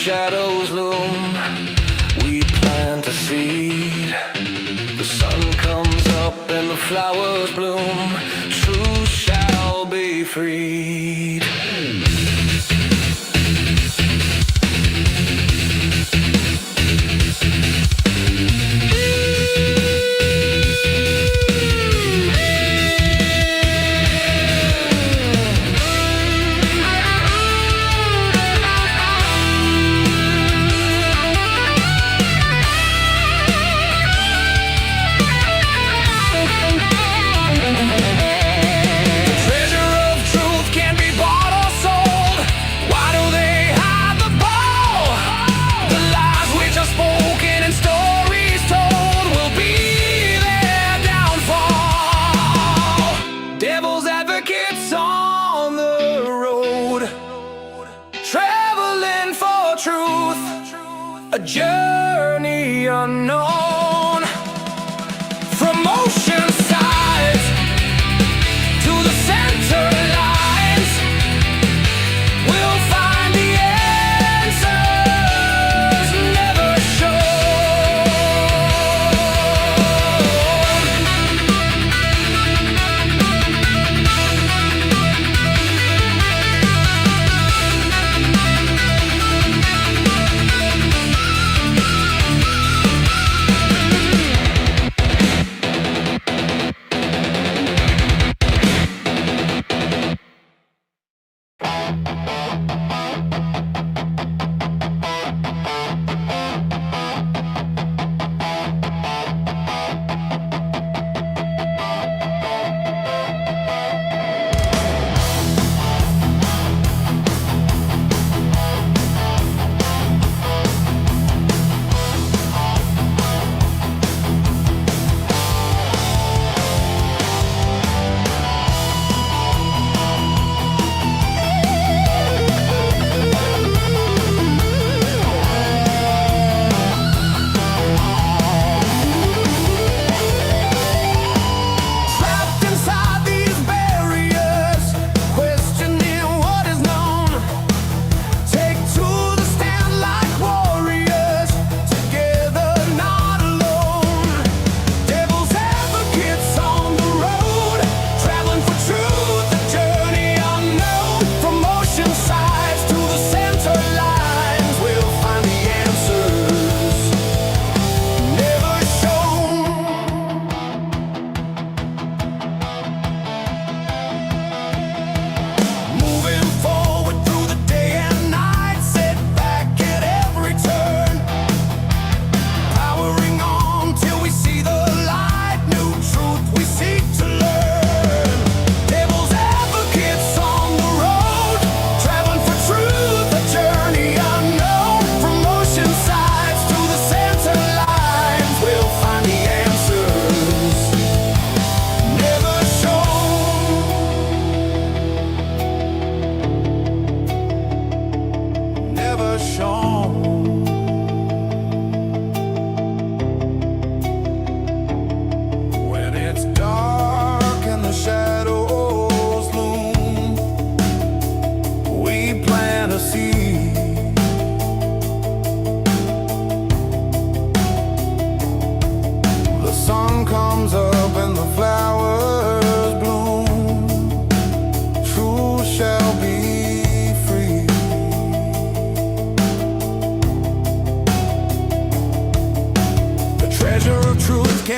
shadows loom, we plant a seed. The sun comes up and the flowers bloom. Truth shall be freed. A journey unknown, from ocean sides to the center lines, we'll find the answers never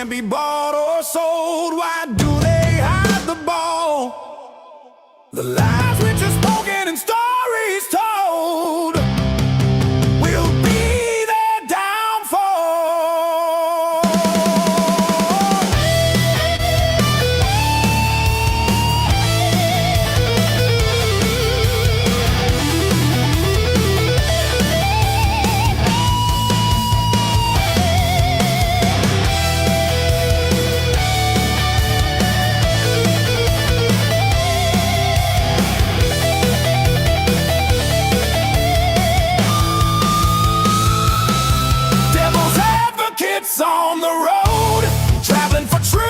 can't be bought or sold. Why do they hide the ball? The lies which are spoken and stories told will be their downfall. On the road, traveling for truth,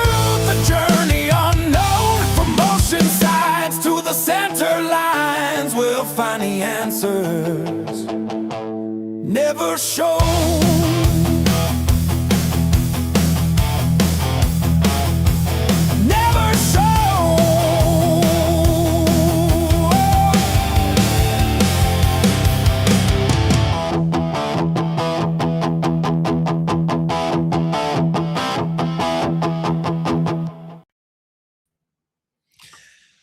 a journey unknown. From motion sides to the center lines, we'll find the answers never shown. Never shown.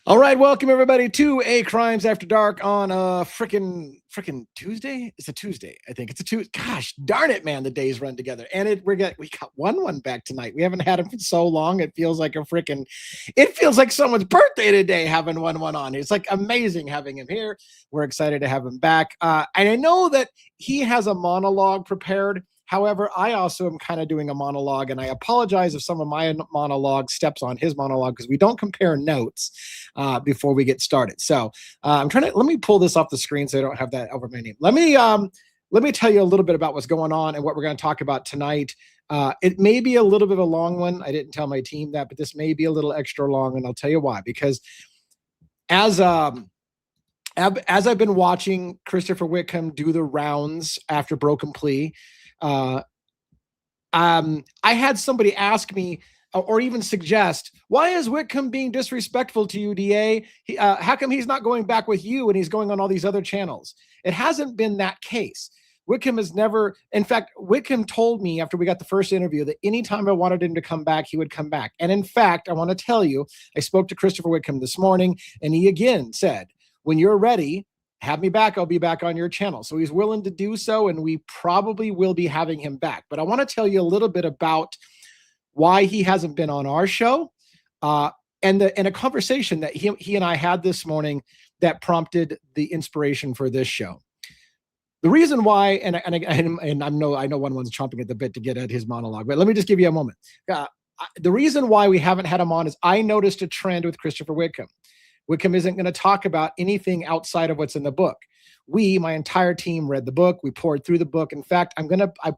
All right, welcome everybody to A Crimes After Dark on frickin' Tuesday. It's a Tuesday, I think. It's a Tuesday. Gosh, darn it, man! The days run together, and we got one back tonight. We haven't had him for so long. It feels like it feels like someone's birthday today having one on. It's like amazing having him here. We're excited to have him back, and I know that he has a monologue prepared. However, I also am kind of doing a monologue, and I apologize if some of my monologue steps on his monologue because we don't compare notes before we get started. So let me pull this off the screen so I don't have that over my name. Let me tell you a little bit about what's going on and what we're going to talk about tonight. It may be a little bit of a long one. I didn't tell my team that, but this may be a little extra long, and I'll tell you why. Because as I've been watching Christopher Whitcomb do the rounds after Broken Plea, I had somebody ask me or even suggest, why is Wickham being disrespectful to you, DA? How come he's not going back with you and he's going on all these other channels? It hasn't been that case. Wickham has never, in fact, Wickham told me after we got the first interview that anytime I wanted him to come back, he would come back. And in fact, I want to tell you, I spoke to Christopher Whitcomb this morning, and he again said, when you're ready, have me back. I'll be back on your channel. So he's willing to do so, and we probably will be having him back. But I want to tell you a little bit about why he hasn't been on our show, and a conversation that he and I had this morning that prompted the inspiration for this show. The reason why, and I know one's chomping at the bit to get at his monologue, but let me just give you a moment. The reason why we haven't had him on is I noticed a trend with Christopher Whitcomb. Wickham isn't going to talk about anything outside of what's in the book. My entire team, read the book. We poured through the book. In fact, I'm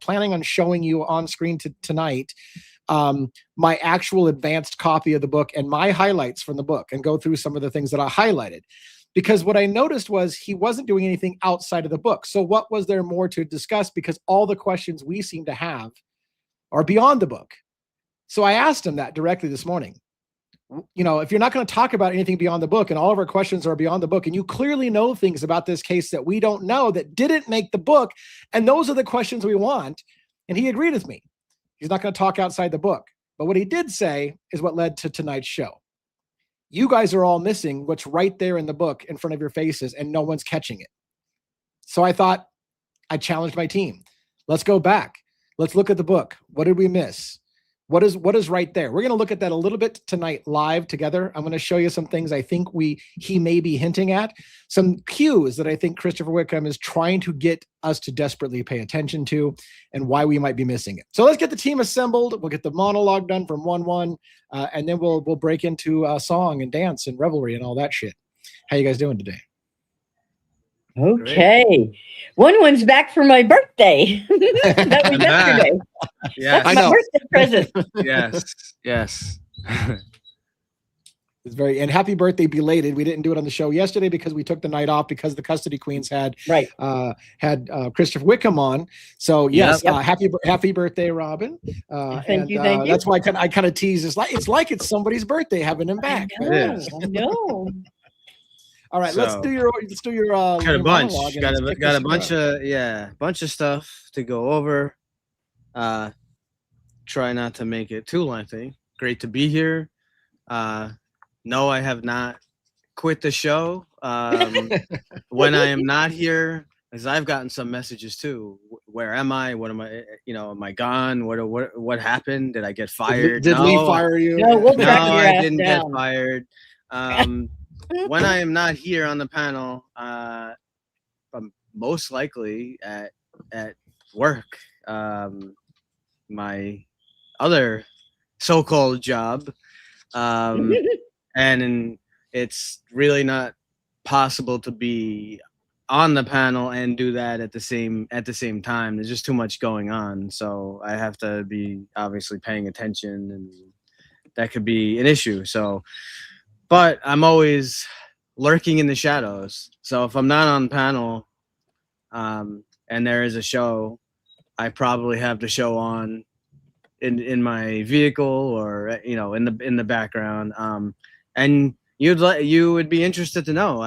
planning on showing you on screen tonight my actual advanced copy of the book and my highlights from the book, and go through some of the things that I highlighted. Because what I noticed was he wasn't doing anything outside of the book. So what was there more to discuss? Because all the questions we seem to have are beyond the book. So I asked him that directly this morning. You know, if you're not going to talk about anything beyond the book, and all of our questions are beyond the book, and you clearly know things about this case that we don't know, that didn't make the book, and those are the questions we want, and he agreed with me. He's not going to talk outside the book. But what he did say is what led to tonight's show. You guys are all missing what's right there in the book in front of your faces, and no one's catching it. So I thought, I challenged my team. Let's go back. Let's look at the book. What did we miss? What is right there? We're going to look at that a little bit tonight live together. I'm going to show you some things I think he may be hinting at, some cues that I think Christopher Whitcomb is trying to get us to desperately pay attention to, and why we might be missing it. So let's get the team assembled. We'll get the monologue done from 1-1, and then we'll break into song and dance and revelry and all that shit. How you guys doing today? Okay. Great. One's back for my birthday. That was yesterday. Yeah, that's my birthday present. Yes. It's and happy birthday belated. We didn't do it on the show yesterday because we took the night off because the custody queens had Christopher Whitcomb on. So yes, happy birthday, Robin. Thank you. That's why I kind of tease. It's like it's somebody's birthday having him back. I know. All right, let's do your got a bunch. Got a bunch of stuff to go over. try not to make it too lengthy. Great to be here. No, I have not quit the show. When I am not here, because I've gotten some messages too. Where am I? What am I? Am I gone? What happened? Did I get fired? Did Lee fire you? No, we'll No, track your I ass didn't down. get fired. When I am not here on the panel, I'm most likely at work. My other so-called job, and it's really not possible to be on the panel and do that at the same time. There's just too much going on, so I have to be obviously paying attention, and that could be an issue. So, but I'm always lurking in the shadows. So if I'm not on panel, and there is a show, I probably have the show on in my vehicle, or in the background. And you would be interested to know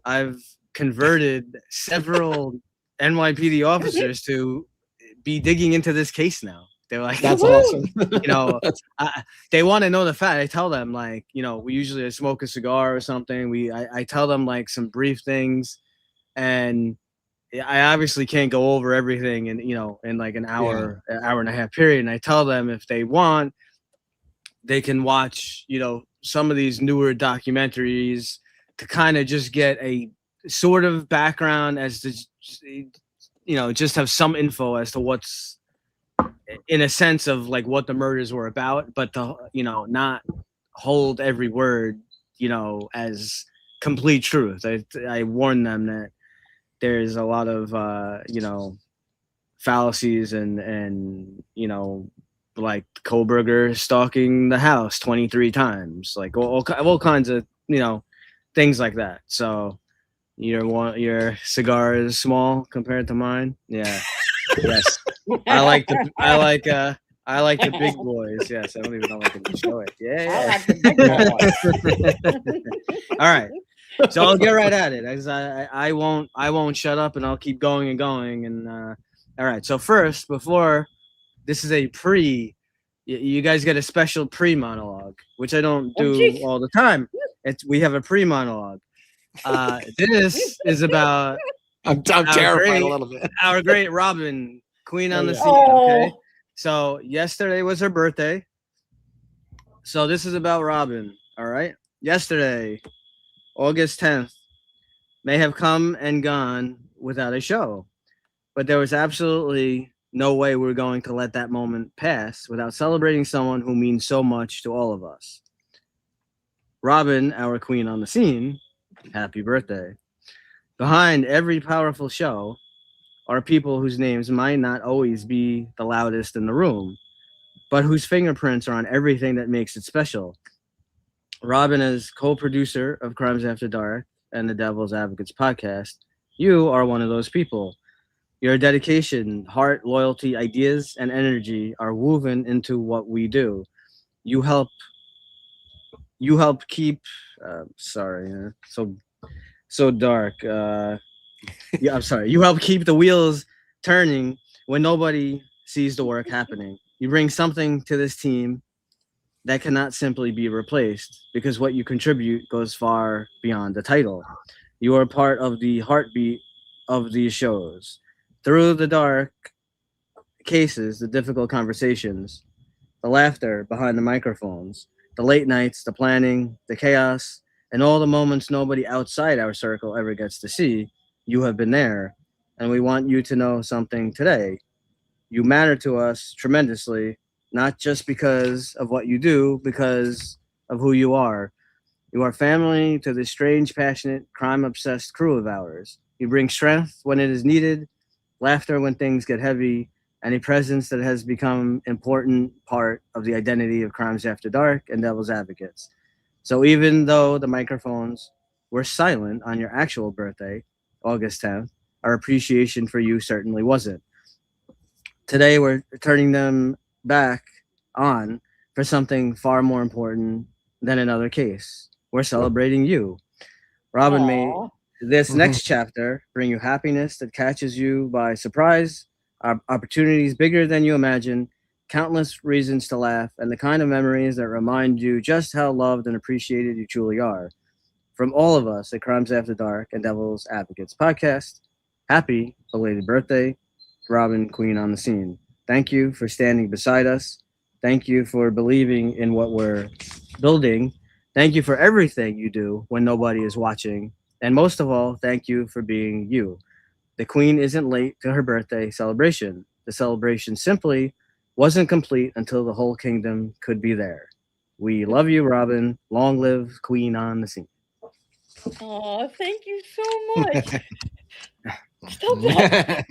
I've converted several NYPD officers to be digging into this case now. They're like, that's awesome. They want to know the fact. I tell them, like, we usually smoke a cigar or something. I tell them like some brief things, and I obviously can't go over everything in like an hour and a half period. And I tell them if they want, they can watch, some of these newer documentaries to kind of just get a sort of background as to, just have some info as to what's, in a sense of like what the murders were about, but to, not hold every word, as complete truth. I warn them that there's a lot of, fallacies and like Coberger stalking the house 23 times, like all kinds of, things like that. So your cigar is small compared to mine. Yeah. Yes. I like the big boys. Yes. I don't even know if I can show it. Yeah. All right. So I'll get right at it. As I won't shut up, and I'll keep going and going. And all right. So first, before this is a you guys get a special pre-monologue, which I don't do all the time. We have a pre-monologue. This is about I'm terrified a little bit. Our great Robin, Queen on the Scene. Okay. So yesterday was her birthday. So this is about Robin. All right. Yesterday, August 10th, may have come and gone without a show, but there was absolutely no way we're going to let that moment pass without celebrating someone who means so much to all of us. Robin, our Queen on the Scene, happy birthday. Behind every powerful show are people whose names might not always be the loudest in the room, but whose fingerprints are on everything that makes it special. Robin, as co-producer of Crimes After Dark and the Devil's Advocates podcast, you are one of those people. Your dedication, heart, loyalty, ideas, and energy are woven into what we do. You help keep so dark. I'm sorry. You help keep the wheels turning when nobody sees the work happening. You bring something to this team that cannot simply be replaced, because what you contribute goes far beyond the title. You are part of the heartbeat of these shows. Through the dark cases, the difficult conversations, the laughter behind the microphones, the late nights, the planning, the chaos, and all the moments nobody outside our circle ever gets to see, you have been there. And we want you to know something today. You matter to us tremendously, not just because of what you do, because of who you are. You are family to this strange, passionate, crime-obsessed crew of ours. You bring strength when it is needed, laughter when things get heavy, and a presence that has become an important part of the identity of Crimes After Dark and Devil's Advocates. So even though the microphones were silent on your actual birthday, August 10th, our appreciation for you certainly wasn't. Today, we're turning them back on for something far more important than another case. We're celebrating you. Robin, may this next chapter bring you happiness that catches you by surprise, opportunities bigger than you imagine, countless reasons to laugh, and the kind of memories that remind you just how loved and appreciated you truly are. From all of us at Crimes After Dark and Devil's Advocates podcast, happy belated birthday, Robin, Queen on the Scene. Thank you for standing beside us. Thank you for believing in what we're building. Thank you for everything you do when nobody is watching. And most of all, thank you for being you. The Queen isn't late to her birthday celebration. The celebration simply wasn't complete until the whole kingdom could be there. We love you, Robin. Long live Queen on the Scene. Oh, thank you so much. Stop that.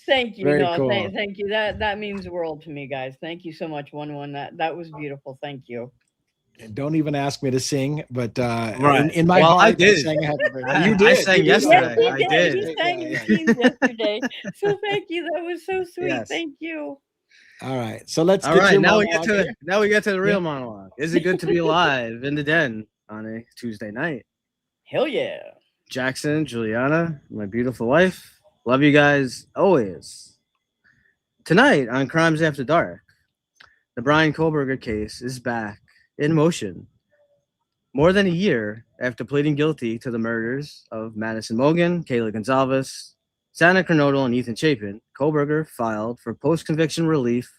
Thank you. Very No, cool. thank you. That means the world to me, guys. Thank you so much, 1-1. That was beautiful. Thank you. Don't even ask me to sing, but Right. in my Well, heart, I did. sang happy birthday. I- You I did. sang You did. yesterday. Yes, I he did. did. He sang Yeah, his yeah. keys yesterday. So thank you. That was so sweet. Yes. Thank you. All right. So let's All get right, your now we monologue. get to the real Yeah. monologue. Is it good to be alive in the den on a Tuesday night? Hell yeah. Jackson, Juliana, my beautiful wife, love you guys always. Tonight on Crimes After Dark, the Bryan Kohberger case is back in motion. More than a year after pleading guilty to the murders of Madison Mogan, Kayla Gonzalez, Santa Kernodle, and Ethan Chapin, Coberger filed for post-conviction relief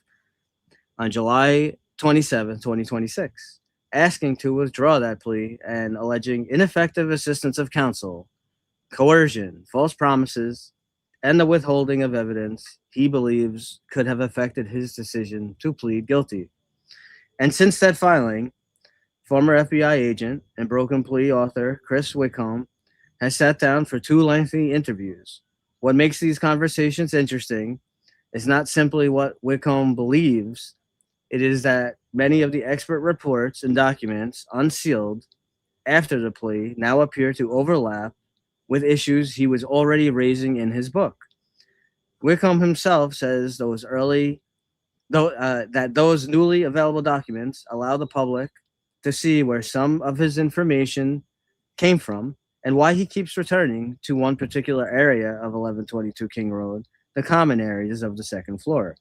on July 27, 2026, asking to withdraw that plea and alleging ineffective assistance of counsel, coercion, false promises, and the withholding of evidence he believes could have affected his decision to plead guilty. And since that filing, former FBI agent and Broken Plea author Chris Whitcomb has sat down for 2 lengthy interviews. What makes these conversations interesting is not simply what Whitcomb believes, it is that many of the expert reports and documents unsealed after the plea now appear to overlap with issues he was already raising in his book. Wickham himself says that those newly available documents allow the public to see where some of his information came from and why he keeps returning to one particular area of 1122 King Road, the common areas of the second floor.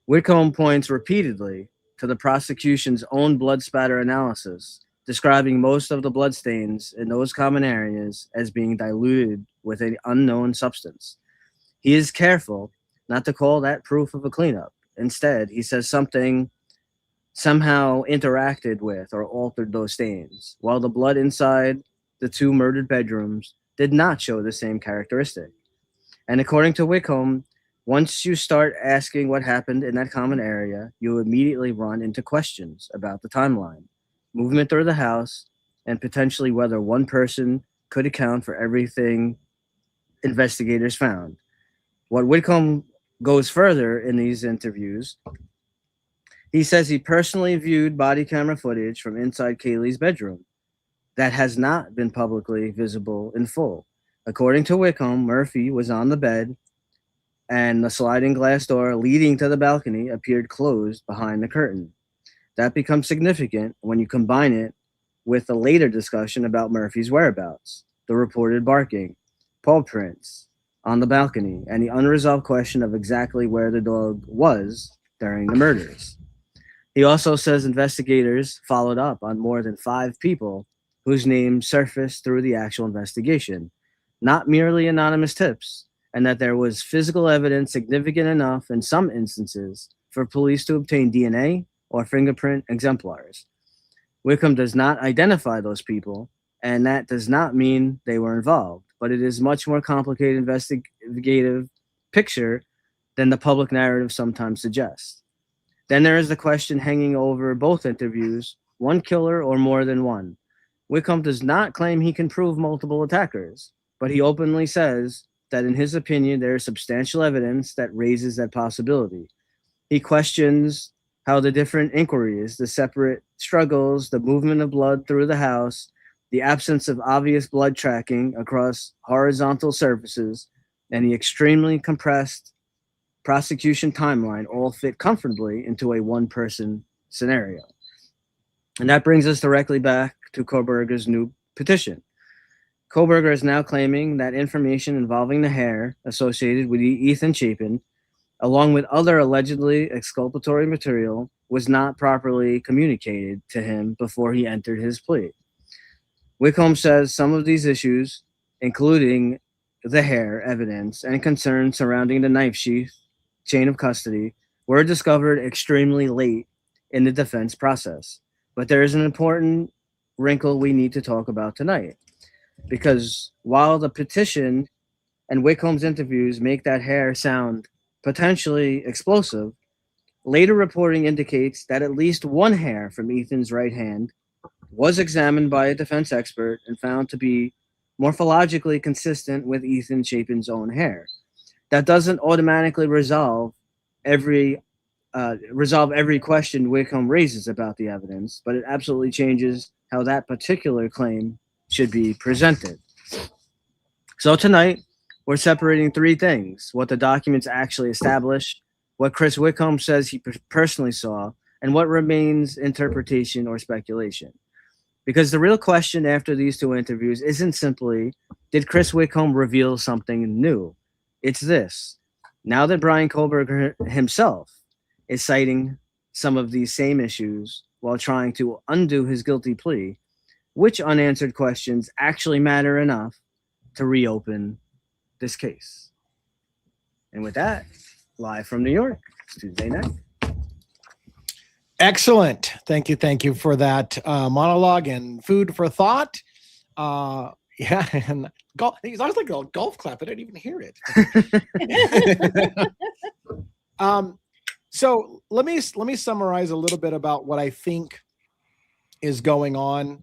Wickham points repeatedly to the prosecution's own blood spatter analysis, describing most of the bloodstains in those common areas as being diluted with an unknown substance. He is careful not to call that proof of a cleanup. Instead, he says something somehow interacted with or altered those stains, while the blood inside the 2 murdered bedrooms did not show the same characteristic. And according to Wickham, once you start asking what happened in that common area, you immediately run into questions about the timeline, movement through the house, and potentially whether one person could account for everything investigators found. What Whitcomb goes further in these interviews, he says he personally viewed body camera footage from inside Kaylee's bedroom that has not been publicly visible in full. According to Wickham, Murphy was on the bed and the sliding glass door leading to the balcony appeared closed behind the curtain. That becomes significant when you combine it with the later discussion about Murphy's whereabouts, the reported barking, paw prints on the balcony, and the unresolved question of exactly where the dog was during the murders. He also says investigators followed up on more than 5 people whose names surfaced through the actual investigation, not merely anonymous tips, and that there was physical evidence significant enough in some instances for police to obtain DNA or fingerprint exemplars. Wickham does not identify those people, and that does not mean they were involved, but it is much more complicated investigative picture than the public narrative sometimes suggests. Then there is the question hanging over both interviews, one killer or more than one. Wickham does not claim he can prove multiple attackers, but he openly says that in his opinion there is substantial evidence that raises that possibility. He questions how the different inquiries, the separate struggles, the movement of blood through the house, the absence of obvious blood tracking across horizontal surfaces, and the extremely compressed prosecution timeline all fit comfortably into a one-person scenario. And that brings us directly back to Coberger's new petition. Coberger is now claiming that information involving the hair associated with Ethan Chapin along with other allegedly exculpatory material, was not properly communicated to him before he entered his plea. Wickham says some of these issues, including the hair evidence and concerns surrounding the knife sheath chain of custody, were discovered extremely late in the defense process. But there is an important wrinkle we need to talk about tonight. Because while the petition and Wickham's interviews make that hair sound potentially explosive, later reporting indicates that at least one hair from Ethan's right hand was examined by a defense expert and found to be morphologically consistent with Ethan Chapin's own hair. That doesn't automatically resolve every question Wickham raises about the evidence, but it absolutely changes how that particular claim should be presented. So tonight, we're separating three things: what the documents actually establish, what Chris Wickham says he personally saw, and what remains interpretation or speculation. Because the real question after these two interviews isn't simply, did Chris Wickham reveal something new? It's this: now that Bryan Kohberger himself is citing some of these same issues while trying to undo his guilty plea, which unanswered questions actually matter enough to reopen this case? And with that, live from New York, it's Tuesday night. Excellent. Thank you for that monologue and food for thought. Yeah, and golf. He's always like a golf clap. I didn't even hear it. So let me summarize a little bit about what I think is going on,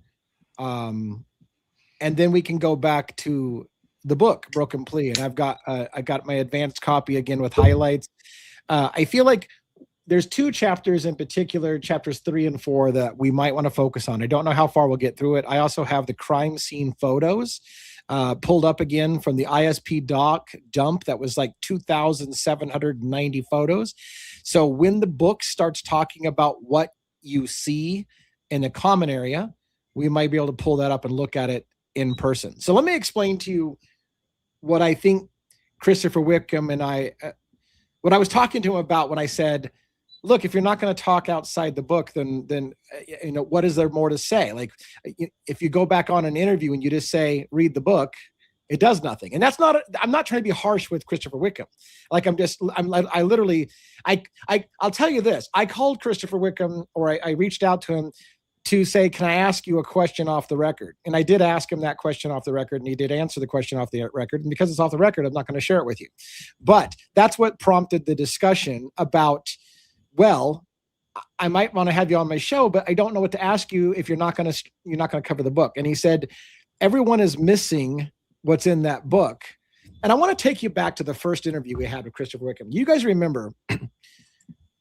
and then we can go back to the book Broken Plea. And I've got my advanced copy again with highlights. I feel like there's two chapters in particular, chapters 3 and 4, that we might want to focus on. I don't know how far we'll get through it. I also have the crime scene photos pulled up again from the ISP doc dump. That was like 2,790 photos. So when the book starts talking about what you see in the common area, we might be able to pull that up and look at it in person. So let me explain to you what I think Christopher Whitcomb and what I was talking to him about when I said, look, if you're not going to talk outside the book, then what is there more to say? Like, if you go back on an interview and you just say, read the book, it does nothing. And that's not, I'm not trying to be harsh with Christopher Whitcomb. Like, I'll tell you this. I called Christopher Whitcomb, or I reached out to him to say, can I ask you a question off the record? And I did ask him that question off the record, and he did answer the question off the record. And because it's off the record, I'm not going to share it with you. But that's what prompted the discussion about, well, I might want to have you on my show, but I don't know what to ask you if you're not going to cover the book. And he said, everyone is missing what's in that book. And I want to take you back to the first interview we had with Christopher Whitcomb. You guys remember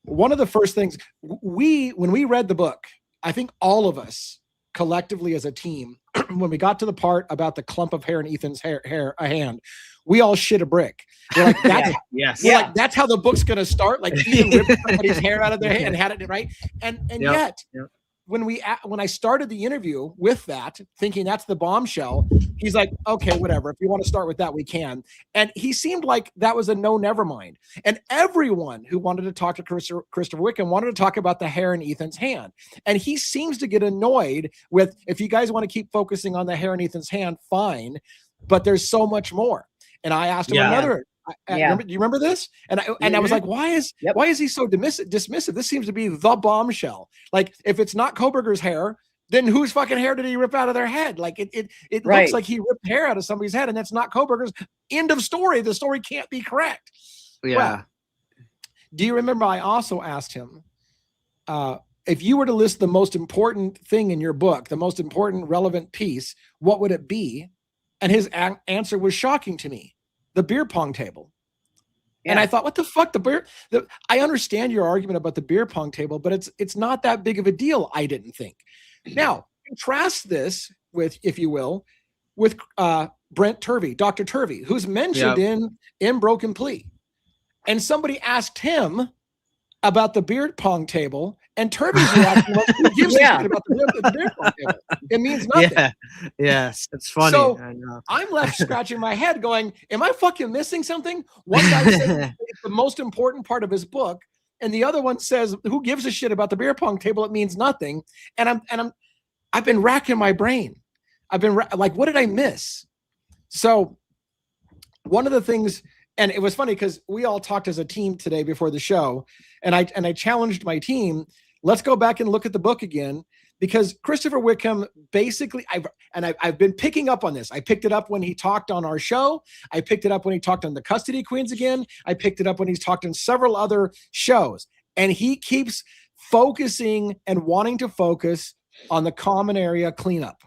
one of the first things when we read the book, I think all of us collectively as a team, when we got to the part about the clump of hair in Ethan's hand, we all shit a brick. We're like, like, that's how the book's going to start. Like, Ethan ripped somebody's hair out of their hand and had it right. And yet, when I started the interview with that, thinking that's the bombshell, he's like, okay, whatever. If you want to start with that, we can. And he seemed like that was a no, never mind. And everyone who wanted to talk to Christopher Whitcomb wanted to talk about the hair in Ethan's hand. And he seems to get annoyed with, if you guys want to keep focusing on the hair in Ethan's hand, fine. But there's so much more. And I asked him do you remember this? And I was like, why is he so dismissive? This seems to be the bombshell. Like, if it's not Coberger's hair, then whose fucking hair did he rip out of their head? Like, it looks like he ripped hair out of somebody's head, and that's not Coberger's. End of story. The story can't be correct. Yeah. Well, do you remember I also asked him, if you were to list the most important thing in your book, the most important relevant piece, what would it be? And his answer was shocking to me. The beer pong table. Yeah. And I thought, what the fuck? I understand your argument about the beer pong table, but it's not that big of a deal, I didn't think. Now, contrast this with, if you will, with Brent Turvy, Dr. Turvy, who's mentioned in Broken Plea. And somebody asked him about the beer pong table, And Turvy's reaction was, who gives a Yeah. shit about the beer pong table? It means nothing. Yeah. Yes. It's funny. So I know. I'm left scratching my head going, am I fucking missing something? One guy says it's the most important part of his book, and the other one says, who gives a shit about the beer pong table? It means nothing. And I've been racking my brain. I've been like, what did I miss? So one of the things, and it was funny because we all talked as a team today before the show, and I challenged my team, let's go back and look at the book again, because Christopher Whitcomb basically, I've been picking up on this. I picked it up when he talked on our show. I picked it up when he talked on the Custody Queens again. I picked it up when he's talked on several other shows, and he keeps focusing and wanting to focus on the common area cleanup.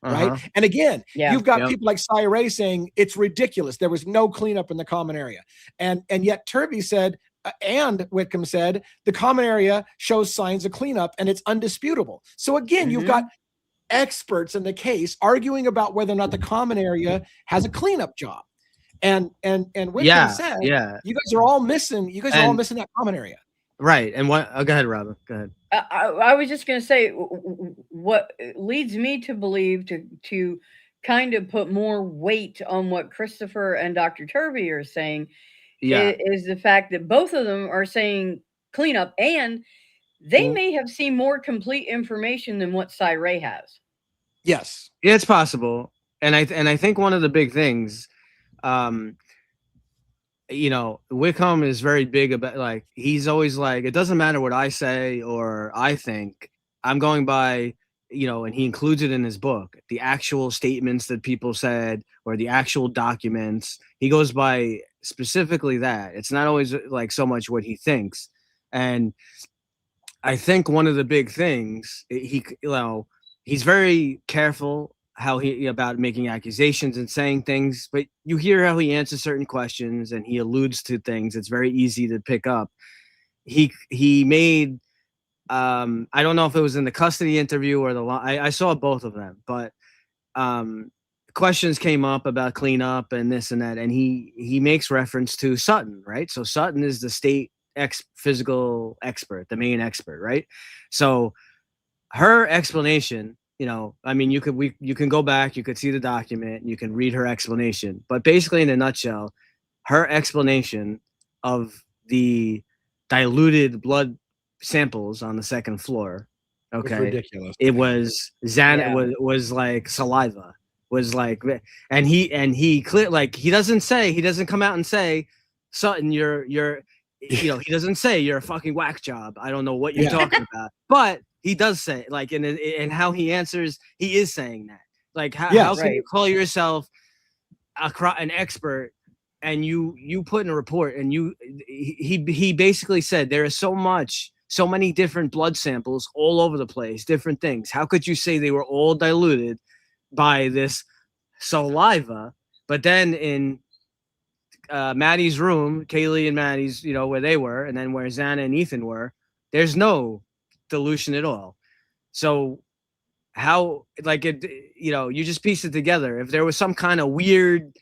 Right. And again, you've got people like Cy Ray saying it's ridiculous. There was no cleanup in the common area. And yet Turvy said, and Whitcomb said, the common area shows signs of cleanup and it's undisputable. So again, you've got experts in the case arguing about whether or not the common area has a cleanup job. And Whitcomb said, you guys are all missing that common area. Right. And what? Oh, go ahead, Robin. Go ahead. I was just going to say what leads me to believe to kind of put more weight on what Christopher and Dr. Turvy are saying is the fact that both of them are saying cleanup, and they may have seen more complete information than what Cy Ray has. Yes. It's possible. And I think one of the big things, Wickham is very big about, like, he's always like, it doesn't matter what I say or I think, I'm going by, and he includes it in his book, the actual statements that people said or the actual documents. He goes by specifically that. It's not always like so much what he thinks. And I think one of the big things, he's very careful how he about making accusations and saying things, but you hear how he answers certain questions and he alludes to things. It's very easy to pick up. He made I don't know if it was in the custody interview or I saw both of them, but questions came up about cleanup and this and that, and he makes reference to Sutton, right? So Sutton is the state physical expert, the main expert, right? So her explanation, you can go back, you could see the document, you can read her explanation, but basically in a nutshell, her explanation of the diluted blood samples on the second floor, okay, ridiculous. It was was like saliva, was like, and he clear, like, he doesn't come out and say, Sutton, he doesn't say you're a fucking whack job, I don't know what you're talking about, but he does say, like, in how he answers, he is saying that, like, how can you call yourself an expert and you put in a report and he basically said there is so many different blood samples all over the place, different things. How could you say they were all diluted by this saliva? But then in Maddie's room, Kaylee and Maddie's, where they were, and then where Xana and Ethan were, there's no dilution at all. So how, like, it, you just piece it together. If there was some kind of weird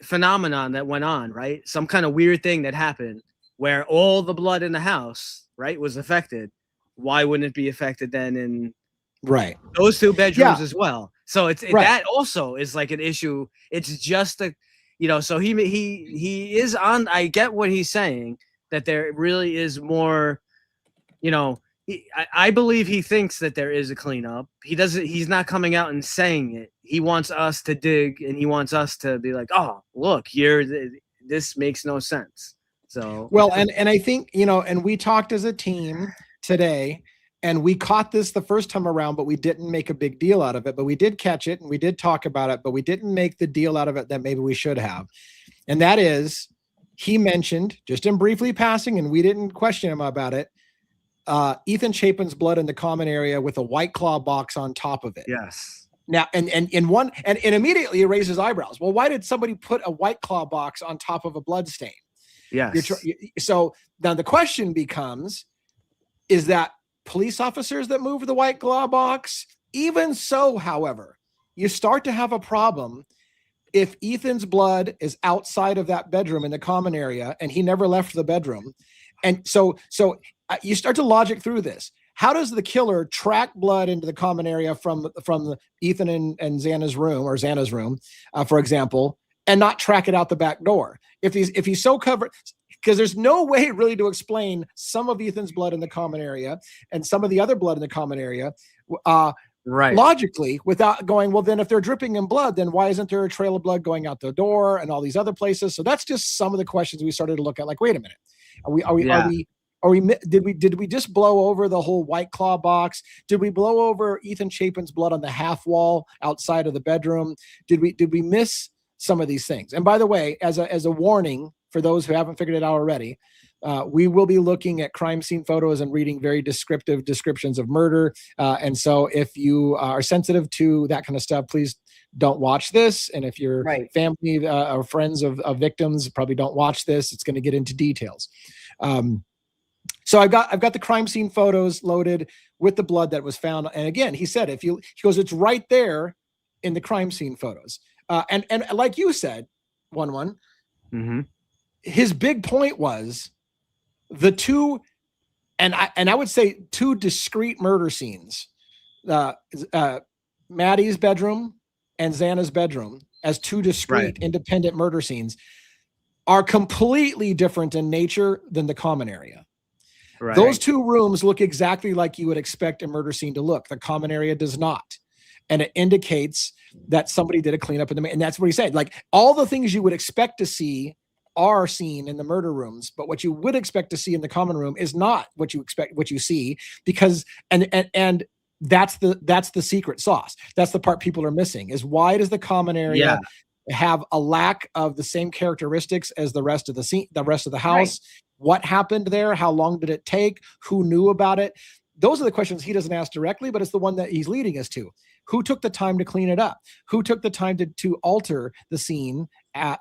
phenomenon that went on, right? Some kind of weird thing that happened where all the blood in the house, right, was affected, why wouldn't it be affected then in those two bedrooms as well? So it's that also is like an issue. It's just so he is on. I get what he's saying, that there really is more, I believe he thinks that there is a cleanup. He's not coming out and saying it. He wants us to dig, and he wants us to be like, oh, look here, this makes no sense. So well, and I think, and we talked as a team today, and we caught this the first time around, but we didn't make a big deal out of it. But we did catch it and we did talk about it, but we didn't make the deal out of it that maybe we should have. And that is, he mentioned, just in briefly passing, and we didn't question him about it, Ethan Chapin's blood in the common area with a White Claw box on top of it. Yes. Now, and immediately he raises eyebrows. Well, why did somebody put a White Claw box on top of a blood stain? Yes. So now the question becomes, is that police officers that moved the White Claw box? Even so, however, you start to have a problem if Ethan's blood is outside of that bedroom in the common area and he never left the bedroom. And so you start to logic through this. How does the killer track blood into the common area from Ethan and Xana's room, for example, and not track it out the back door? If he's so covered, because there's no way really to explain some of Ethan's blood in the common area and some of the other blood in the common area, logically, without going, well, then if they're dripping in blood, then why isn't there a trail of blood going out the door and all these other places? So that's just some of the questions we started to look at. Like, wait a minute, did we just blow over the whole White Claw box? Did we blow over Ethan Chapin's blood on the half wall outside of the bedroom? Did we miss some of these things? And by the way, as a warning for those who haven't figured it out already, we will be looking at crime scene photos and reading very descriptive descriptions of murder. And so if you are sensitive to that kind of stuff, please don't watch this. And if your family or friends of victims, probably don't watch this. It's going to get into details. So I've got the crime scene photos loaded with the blood that was found. And again, he said, he goes, it's right there in the crime scene photos. And like you said, his big point was the two, and I would say two discrete murder scenes, Maddie's bedroom and Xana's bedroom, as two discrete independent murder scenes, are completely different in nature than the common area. Right. Those two rooms look exactly like you would expect a murder scene to look. The common area does not. And it indicates that somebody did a cleanup in the, and that's what he said. Like, all the things you would expect to see are seen in the murder rooms, but what you would expect to see in the common room is not what you see, because, and that's the secret sauce. That's the part people are missing, is why does the common area have a lack of the same characteristics as the rest of the house? What happened there? How long did it take? Who knew about it? Those are the questions he doesn't ask directly, but it's the one that he's leading us to. Who took the time to clean it up? Who took the time to alter the scene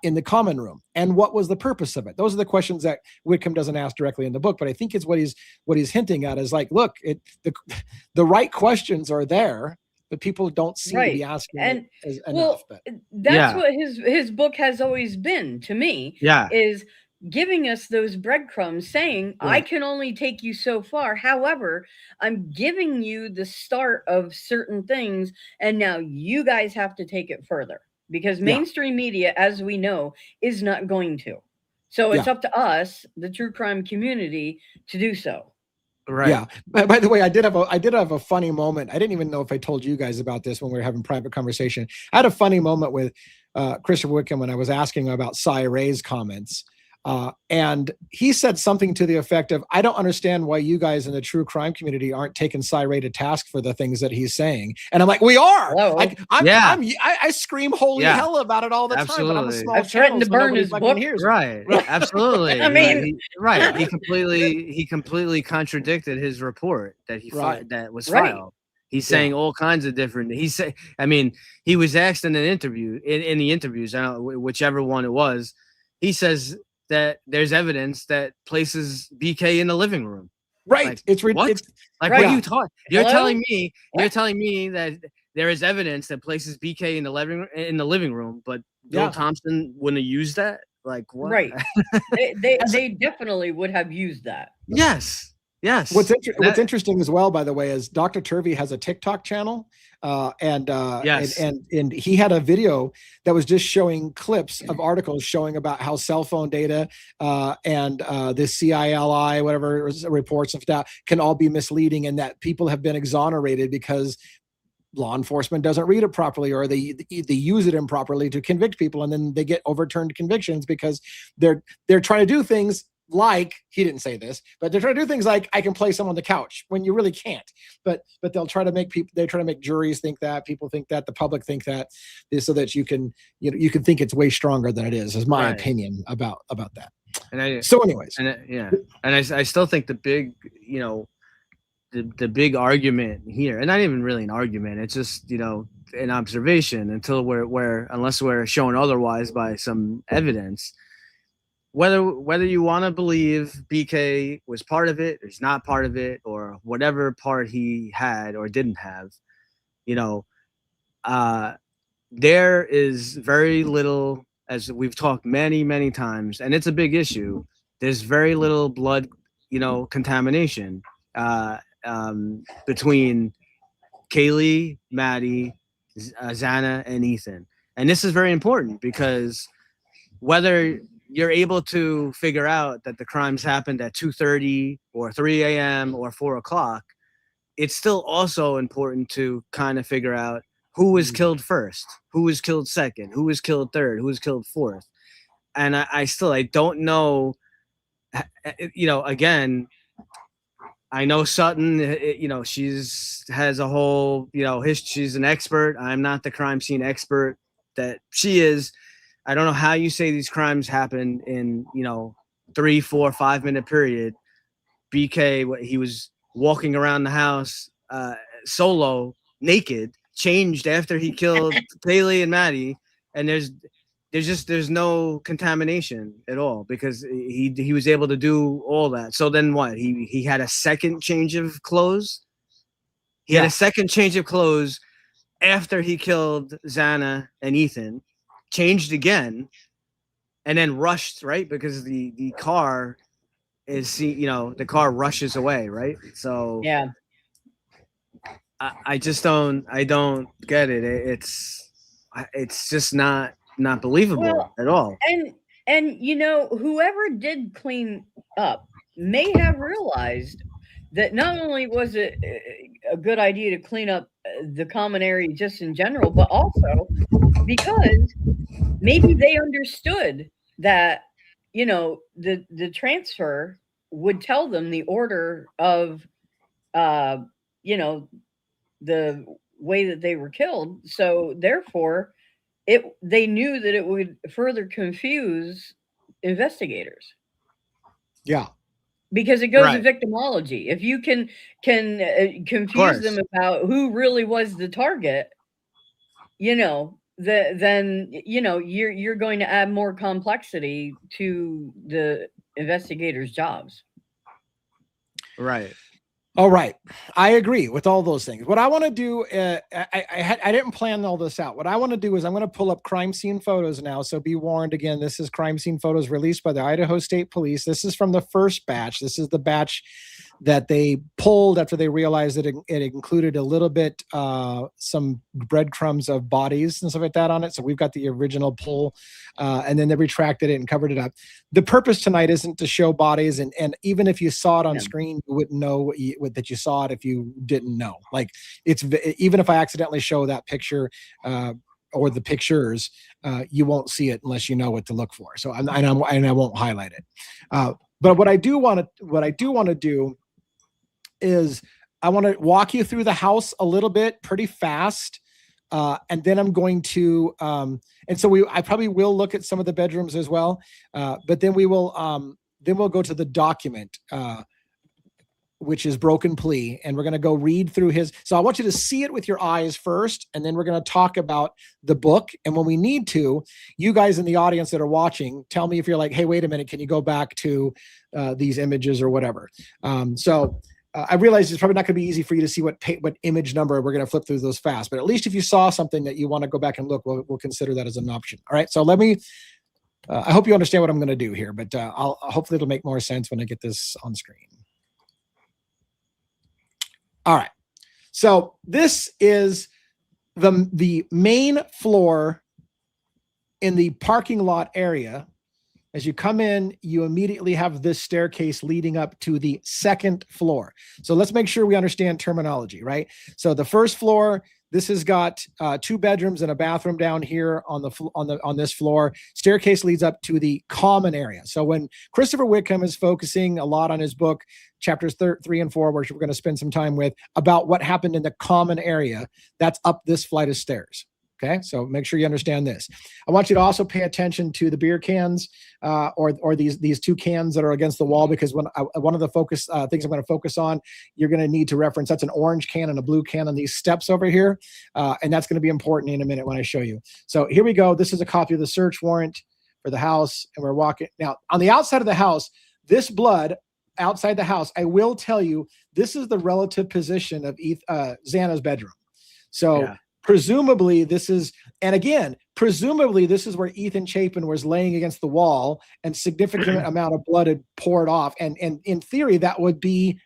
in the common room? And what was the purpose of it? Those are the questions that Wickham doesn't ask directly in the book, but I think it's what he's hinting at is like, look, the right questions are there, but people don't seem to be asking enough. But that's what his book has always been to me. Is giving us those breadcrumbs, saying, I can only take you so far. However, I'm giving you the start of certain things, and now you guys have to take it further, because mainstream media, as we know, is not going to. So it's up to us, the true crime community, to do so. Right. Yeah. By the way, I did have a funny moment. I didn't even know if I told you guys about this when we were having private conversation. I had a funny moment with Christopher Whitcomb when I was asking him about Cy Ray's comments. And he said something to the effect of, I don't understand why you guys in the true crime community aren't taking Cy Ray to task for the things that he's saying. And I'm like, we are. I scream holy hell about it all the time. But I'm a small I've threatened to burn his book. Right. Absolutely. I mean, he completely contradicted his report that that was filed. He's saying all kinds of different. He was asked in an interview, in the interviews, whichever one it was, he says that there's evidence that places BK in the living room. Right. Like, it's what? Like, right. What are you talking? You're telling me that there is evidence that places BK in the living room, but Bill Thompson wouldn't have used that? Like, what? Right. they definitely would have used that. Yes. What's interesting as well, by the way, is Dr. Turvy has a TikTok channel, and he had a video that was just showing clips of articles showing about how cell phone data and the CILI, whatever reports and stuff, can all be misleading, and that people have been exonerated because law enforcement doesn't read it properly, or they use it improperly to convict people, and then they get overturned convictions because they're trying to do things. Like, he didn't say this, but they're trying to do things like, I can place them on the couch when you really can't. But they'll try to make juries think that, people think that, the public think that, so that you can think it's way stronger than it is my opinion about that. And I still think the big, the big argument here, and not even really an argument, it's just, an observation until unless we're shown otherwise by some evidence. Whether you want to believe BK was part of it, or is not part of it, or whatever part he had or didn't have, there is very little, as we've talked many, many times, and it's a big issue. There's very little blood, contamination between Kaylee, Maddie, Xana, and Ethan. And this is very important because whether you're able to figure out that the crimes happened at 2:30 or 3 a.m. or 4 o'clock, it's still also important to kind of figure out who was killed first, who was killed second, who was killed third, who was killed fourth. And I don't know, again, I know Sutton, she's has a whole, she's an expert. I'm not the crime scene expert that she is. I don't know how you say these crimes happen in, 3, 4, 5 minute period. BK, he was walking around the house solo, naked, changed after he killed Kaylee and Maddie, and there's no contamination at all because he was able to do all that. So then what? He had a second change of clothes. He had a second change of clothes after he killed Xana and Ethan, changed again, and then rushed, right? Because the car is, the car rushes away, right? So yeah, I don't get it. It's just not believable at all. And whoever did clean up may have realized that not only was it a good idea to clean up the common area just in general, but also because maybe they understood that, the transfer would tell them the order of, the way that they were killed. So therefore, they knew that it would further confuse investigators. Yeah. Because it goes to victimology. If you can confuse them about who really was the target, then you're going to add more complexity to the investigators' jobs. Right. All right. I agree with all those things. What I want to do, I didn't plan all this out. What I want to do is I'm going to pull up crime scene photos now. So be warned again, this is crime scene photos released by the Idaho State Police. This is from the first batch. This is the batch that they pulled after they realized that it included a little bit, some breadcrumbs of bodies and stuff like that on it. So we've got the original pull, and then they retracted it and covered it up. The purpose tonight isn't to show bodies, and even if you saw it on screen, you wouldn't know that you saw it if you didn't know. Like even if I accidentally show that picture, or the pictures, you won't see it unless you know what to look for. So I won't highlight it. But what I do want to do is I want to walk you through the house a little bit pretty fast. And then I'm going to, and so I probably will look at some of the bedrooms as well. But then we'll go to the document, which is Broken Plea. And we're going to go read through so I want you to see it with your eyes first. And then we're going to talk about the book. And when we need to, you guys in the audience that are watching, tell me if you're like, hey, wait a minute, can you go back to these images or whatever? I realize it's probably not going to be easy for you to see what image number. We're going to flip through those fast, but at least if you saw something that you want to go back and look, we'll consider that as an option. All right. So let me, I hope you understand what I'm going to do here, but hopefully it'll make more sense when I get this on screen. All right. So this is the main floor in the parking lot area. As you come in, you immediately have this staircase leading up to the second floor. So let's make sure we understand terminology, right? So the first floor, this has got 2 bedrooms and a bathroom down here on this floor. Staircase leads up to the common area. So when Christopher Whitcomb is focusing a lot on his book, chapters 3 and 4, which we're going to spend some time with, about what happened in the common area, that's up this flight of stairs. Okay, so make sure you understand this. I want you to also pay attention to the beer cans or these 2 cans that are against the wall, because one of the things I'm going to focus on, you're going to need to reference. That's an orange can and a blue can on these steps over here, and that's going to be important in a minute when I show you. So here we go. This is a copy of the search warrant for the house, and we're walking now on the outside of the house. This blood outside the house, I will tell you, this is the relative position of Xana's bedroom. So. Yeah. presumably this is, and again, presumably this is where Ethan Chapin was laying against the wall and significant amount of blood had poured off. And in theory, that would be,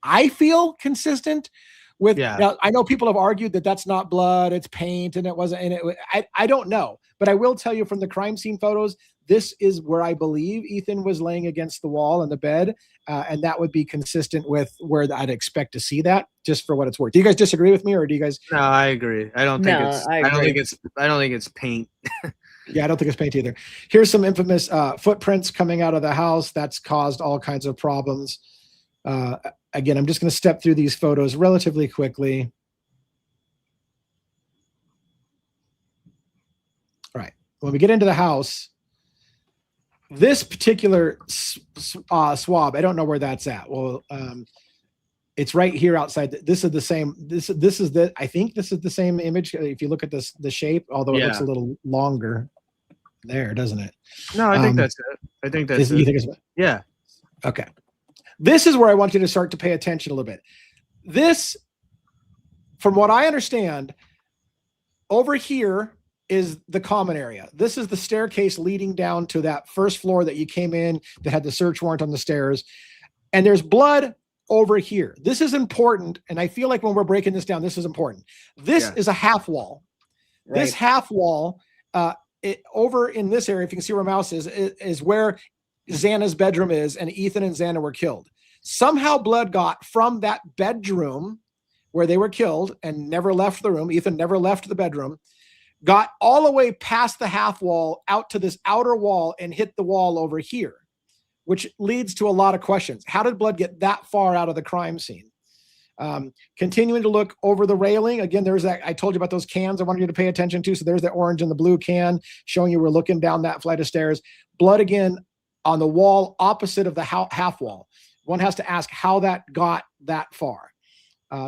I feel, consistent with, now I know people have argued that that's not blood, it's paint, and it wasn't, and I don't know, but I will tell you from the crime scene photos, this is where I believe Ethan was laying against the wall in the bed, and that would be consistent with where I'd expect to see that, just for what it's worth. Do you guys disagree with me, or do you guys? No, I agree. I don't think it's paint. Yeah, I don't think it's paint either. Here's some infamous footprints coming out of the house. That's caused all kinds of problems. Again, I'm just going to step through these photos relatively quickly. All right. When we get into the house, this particular swab, I don't know where that's at. Well, it's right here outside. This is the same. I think this is the same image. If you look at the shape, although it looks a little longer there, doesn't it? No, I think that's it. I think that's it. You think it's, yeah. Okay. This is where I want you to start to pay attention a little bit. This, from what I understand, over here is the common area. This is the staircase leading down to that first floor that you came in that had the search warrant on the stairs. And there's blood over here. This is important. And I feel like when we're breaking this down, this is important. This is a half wall. Right. This half wall, over in this area, if you can see where my mouse is where Xana's bedroom is, and Ethan and Xana were killed. Somehow blood got from that bedroom where they were killed and never left the room. Ethan never left the bedroom, got all the way past the half wall out to this outer wall and hit the wall over here, which leads to a lot of questions. How did blood get that far out of the crime scene? Continuing to look over the railing. Again, there's that, I told you about those cans I wanted you to pay attention to. So there's the orange and the blue can showing you we're looking down that flight of stairs. Blood again on the wall opposite of the half wall. One has to ask how that got that far.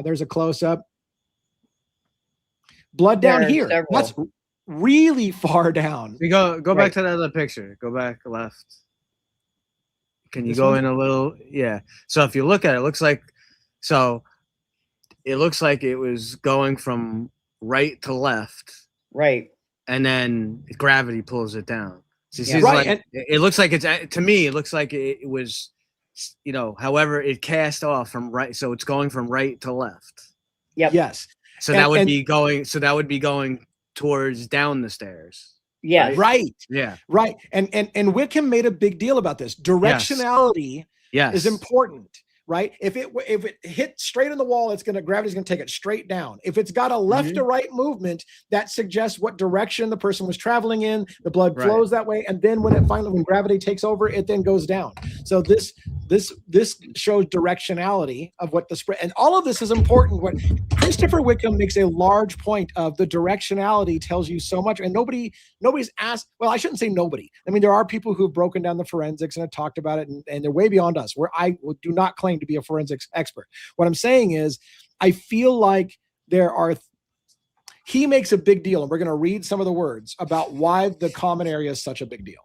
There's a close-up. Blood down here. Several. That's really far down. You go back to that other picture. Go back left. Can you go in a little? Yeah. So if you look at it, it looks like it was going from right to left. Right. And then gravity pulls it down. So it looks like it's, to me, it looks like it was, however it cast off from right. So it's going from right to left. Yep. Yes. So that would be going towards down the stairs. Yeah. Right. Yeah. Right. And Wickham made a big deal about this. Directionality is important. Right? If it hit straight on the wall, gravity's gonna take it straight down. If it's got a left to right movement, that suggests what direction the person was traveling in. The blood flows that way, and then when gravity takes over, it then goes down. So this shows directionality of what the spread, and all of this is important. What Christopher Whitcomb makes a large point of, the directionality tells you so much, and nobody's asked. Well, I shouldn't say nobody. I mean, there are people who've broken down the forensics and have talked about it, and they're way beyond us. Where I do not claim to be a forensics expert. What I'm saying is, I feel like he makes a big deal, and we're going to read some of the words about why the common area is such a big deal.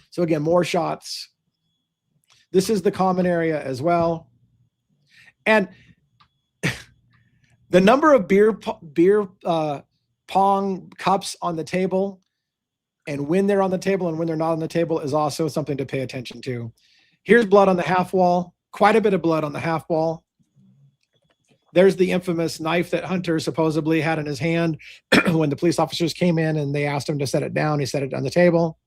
So again, more shots. This is the common area as well. And the number of beer pong cups on the table, and when they're on the table and when they're not on the table, is also something to pay attention to. Here's blood on the half wall, quite a bit of blood on the half wall. There's the infamous knife that Hunter supposedly had in his hand when the police officers came in and they asked him to set it down. He set it on the table.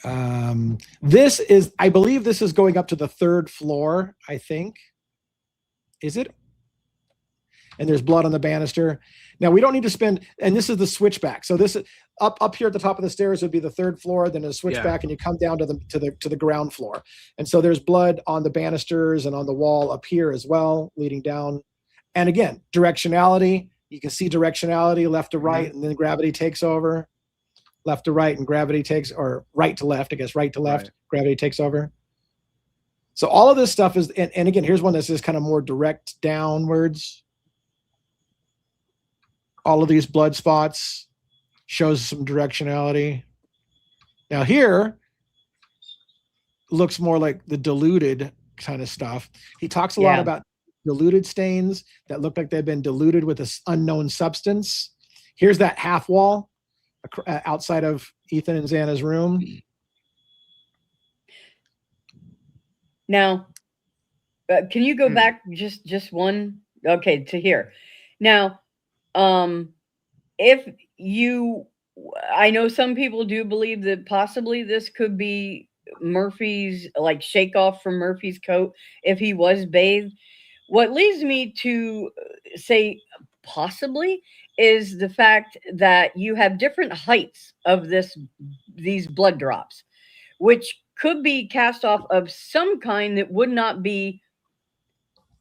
I believe this is going up to the third floor, I think. Is it? And there's blood on the banister. Now we don't need to spend, and this is the switchback. So this is up here at the top of the stairs would be the third floor, then a switchback, and you come down to the ground floor. And so there's blood on the banisters and on the wall up here as well, leading down. And again, directionality, you can see directionality left to right, and then gravity takes over. Left to right and gravity takes, or right to left, I guess, right to left, gravity takes over. So all of this stuff is, and again, here's one that's just kind of more direct downwards. All of these blood spots shows some directionality. Now here looks more like the diluted kind of stuff. He talks a lot about diluted stains that look like they've been diluted with this unknown substance. Here's that half wall outside of Ethan and Xana's room. Now, can you go back just one? Okay, to here. Now, if you, I know some people do believe that possibly this could be Murphy's, like shake off from Murphy's coat if he was bathed. What leads me to say possibly is the fact that you have different heights of these blood drops, which could be cast off of some kind that would not be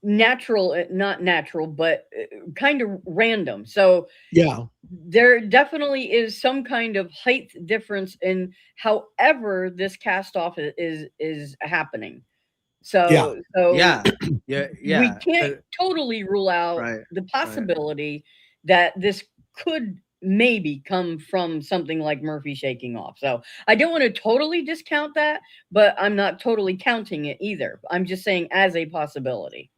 natural, not natural, but kind of random. So yeah, there definitely is some kind of height difference in however this cast off is happening. So we can't totally rule out the possibility that this could maybe come from something like Murphy shaking off. So I don't want to totally discount that, but I'm not totally counting it either. I'm just saying as a possibility.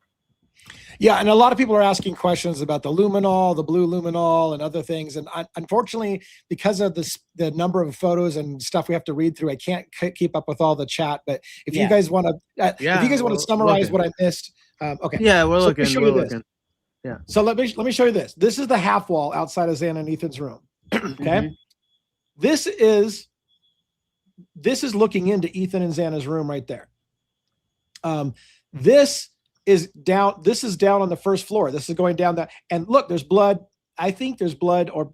Yeah, and a lot of people are asking questions about the luminol, the blue luminol, and other things. And unfortunately, because of the number of photos and stuff we have to read through, I can't keep up with all the chat. But if you guys want to, if you guys want to summarize what I missed, okay. Yeah, we're looking. We're looking. Yeah. So let me show you this. This is the half wall outside of Xana and Ethan's room. Okay. This is looking into Ethan and Xana's room right there. This is down on the first floor. This is going down that, and look, there's blood. I think there's blood or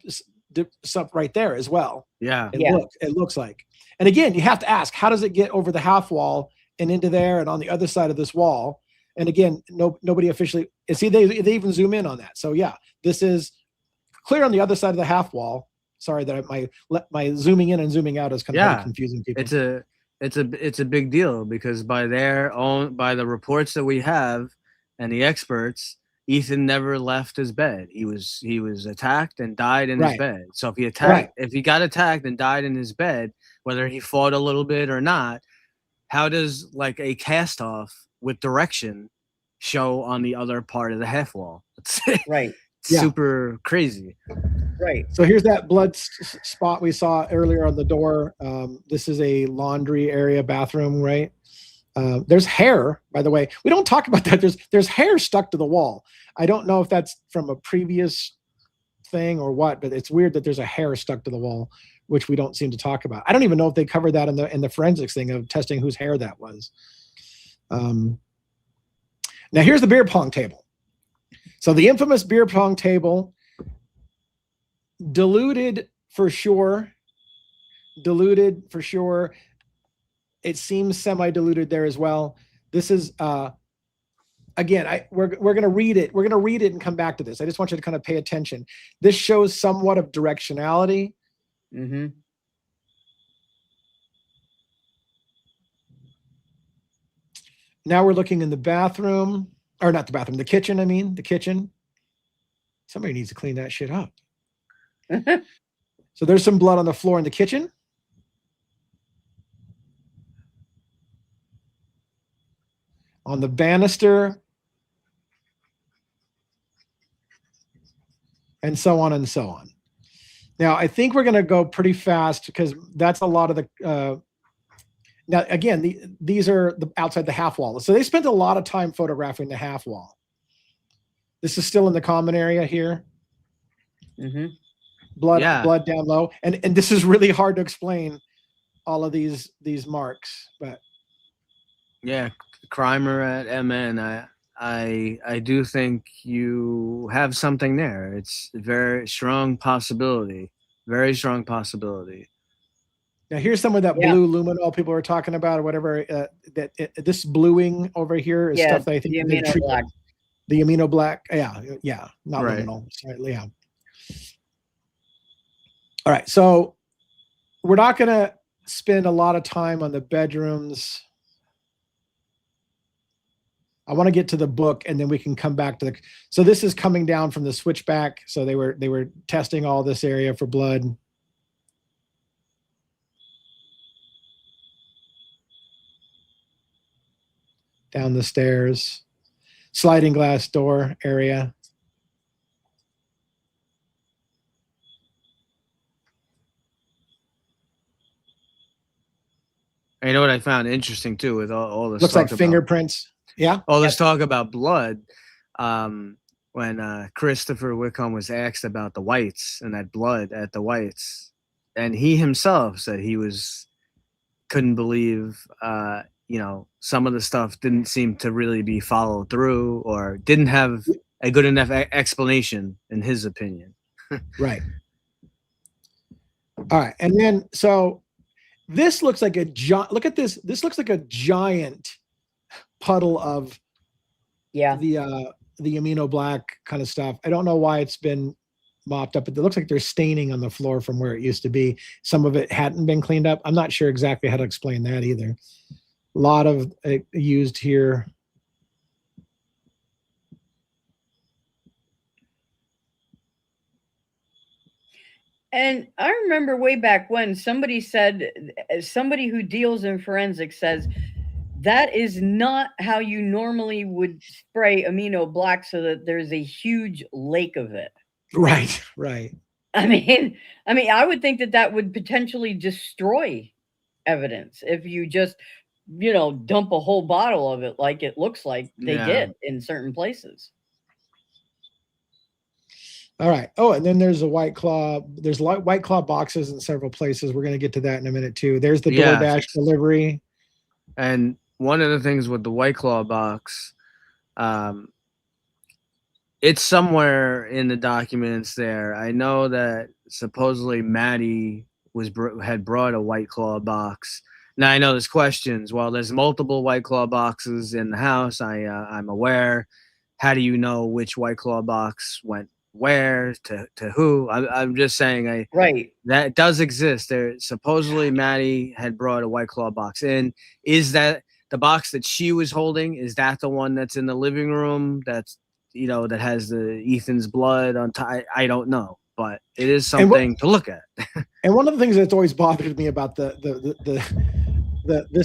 something right there as well. Yeah. It looks like. And again, you have to ask, how does it get over the half wall and into there and on the other side of this wall? And again, nobody officially, and see, they even zoom in on that. So yeah, this is clear on the other side of the half wall. Sorry that my zooming in and zooming out is kind of confusing people. It's a big deal because by the reports that we have and the experts, Ethan never left his bed. He was attacked and died in his bed. So if he got attacked and died in his bed, whether he fought a little bit or not, how does like a cast off with direction show on the other part of the half wall? It's super crazy. Right. So here's that blood spot we saw earlier on the door. This is a laundry area, bathroom, right? There's hair, by the way. We don't talk about that. There's hair stuck to the wall. I don't know if that's from a previous thing or what, but it's weird that there's a hair stuck to the wall, which we don't seem to talk about. I don't even know if they covered that in the forensics thing of testing whose hair that was. Now here's the beer pong table. So the infamous beer pong table, diluted for sure. It seems semi-diluted there as well. This is again, we're going to read it. We're going to read it and come back to this. I just want you to kind of pay attention. This shows somewhat of directionality. Now we're looking in the bathroom, or not the bathroom, the kitchen. I mean, the kitchen. Somebody needs to clean that shit up. So there's some blood on the floor in the kitchen. On the banister. And so on and so on. Now, I think we're going to go pretty fast because that's a lot of the... now, again, these are outside the half wall. So they spent a lot of time photographing the half wall. This is still in the common area here. Blood down low. And this is really hard to explain, all of these marks. But yeah, Crimer at MN, I do think you have something there. It's a very strong possibility. Very strong possibility. Now here's some of that blue luminol people are talking about, or whatever. This bluing over here is stuff that I think the amino black. The amino black, not luminol. Sorry, All right, so we're not going to spend a lot of time on the bedrooms. I want to get to the book, and then we can come back to the. So this is coming down from the switchback. So they were testing all this area for blood. down the stairs, sliding glass door area. You know what I found interesting too with all this Looks talk like about, fingerprints. Yeah. all this talk about blood. When Christopher Whitcomb was asked about the whites and that blood at the whites, and he himself said he couldn't believe, some of the stuff didn't seem to really be followed through or didn't have a good enough explanation in his opinion. Right. All right. And then, so this looks like look at this. This looks like a giant puddle of the amino black kind of stuff. I don't know why it's been mopped up, but it looks like there's staining on the floor from where it used to be. Some of it hadn't been cleaned up. I'm not sure exactly how to explain that either. A lot of it used here. And I remember way back when somebody said, somebody who deals in forensics says, that is not how you normally would spray amino black so that there's a huge lake of it. Right, right. I mean, I would think that would potentially destroy evidence if you just, dump a whole bottle of it like it looks like they did in certain places. All right. Oh, and then there's a White Claw. There's White Claw boxes in several places. We're going to get to that in a minute too. There's the DoorDash delivery. And one of the things with the White Claw box, it's somewhere in the documents there. I know that supposedly Maddie had brought a White Claw box. Now I know there's questions. Well, there's multiple White Claw boxes in the house. I'm aware. How do you know which White Claw box went where to who? I'm just saying that does exist. There supposedly Maddie had brought a White Claw box in. Is that the box that she was holding? Is that the one that's in the living room? That's that has the Ethan's blood on top? I don't know, but it is something to look at. And one of the things that's always bothered me about this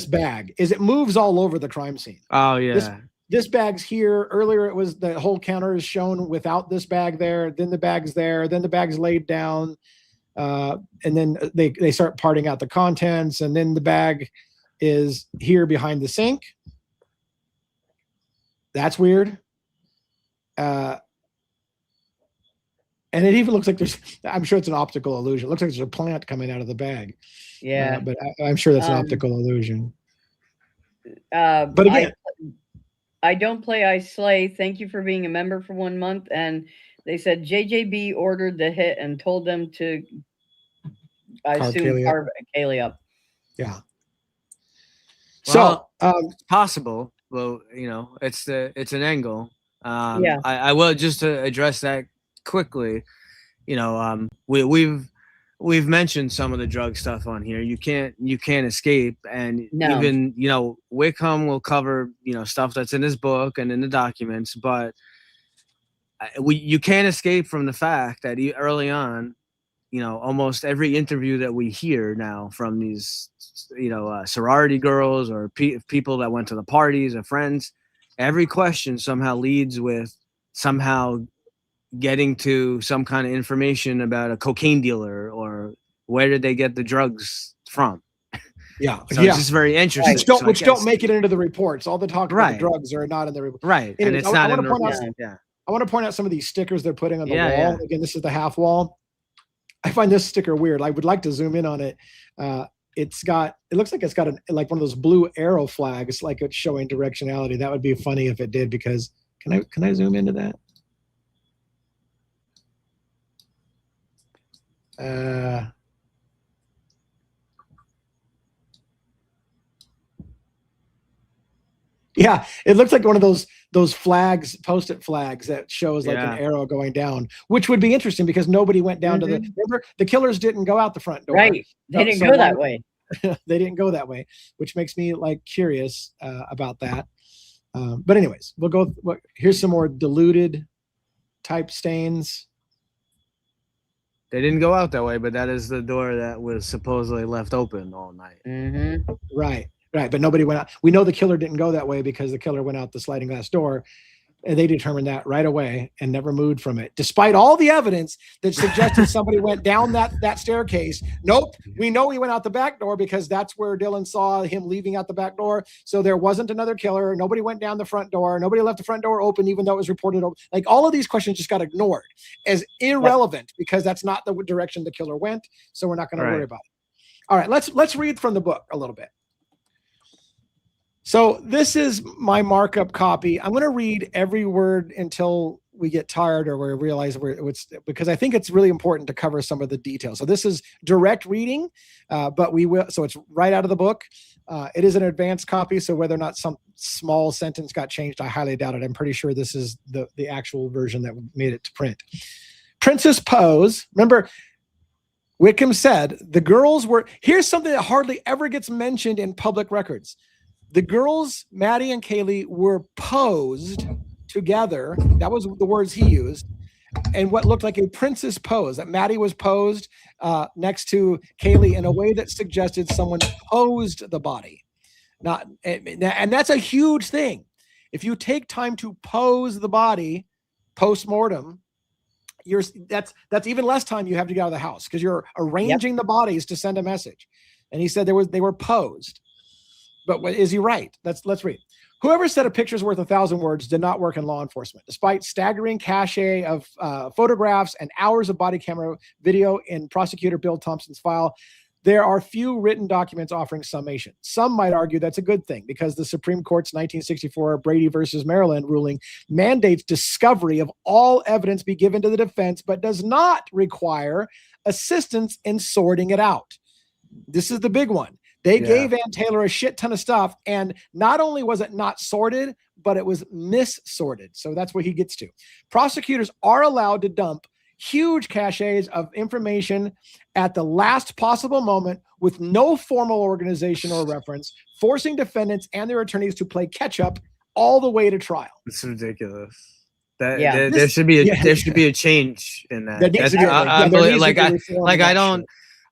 bag is it moves all over the crime scene. Oh yeah. This bag's here. Earlier, it was the whole counter is shown without this bag there. Then the bag's there. Then the bag's laid down. And then they start parting out the contents. And then the bag is here behind the sink. That's weird. And it even looks like I'm sure it's an optical illusion. It looks like there's a plant coming out of the bag. Yeah. But I'm sure that's an optical illusion. But again, I don't play, I slay. Thank you for being a member for 1 month. And they said JJB ordered the hit and told them to, I assume, carve Kaylee up. Yeah. Well, it's possible. Well, it's an angle. I will just to address that quickly. We've mentioned some of the drug stuff on here. You can't escape, and even Wickham will cover stuff that's in his book and in the documents, but you can't escape from the fact that early on, almost every interview that we hear now from these sorority girls or people that went to the parties or friends, every question somehow leads with somehow getting to some kind of information about a cocaine dealer or where did they get the drugs from. Yeah. So it's just very interesting. Which don't make it into the reports. All the talk about the drugs are not in the report. Right. Anyways, and it's not in the report. I want to point out some of these stickers they're putting on the wall. Yeah. Again, this is the half wall. I find this sticker weird. I would like to zoom in on it. It looks like it's got like one of those blue arrow flags, like it's showing directionality. That would be funny if it did, because can I zoom into that? Yeah, it looks like one of those flags, post-it flags that shows like an arrow going down, which would be interesting because nobody went down to remember the killers didn't go out the front door. Right. They didn't go that way. They didn't go that way, which makes me curious about that. But anyways, we'll go. Here's some more diluted type stains. They didn't go out that way, but that is the door that was supposedly left open all night. Right. Right, but nobody went out. We know the killer didn't go that way because the killer went out the sliding glass door, and they determined that right away and never moved from it, despite all the evidence that suggested somebody went down that staircase. Nope, we know he went out the back door because that's where Dylan saw him leaving out the back door. So there wasn't another killer. Nobody went down the front door. Nobody left the front door open, even though it was reported open. Like, all of these questions just got ignored as irrelevant because that's not the direction the killer went. So we're not going to worry about it. All right, let's read from the book a little bit. So this is my markup copy. I'm going to read every word until we get tired or we realize because I think it's really important to cover some of the details. So this is direct reading, but we will. So it's right out of the book. It is an advanced copy. So whether or not some small sentence got changed, I highly doubt it. I'm pretty sure this is the actual version that made it to print. Princess Pose. Remember, Wickham said the girls were. Here's something that hardly ever gets mentioned in public records. The girls, Maddie and Kaylee, were posed together. That was the words he used. And what looked like a princess pose, that Maddie was posed next to Kaylee in a way that suggested someone posed the body. And that's a huge thing. If you take time to pose the body post-mortem, that's even less time you have to get out of the house because you're arranging the bodies to send a message. And he said they were posed. But is he right? Let's read. Whoever said a picture's worth 1,000 words did not work in law enforcement. Despite staggering cache of photographs and hours of body camera video in prosecutor Bill Thompson's file, there are few written documents offering summation. Some might argue that's a good thing because the Supreme Court's 1964 Brady versus Maryland ruling mandates discovery of all evidence be given to the defense, but does not require assistance in sorting it out. This is the big one. They gave Ann Taylor a shit ton of stuff, and not only was it not sorted, but it was missorted. So that's what he gets to. Prosecutors are allowed to dump huge caches of information at the last possible moment with no formal organization or reference, forcing defendants and their attorneys to play catch up all the way to trial. It's ridiculous. There should be a change in that.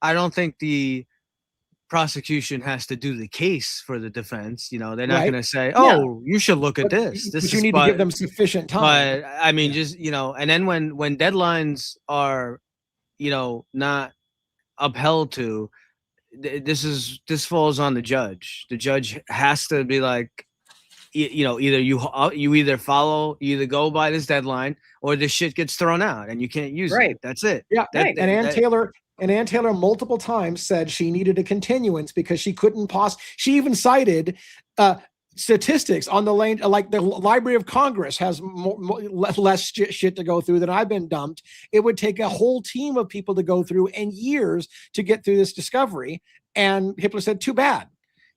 I don't think the prosecution has to do the case for the defense. You know, they're not going to say, you should look at this. But you need to give them sufficient time. But I mean, just, and then when deadlines are, not upheld to, this falls on the judge. The judge has to be like, either you either go by this deadline or this shit gets thrown out and you can't use it. That's it. Yeah. And Ann Taylor multiple times said she needed a continuance because she couldn't she even cited statistics on the lane, like the Library of Congress has less shit to go through than I've been dumped. It would take a whole team of people to go through and years to get through this discovery. And Hitler said, too bad.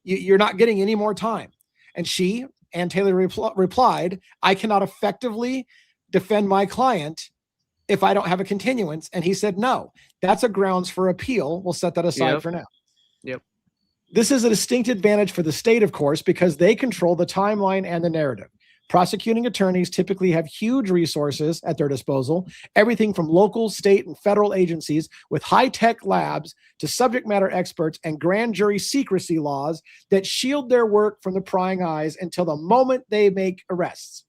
You're not getting any more time. And Ann Taylor replied, I cannot effectively defend my client if I don't have a continuance. And he said, no, that's a grounds for appeal. We'll set that aside for now. Yep. This is a distinct advantage for the state, of course, because they control the timeline and the narrative. Prosecuting attorneys typically have huge resources at their disposal, everything from local, state, and federal agencies with high-tech labs to subject matter experts and grand jury secrecy laws that shield their work from the prying eyes until the moment they make arrests.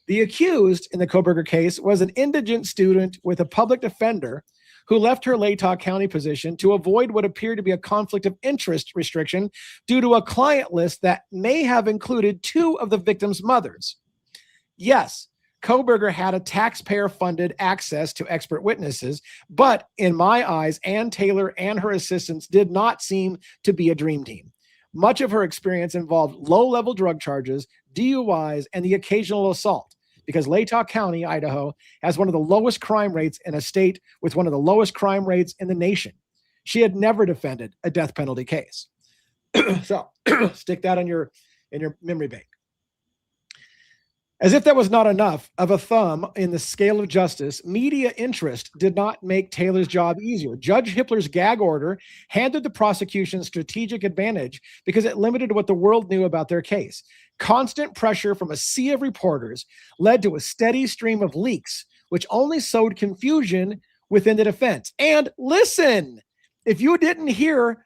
The accused in the Coberger case was an indigent student with a public defender who left her Latah County position to avoid what appeared to be a conflict of interest restriction due to a client list that may have included 2 of the victims' mothers. Yes, Coberger had a taxpayer-funded access to expert witnesses, but in my eyes, Ann Taylor and her assistants did not seem to be a dream team. Much of her experience involved low-level drug charges, DUIs, and the occasional assault, because Latah County, Idaho, has one of the lowest crime rates in a state with one of the lowest crime rates in the nation. She had never defended a death penalty case. So stick that in your memory bank. As if that was not enough of a thumb in the scale of justice, media interest did not make Taylor's job easier. Judge Hippler's gag order handed the prosecution strategic advantage because it limited what the world knew about their case. Constant pressure from a sea of reporters led to a steady stream of leaks, which only sowed confusion within the defense. And listen, if you didn't hear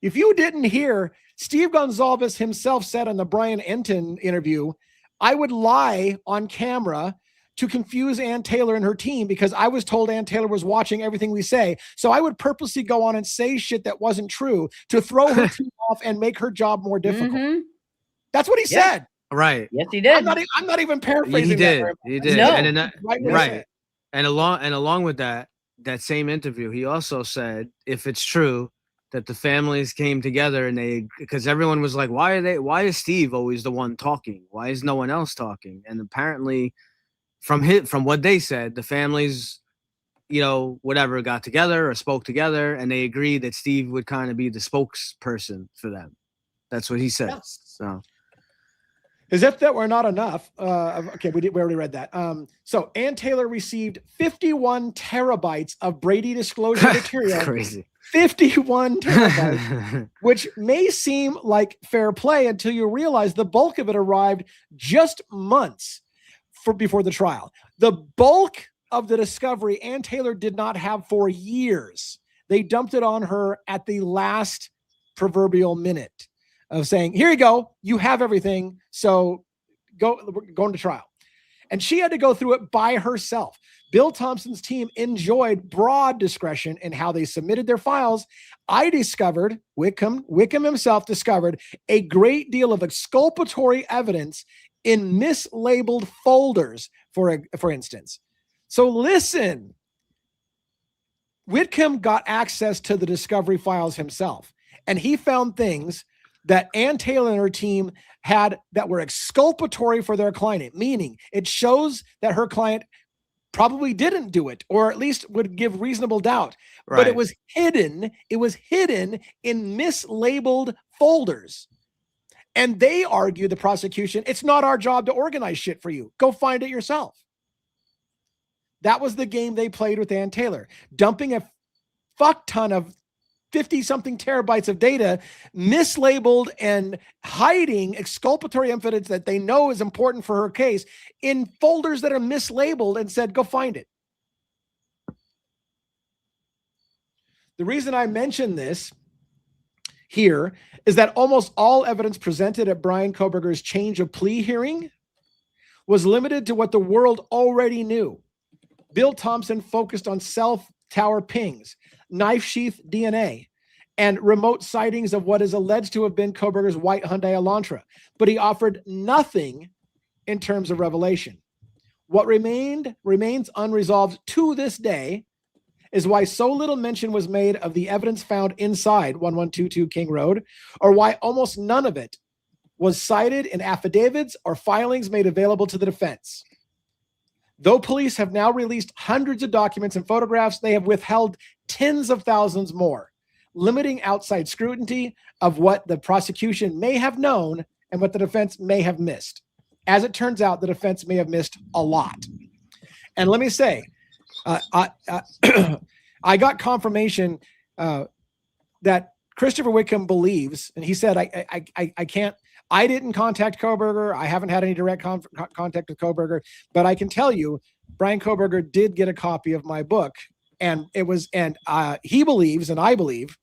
If you didn't hear, Steve Gonzalez himself said on the Brian Enton interview, I would lie on camera to confuse Ann Taylor and her team because I was told Ann Taylor was watching everything we say. So I would purposely go on and say shit that wasn't true to throw her team off and make her job more difficult. Mm-hmm. That's what he said. Right. Yes, he did. I'm not even paraphrasing. He did. That He did. No. And then right. And along with that same interview, he also said, if it's true that the families came together and because everyone was like, why is Steve always the one talking? Why is no one else talking? And apparently from what they said, the families, whatever, got together or spoke together, and they agreed that Steve would kind of be the spokesperson for them. That's what he said. Yeah. So, as if that were not enough. Okay, we already read that. So Ann Taylor received 51 terabytes of Brady disclosure material. Crazy. 51 terabytes, which may seem like fair play until you realize the bulk of it arrived just months before the trial. The bulk of the discovery Ann Taylor did not have for years. They dumped it on her at the last proverbial minute of saying, here you go, you have everything, so we're going to trial. And she had to go through it by herself. Bill Thompson's team enjoyed broad discretion in how they submitted their files. Wickham himself discovered a great deal of exculpatory evidence in mislabeled folders, for instance. So listen, Whitcomb got access to the discovery files himself, and he found things that Ann Taylor and her team had that were exculpatory for their client, meaning it shows that her client probably didn't do it, or at least would give reasonable doubt. Right. But it was hidden. It was hidden in mislabeled folders. And they argue, the prosecution, it's not our job to organize shit for you. Go find it yourself. That was the game they played with Ann Taylor, dumping a fuck ton of 50-something terabytes of data, mislabeled and hiding exculpatory evidence that they know is important for her case in folders that are mislabeled, and said, go find it. The reason I mention this here is that almost all evidence presented at Bryan Kohberger's change of plea hearing was limited to what the world already knew. Bill Thompson focused on cell tower pings, knife sheath DNA, and remote sightings of what is alleged to have been Coberger's white Hyundai Elantra, but he offered nothing in terms of revelation. What remains unresolved to this day is why so little mention was made of the evidence found inside 1122 King Road, or why almost none of it was cited in affidavits or filings made available to the defense. Though police have now released hundreds of documents and photographs, they have withheld tens of thousands more, limiting outside scrutiny of what the prosecution may have known and what the defense may have missed. As it turns out, the defense may have missed a lot. And let me say, I got confirmation that Christopher Whitcomb believes, and he said, I can't, I didn't contact Coberger. I haven't had any direct contact with Coberger, but I can tell you, Bryan Kohberger did get a copy of my book, and he believes, and I believe,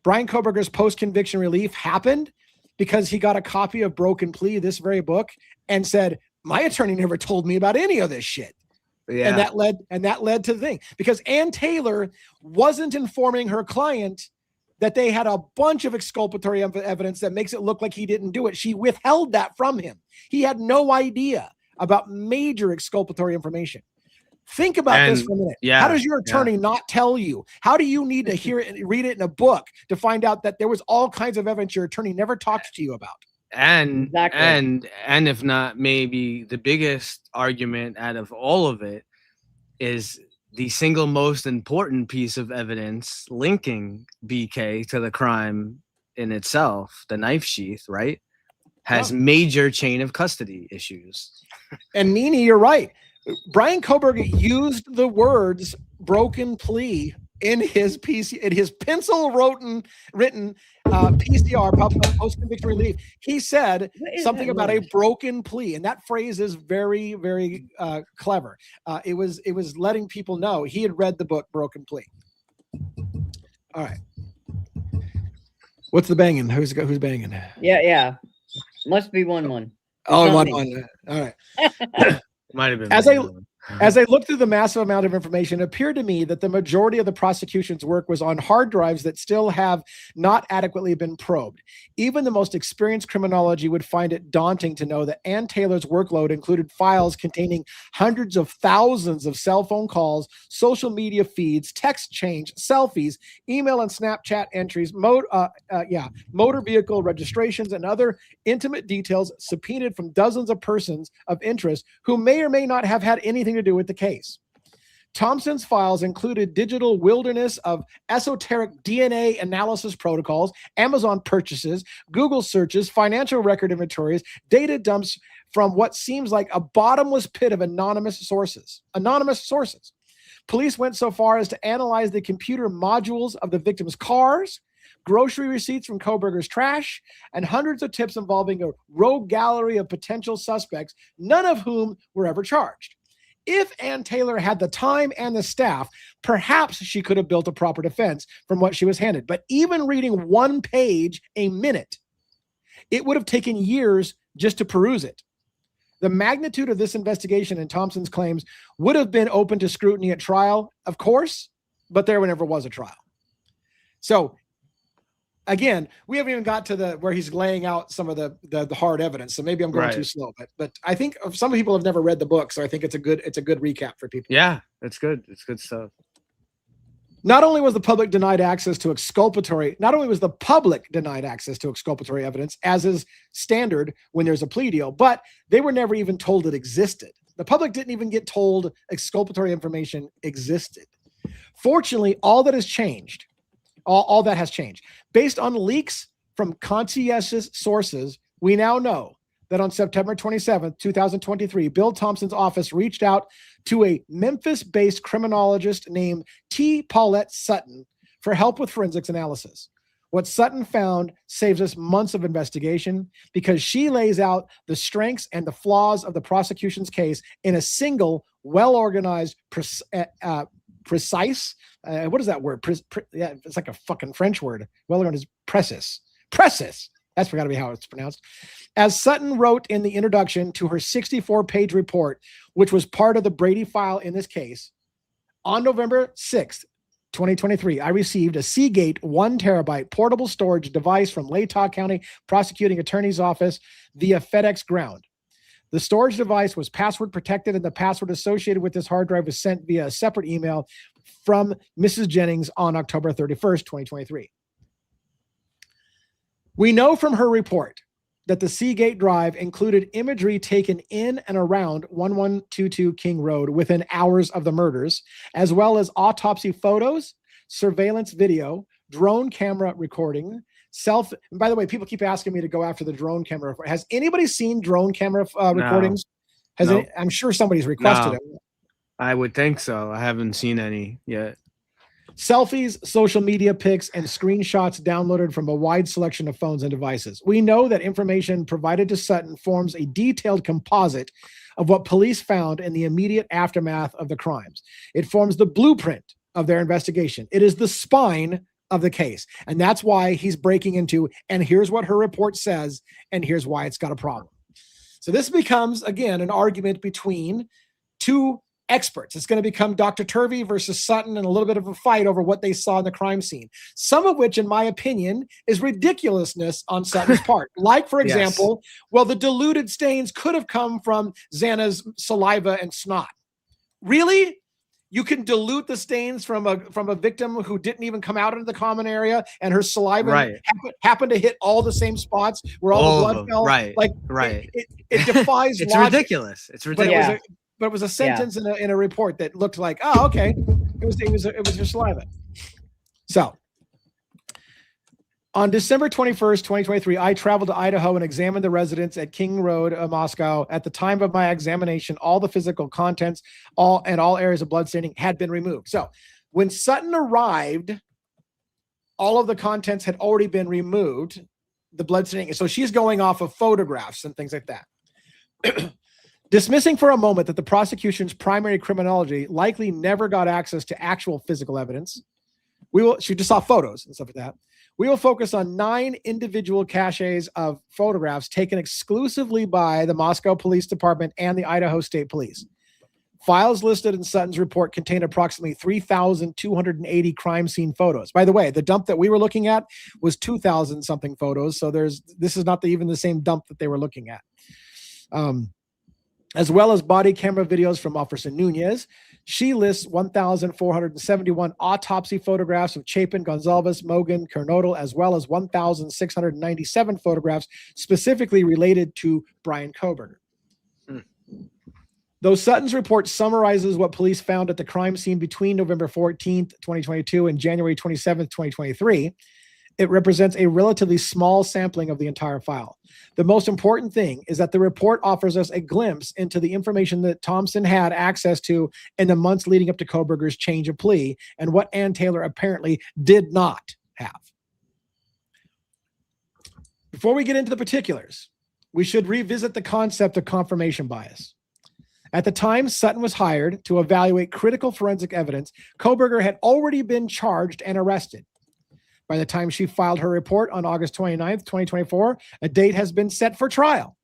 Bryan Kohberger's post-conviction relief happened because he got a copy of Broken Plea, this very book, and said, my attorney never told me about any of this shit. Yeah. And that led to the thing, because Ann Taylor wasn't informing her client that they had a bunch of exculpatory evidence that makes it look like he didn't do it. She withheld that from him. He had no idea about major exculpatory information. Think about this for a minute. Yeah, how does your attorney not tell you? How do you need to hear it and read it in a book to find out that there was all kinds of evidence your attorney never talked to you about? And if not, maybe the biggest argument out of all of it is the single most important piece of evidence linking BK to the crime in itself, the knife sheath, right, has major chain of custody issues. And Nini, you're right. Bryan Kohberger used the words broken plea in his pencil written PCR, post-conviction relief. He said something about a broken plea, and that phrase is very, very clever. It was letting people know he had read the book Broken Plea. All right. What's the banging? Who's banging? Yeah. Must be 1-1. Oh, Something. 1-1. All right. Might have been As I looked through the massive amount of information, it appeared to me that the majority of the prosecution's work was on hard drives that still have not adequately been probed. Even the most experienced criminology would find it daunting to know that Ann Taylor's workload included files containing hundreds of thousands of cell phone calls, social media feeds, text change, selfies, email and Snapchat entries, motor vehicle registrations, and other intimate details subpoenaed from dozens of persons of interest who may or may not have had anything to do with the case. Thompson's files included digital wilderness of esoteric DNA analysis protocols, Amazon purchases, Google searches, financial record inventories, data dumps from what seems like a bottomless pit of anonymous sources. Police went so far as to analyze the computer modules of the victim's cars, grocery receipts from Coberger's trash, and hundreds of tips involving a rogue gallery of potential suspects, none of whom were ever charged. If Ann Taylor had the time and the staff, perhaps she could have built a proper defense from what she was handed. But even reading one page a minute, it would have taken years just to peruse it. The magnitude of this investigation and Thompson's claims would have been open to scrutiny at trial, of course, but there never was a trial. So again, we haven't even got to where he's laying out some of the hard evidence. So maybe I'm going too slow, but I think some people have never read the book, so I think it's a good recap for people. Yeah, it's good. It's good stuff. Not only was the public denied access to exculpatory evidence, as is standard when there's a plea deal, but they were never even told it existed. The public didn't even get told exculpatory information existed. Fortunately, all that has changed. All that has changed. Based on leaks from conscientious sources, we now know that on September 27th, 2023, Bill Thompson's office reached out to a Memphis-based criminologist named T. Paulette Sutton for help with forensics analysis. What Sutton found saves us months of investigation because she lays out the strengths and the flaws of the prosecution's case in a single, well-organized, precise, what is that word? Yeah, it's like a fucking French word. Well, known as precis. That's got to be how it's pronounced. As Sutton wrote in the introduction to her 64-page report, which was part of the Brady file in this case, on November 6th, 2023, I received a Seagate 1 terabyte portable storage device from Latah County Prosecuting Attorney's Office via FedEx Ground. The storage device was password protected, and the password associated with this hard drive was sent via a separate email from Mrs. Jennings on October 31st, 2023. We know from her report that the Seagate drive included imagery taken in and around 1122 King Road within hours of the murders, as well as autopsy photos, surveillance video, drone camera recording, and by the way, people keep asking me to go after the drone camera. Has anybody seen drone camera recordings? No. I'm sure somebody's requested it. I would think so. I haven't seen any yet. Selfies, social media pics, and screenshots downloaded from a wide selection of phones and devices. We know that information provided to Sutton forms a detailed composite of what police found in the immediate aftermath of the crimes. It forms the blueprint of their investigation. It is the spine of the case. And that's why he's breaking into, and here's what her report says, and here's why it's got a problem. So this becomes, again, an argument between two experts. It's going to become Dr. Turvy versus Sutton and a little bit of a fight over what they saw in the crime scene. Some of which, in my opinion, is ridiculousness on Sutton's part. Like, for example, well, the diluted stains could have come from Xana's saliva and snot. Really? You can dilute the stains from a victim who didn't even come out into the common area, and her saliva happened to hit all the same spots where all the blood fell. Right. It defies it's logic. Ridiculous. It's ridiculous. But it was a sentence in a report that looked like, oh, okay, it was your saliva. So on December 21st, 2023, I traveled to Idaho and examined the residence at King Road, Moscow. At the time of my examination, all the physical contents, all areas of bloodstaining had been removed. So when Sutton arrived, all of the contents had already been removed, the bloodstaining. So she's going off of photographs and things like that. Dismissing for a moment that the prosecution's primary criminology likely never got access to actual physical evidence, She just saw photos and stuff like that. We will focus on 9 individual caches of photographs taken exclusively by the Moscow Police Department and the Idaho State Police. Files listed in Sutton's report contain approximately 3,280 crime scene photos. By the way, the dump that we were looking at was 2,000 something photos. So this is not even the same dump that they were looking at. As well as body camera videos from Officer Nunez. She lists 1,471 autopsy photographs of Chapin, Gonzalez, Mogan, Kernodle, as well as 1,697 photographs specifically related to Bryan Kohberger. Though Sutton's report summarizes what police found at the crime scene between November 14th, 2022 and January 27th, 2023, it represents a relatively small sampling of the entire file. The most important thing is that the report offers us a glimpse into the information that Thompson had access to in the months leading up to Coberger's change of plea and what Ann Taylor apparently did not have. Before we get into the particulars, we should revisit the concept of confirmation bias. At the time Sutton was hired to evaluate critical forensic evidence, Coberger had already been charged and arrested. By the time she filed her report on August 29th, 2024, a date has been set for trial.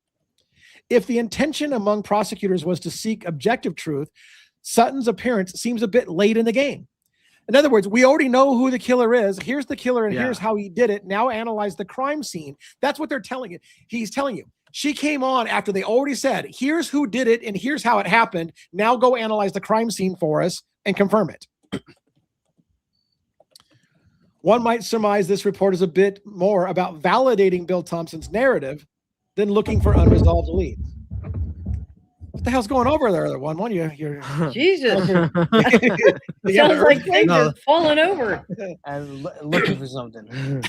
If the intention among prosecutors was to seek objective truth, Sutton's appearance seems a bit late in the game. In other words, we already know who the killer is. Here's the killer and here's how he did it. Now analyze the crime scene. That's what they're telling you. He's telling you. She came on after they already said, here's who did it and here's how it happened. Now go analyze the crime scene for us and confirm it. One might surmise this report is a bit more about validating Bill Thompson's narrative than looking for unresolved leads. What the hell's going over there? You're Jesus. Sounds like things are falling over. And looking for something.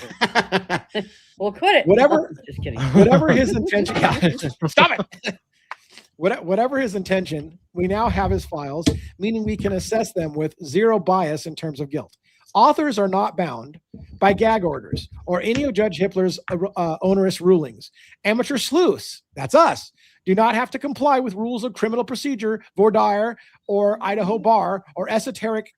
Well, quit it. Whatever. Just kidding. Whatever his intention. Stop it. Whatever his intention, we now have his files, meaning we can assess them with zero bias in terms of guilt. Authors are not bound by gag orders or any of Judge Hippler's onerous rulings. Amateur sleuths, that's us, do not have to comply with rules of criminal procedure, voir dire, or Idaho bar, or esoteric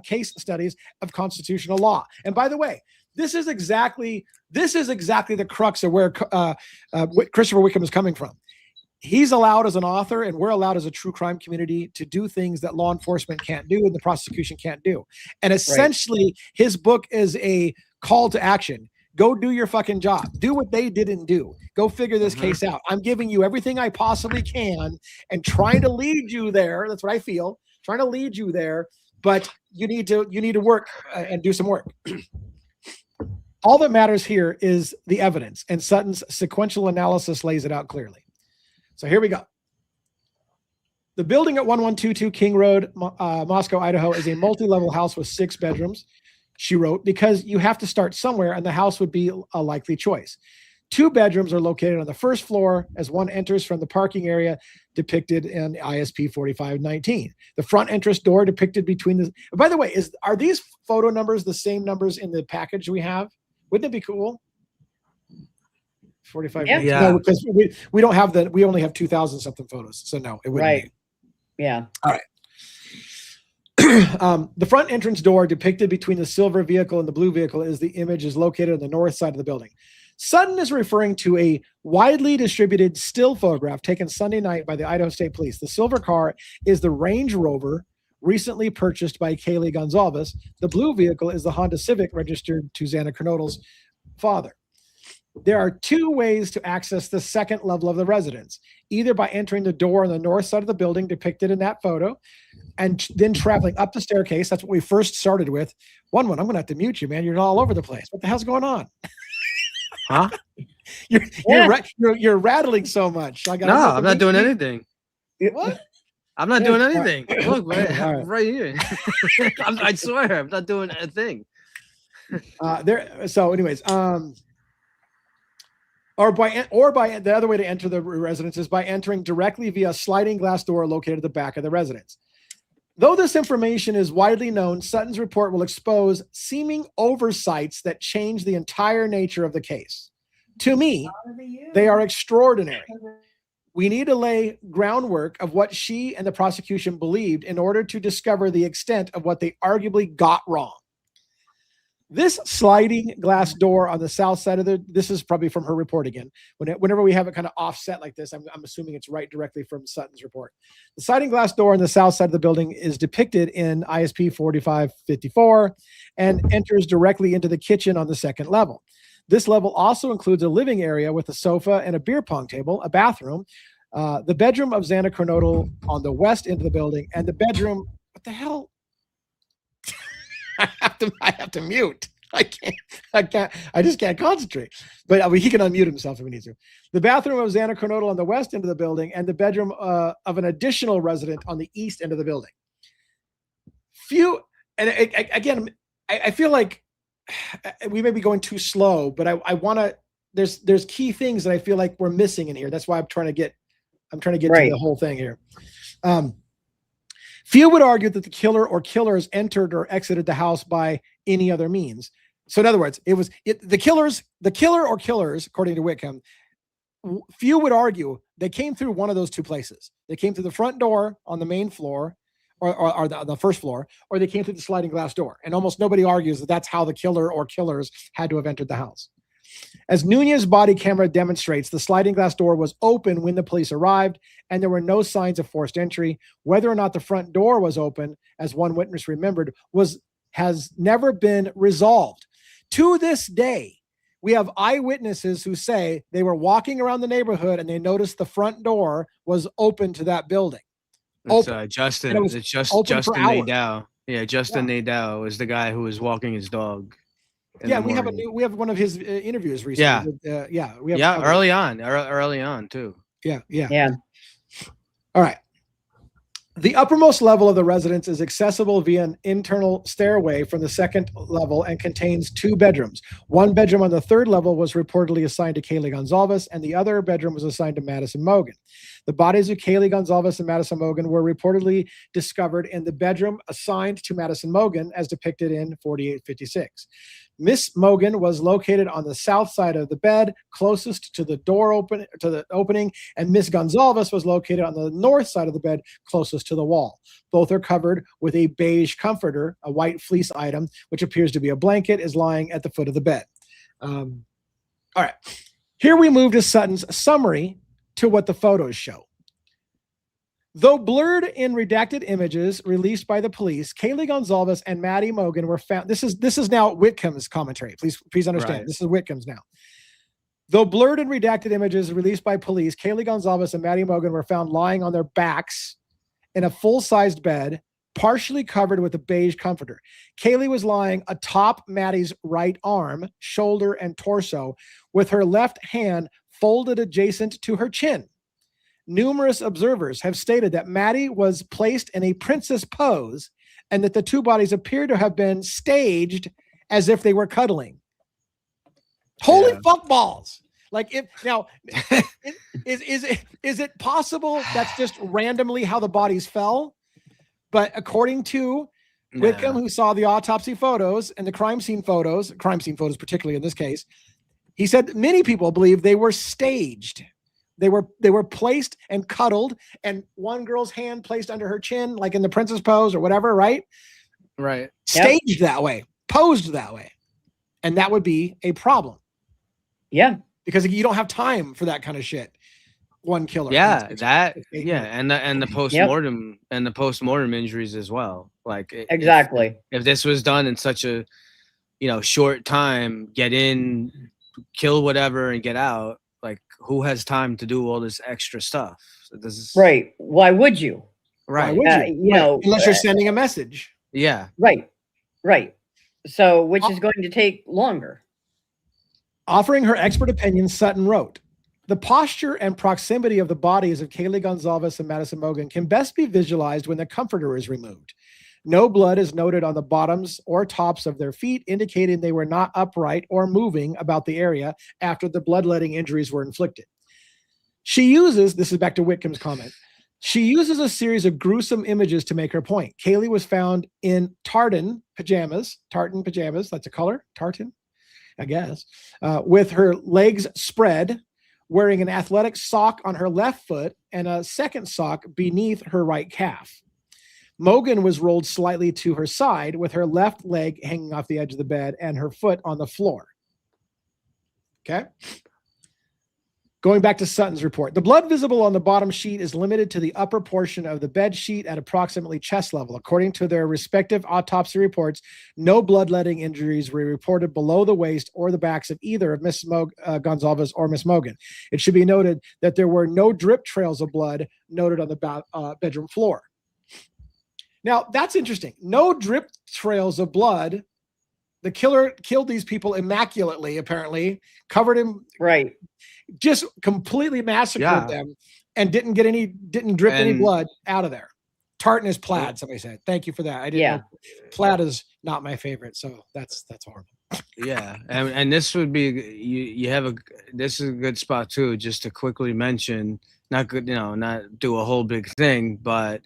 case studies of constitutional law. And by the way, this is exactly the crux of where Christopher Whitcomb is coming from. He's allowed as an author, and we're allowed as a true crime community to do things that law enforcement can't do and the prosecution can't do. And essentially, his book is a call to action. Go do your fucking job. Do what they didn't do. Go figure this case out. I'm giving you everything I possibly can and trying to lead you there. That's what I feel. Trying to lead you there, but you need to work and do some work. All that matters here is the evidence, and Sutton's sequential analysis lays it out clearly. So here we go. The building at 1122 King Road, Moscow, Idaho, is a multi-level house with 6 bedrooms, she wrote, because you have to start somewhere, and the house would be a likely choice. 2 bedrooms are located on the first floor as one enters from the parking area depicted in ISP 4519. The front entrance door depicted between the... By the way, are these photo numbers the same numbers in the package we have? Wouldn't it be cool? 45. Yeah. No, because we don't have we only have 2,000 something photos. So no, it wouldn't be. Yeah. All right. The front entrance door depicted between the silver vehicle and the blue vehicle is the image is located on the north side of the building. Sutton is referring to a widely distributed still photograph taken Sunday night by the Idaho State Police. The silver car is the Range Rover recently purchased by Kaylee Gonzalez. The blue vehicle is the Honda Civic registered to Xana Kernodle's father. There are 2 ways to access the second level of the residence, either by entering the door on the north side of the building depicted in that photo, and then traveling up the staircase. That's what we first started with. I'm going to have to mute you, man. You're all over the place. What the hell's going on? Huh? You're rattling so much. No, I'm not doing anything. What? I'm not doing anything. Look, Right. right here. I swear, I'm not doing a thing. So anyways, or by the other way to enter the residence is by entering directly via a sliding glass door located at the back of the residence. Though this information is widely known, Sutton's report will expose seeming oversights that change the entire nature of the case. To me, they are extraordinary. We need to lay groundwork of what she and the prosecution believed in order to discover the extent of what they arguably got wrong. This sliding glass door on the south side of this is probably from her report again. Whenever we have it kind of offset like this, I'm assuming it's right directly from Sutton's report. The sliding glass door on the south side of the building is depicted in ISP 4554 and enters directly into the kitchen on the second level. This level also includes a living area with a sofa and a beer pong table, a bathroom, the bedroom of Xana Kernodle on the west end of the building, and the bedroom. What the hell? I have to mute. I just can't concentrate. But he can unmute himself if he needs to. The bathroom of Xana Kernodle on the west end of the building, and the bedroom of an additional resident on the east end of the building. I feel like we may be going too slow, but I want to. There's key things that I feel like we're missing in here. That's why I'm trying to get to the whole thing here. Few would argue that the killer or killers entered or exited the house by any other means. So in other words, the killer or killers, according to Wickham, few would argue they came through one of those two places. They came through the front door on the main floor or the first floor, or they came through the sliding glass door. And almost nobody argues that that's how the killer or killers had to have entered the house. As Nunez's body camera demonstrates, the sliding glass door was open when the police arrived, and there were no signs of forced entry. Whether or not the front door was open, as one witness remembered, has never been resolved. To this day, we have eyewitnesses who say they were walking around the neighborhood and they noticed the front door was open to that building. It's Justin. It's Justin Nadeau. Yeah, Justin Nadeau is the guy who was walking his dog. Yeah, we have one of his interviews recently. Early on too. Yeah. All right. The uppermost level of the residence is accessible via an internal stairway from the second level and contains two bedrooms. One bedroom on the third level was reportedly assigned to Kaylee Gonzalez, and the other bedroom was assigned to Madison Mogen. The bodies of Kaylee Gonzalez and Madison Mogen were reportedly discovered in the bedroom assigned to Madison Mogen, as depicted in 4856. Miss Mogen was located on the south side of the bed, closest to the opening, and Miss Gonzalez was located on the north side of the bed, closest to the wall. Both are covered with a beige comforter, a white fleece item, which appears to be a blanket, is lying at the foot of the bed. All right. Here we move to Sutton's summary to what the photos show. Though blurred in redacted images released by the police, Kaylee Gonzalez and Maddie Mogen were found. This is now Whitcomb's commentary. Please understand. Right. This is Whitcomb's now. Though blurred and redacted images released by police, Kaylee Gonzalez and Maddie Mogen were found lying on their backs in a full-sized bed, partially covered with a beige comforter. Kaylee was lying atop Maddie's right arm, shoulder, and torso, with her left hand folded adjacent to her chin. Numerous observers have stated that Maddie was placed in a princess pose and that the two bodies appear to have been staged as if they were cuddling. Holy fuck balls. Like, if now is it possible that's just randomly how the bodies fell? But according to Wickham, who saw the autopsy photos and the crime scene photos particularly in this case, he said many people believe they were staged. They were placed and cuddled, and one girl's hand placed under her chin, like in the princess pose or whatever, right? Right. Staged that way, posed that way. And that would be a problem. Yeah. Because you don't have time for that kind of shit. One killer. Yeah, and the postmortem and the postmortem injuries as well. Like exactly. If this was done in such a short time, get in, kill whatever, and get out. Like, who has time to do all this extra stuff? So this is right. Why would you? Right. Why would you? Unless you're sending a message. Yeah. Right. So, which is going to take longer. Offering her expert opinion, Sutton wrote, "The posture and proximity of the bodies of Kaylee Gonzalez and Madison Mogen can best be visualized when the comforter is removed. No blood is noted on the bottoms or tops of their feet, indicating they were not upright or moving about the area after the bloodletting injuries were inflicted. She uses," this is back to Whitcomb's comment, "she uses a series of gruesome images to make her point. Kaylee was found in tartan pajamas, that's a color, tartan, I guess, with her legs spread, wearing an athletic sock on her left foot and a second sock beneath her right calf. Mogan was rolled slightly to her side with her left leg hanging off the edge of the bed and her foot on the floor. Okay. Going back to Sutton's report, the blood visible on the bottom sheet is limited to the upper portion of the bed sheet at approximately chest level. According to their respective autopsy reports, no bloodletting injuries were reported below the waist or the backs of either of Miss Gonzalez or Miss Mogan. It should be noted that there were no drip trails of blood noted on the bedroom floor. Now, that's interesting. No drip trails of blood. The killer killed these people immaculately, apparently, covered him. Right. Just completely massacred them and didn't drip any blood out of there. Tartan is plaid, somebody said. Thank you for that. I didn't know. Plaid is not my favorite, so that's horrible. Yeah, and this would be this is a good spot too, just to quickly mention, not do a whole big thing, but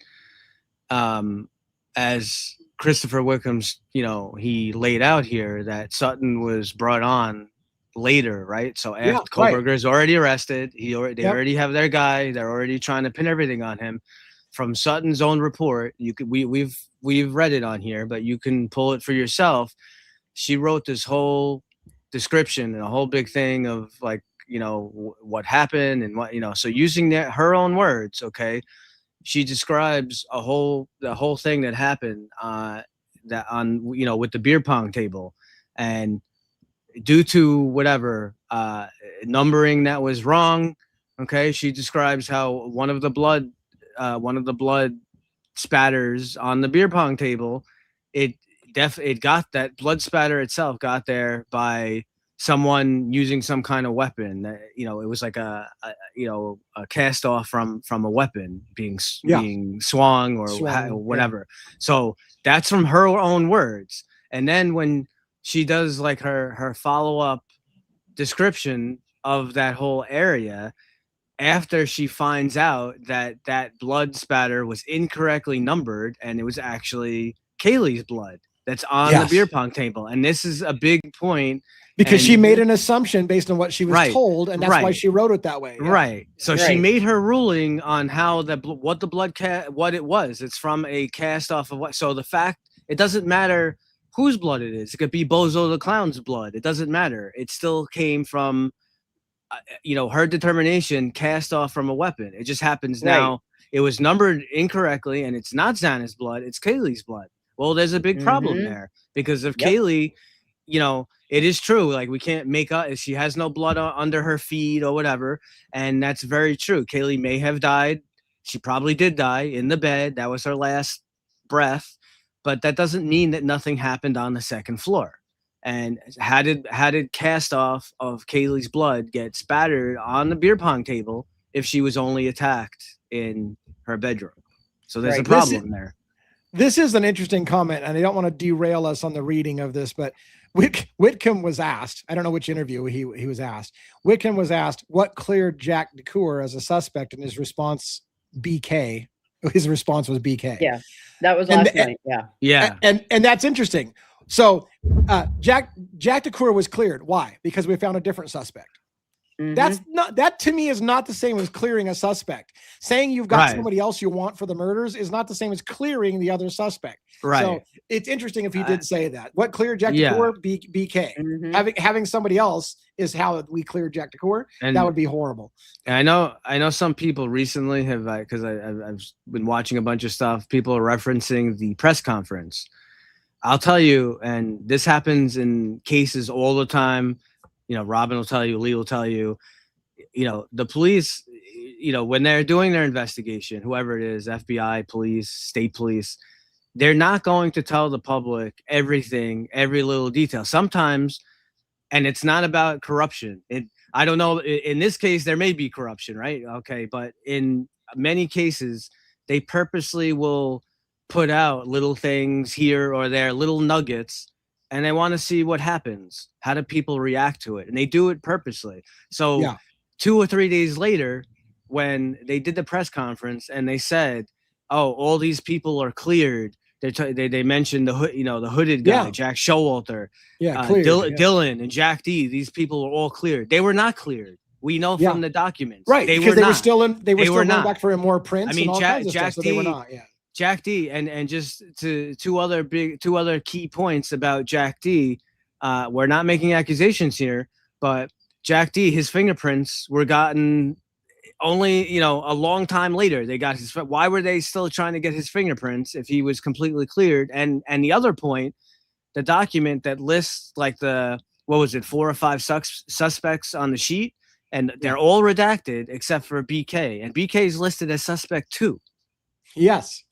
as Christopher Whitcomb's, he laid out here that Sutton was brought on later, right? So after Coberger's already arrested, they already have their guy. They're already trying to pin everything on him. From Sutton's own report, we've read it on here, but you can pull it for yourself. She wrote this whole description and a whole big thing of what happened and what. So using her own words, okay, she describes the whole thing that happened with the beer pong table, and due to whatever numbering that was wrong, okay, she describes how one of the blood spatters on the beer pong table, it got that blood spatter itself got there by someone using some kind of weapon. It was like a cast off from a weapon being swung or whatever. So that's from her own words. And then when she does like her follow-up description of that whole area, after she finds out that blood spatter was incorrectly numbered and it was actually Kaylee's blood that's on the beer pong table. And this is a big point. Because she made an assumption based on what she was told, and that's why she wrote it that way. Yeah. Right. So she made her ruling on how what the blood what it was. It's from a cast off of what. So the fact, it doesn't matter whose blood it is. It could be Bozo the Clown's blood. It doesn't matter. It still came from, her determination cast off from a weapon. It just happens now. It was numbered incorrectly, and it's not Xana's blood. It's Kaylee's blood. Well, there's a big problem there, because if Kaylee, it is true. Like, we can't make up. She has no blood under her feet or whatever, and that's very true. Kaylee may have died. She probably did die in the bed. That was her last breath. But that doesn't mean that nothing happened on the second floor. And how did cast off of Kaylee's blood get spattered on the beer pong table if she was only attacked in her bedroom? So there's a problem there. This is an interesting comment, and I don't want to derail us on the reading of this, but Whitcomb was asked, I don't know which interview he was asked. Wickham was asked what cleared Jack DuCoeur as a suspect, and his response, BK. His response was BK. Yeah, that was last night. Yeah. And that's interesting. So Jack DuCoeur was cleared. Why? Because we found a different suspect. Mm-hmm. That to me is not the same as clearing a suspect. Saying you've got somebody else you want for the murders is not the same as clearing the other suspect. Right. So it's interesting if he did say that. What cleared Jack DuCoeur? BK. Mm-hmm. Having somebody else is how we cleared Jack DuCoeur. And that would be horrible. And I know some people recently have, because I've been watching a bunch of stuff. People are referencing the press conference. I'll tell you, and this happens in cases all the time. Robin will tell you, Lee will tell you, the police, when they're doing their investigation, whoever it is, FBI, police, state police, they're not going to tell the public everything, every little detail. Sometimes, and it's not about corruption. I don't know. In this case, there may be corruption, right? Okay. But in many cases, they purposely will put out little things here or there, little nuggets, and they want to see what happens. How do people react to it? And they do it purposely. So 2 or 3 days later, when they did the press conference and they said, "Oh, all these people are cleared," they mentioned the hooded guy, Jack Showalter, Dylan, and Jack D. These people were all cleared. They were not cleared. We know from the documents, right? Because they were still going back for more prints. I mean, and all kinds of Jack stuff, so D. they were not. Yeah. Jack D, and just to two other key points about Jack D. We're not making accusations here, but Jack D, his fingerprints were gotten only, a long time later. They got his. Why were they still trying to get his fingerprints if he was completely cleared? And the other point, the document that lists like the 4 or 5 suspects on the sheet, and they're all redacted except for BK, and BK is listed as suspect 2. Yes.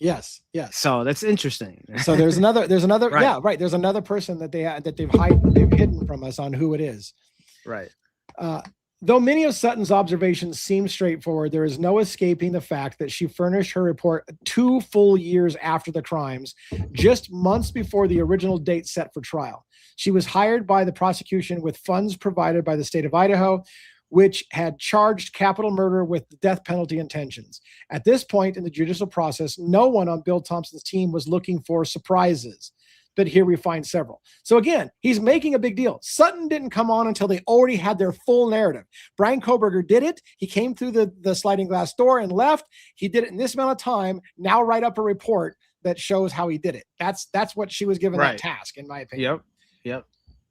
So that's interesting. So there's another, Right. Yeah, right. There's another person that they've hidden from us on who it is. Right. Though many of Sutton's observations seem straightforward, there is no escaping the fact that she furnished her report 2 full years after the crimes, just months before the original date set for trial. She was hired by the prosecution with funds provided by the state of Idaho, which had charged capital murder with death penalty intentions. At this point in the judicial process, no one on Bill Thompson's team was looking for surprises. But here we find several. So again, he's making a big deal. Sutton didn't come on until they already had their full narrative. Bryan Kohberger did it. He came through the sliding glass door and left. He did it in this amount of time. Now write up a report that shows how he did it. That's what she was given that task, in my opinion. Yep.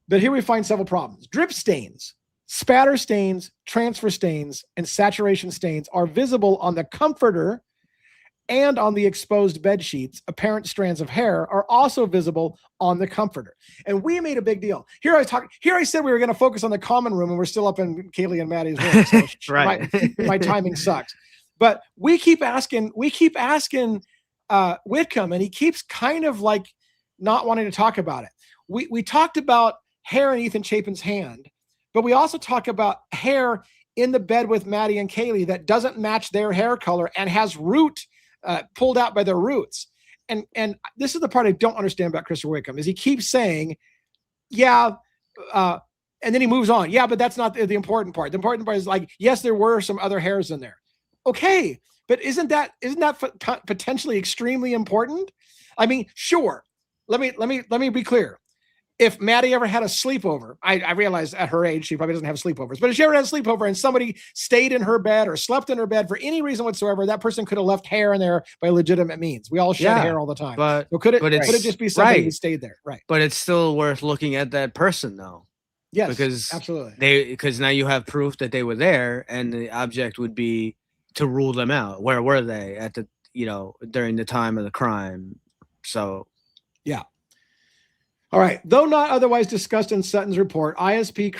But here we find several problems. Drip stains, spatter stains, transfer stains, and saturation stains are visible on the comforter and on the exposed bed sheets. Apparent strands of hair are also visible on the comforter. And we made a big deal. Here I said we were going to focus on the common room, and we're still up in Kaylee and Maddie's room. So Right. my timing sucks. But we keep asking Wickham, and he keeps kind of like not wanting to talk about it. We talked about hair in Ethan Chapin's hand, but we also talk about hair in the bed with Maddie and Kaylee that doesn't match their hair color and has pulled out by their roots. And this is the part I don't understand about Christopher Whitcomb, is he keeps saying, and then he moves on. Yeah, but that's not the important part. The important part is like, yes, there were some other hairs in there. Okay, but isn't that potentially extremely important? I mean, sure. Let me be clear. If Maddie ever had a sleepover, I realize at her age, she probably doesn't have sleepovers, but if she ever had a sleepover and somebody stayed in her bed or slept in her bed for any reason whatsoever, that person could have left hair in there by legitimate means. We all shed hair all the time. But so could it just be somebody who stayed there? Right. But it's still worth looking at that person though. Yes, because absolutely. Because now you have proof that they were there, and the object would be to rule them out. Where were they at the, during the time of the crime? So, yeah. All right. Though not otherwise discussed in Sutton's report, ISP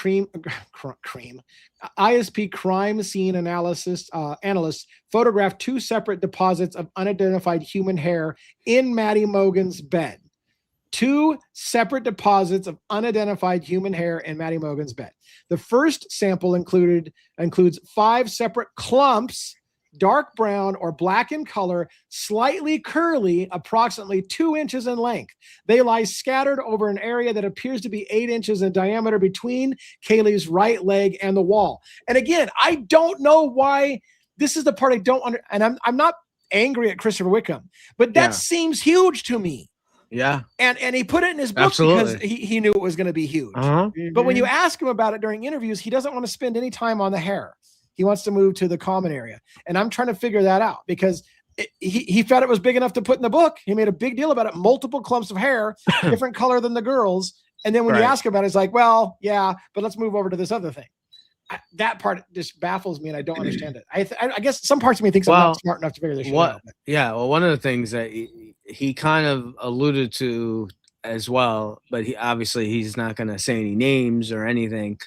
crime scene analysts photographed 2 separate deposits of unidentified human hair in Maddie Mogan's bed. 2 separate deposits of unidentified human hair in Maddie Mogan's bed. The first sample includes 5 separate clumps, dark brown or black in color, slightly curly, approximately 2 inches in length. They lie scattered over an area that appears to be 8 inches in diameter between Kaylee's right leg and the wall. And again, I don't know why. This is the part I don't understand. And I'm not angry at Christopher Whitcomb, but that seems huge to me. Yeah. And he put it in his book because he knew it was going to be huge. But when you ask him about it during interviews, he doesn't want to spend any time on the hair. He wants to move to the common area. And I'm trying to figure that out because he felt it was big enough to put in the book. He made a big deal about it. Multiple clumps of hair, different color than the girls. And then when you ask about it, it's like, well, yeah, but let's move over to this other thing. That part just baffles me, and I don't understand it. I guess some parts of me thinks I'm not smart enough to figure this shit out. Yeah, well, one of the things that he kind of alluded to as well, but he's not going to say any names or anything,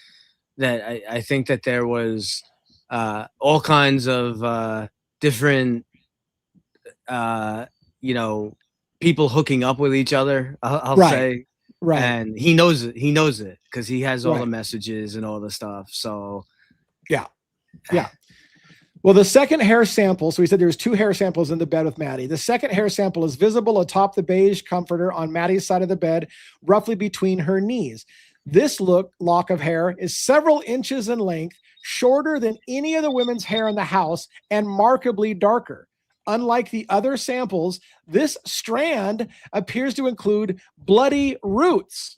that I think that there was all kinds of different, people hooking up with each other, I'll say. Right. And he knows it. He knows it because he has all the messages and all the stuff. So, yeah. Well, the second hair sample, so he said there was 2 hair samples in the bed with Maddie. The second hair sample is visible atop the beige comforter on Maddie's side of the bed, roughly between her knees. This lock of hair is several inches in length, shorter than any of the women's hair in the house, and markedly darker. Unlike the other samples, this strand appears to include bloody roots.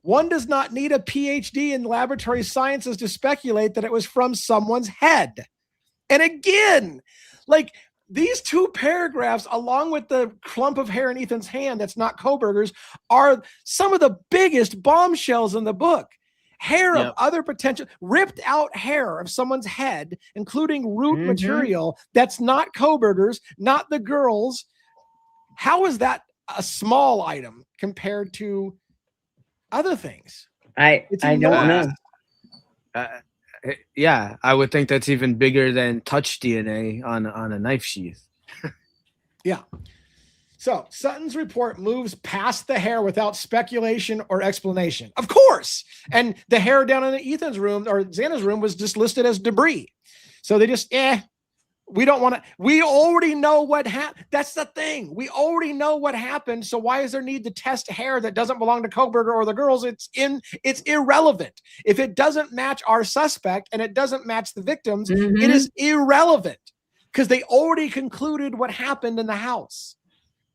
One does not need a PhD in laboratory sciences to speculate that it was from someone's head. And again, like these two paragraphs, along with the clump of hair in Ethan's hand that's not Coberger's, are some of the biggest bombshells in the book. Hair of other potential, ripped out hair of someone's head, including root material that's not Coberger's, not the girl's. How is that a small item compared to other things? I don't know. Yeah, I would think that's even bigger than touch DNA on a knife sheath. Yeah. So Sutton's report moves past the hair without speculation or explanation. Of course. And the hair down in Ethan's room or Xana's room was just listed as debris. So they just, we don't want to, we already know what happened. That's the thing. We already know what happened. So why is there need to test hair that doesn't belong to Coberger or the girls? It's irrelevant. If it doesn't match our suspect and it doesn't match the victims, it is irrelevant because they already concluded what happened in the house.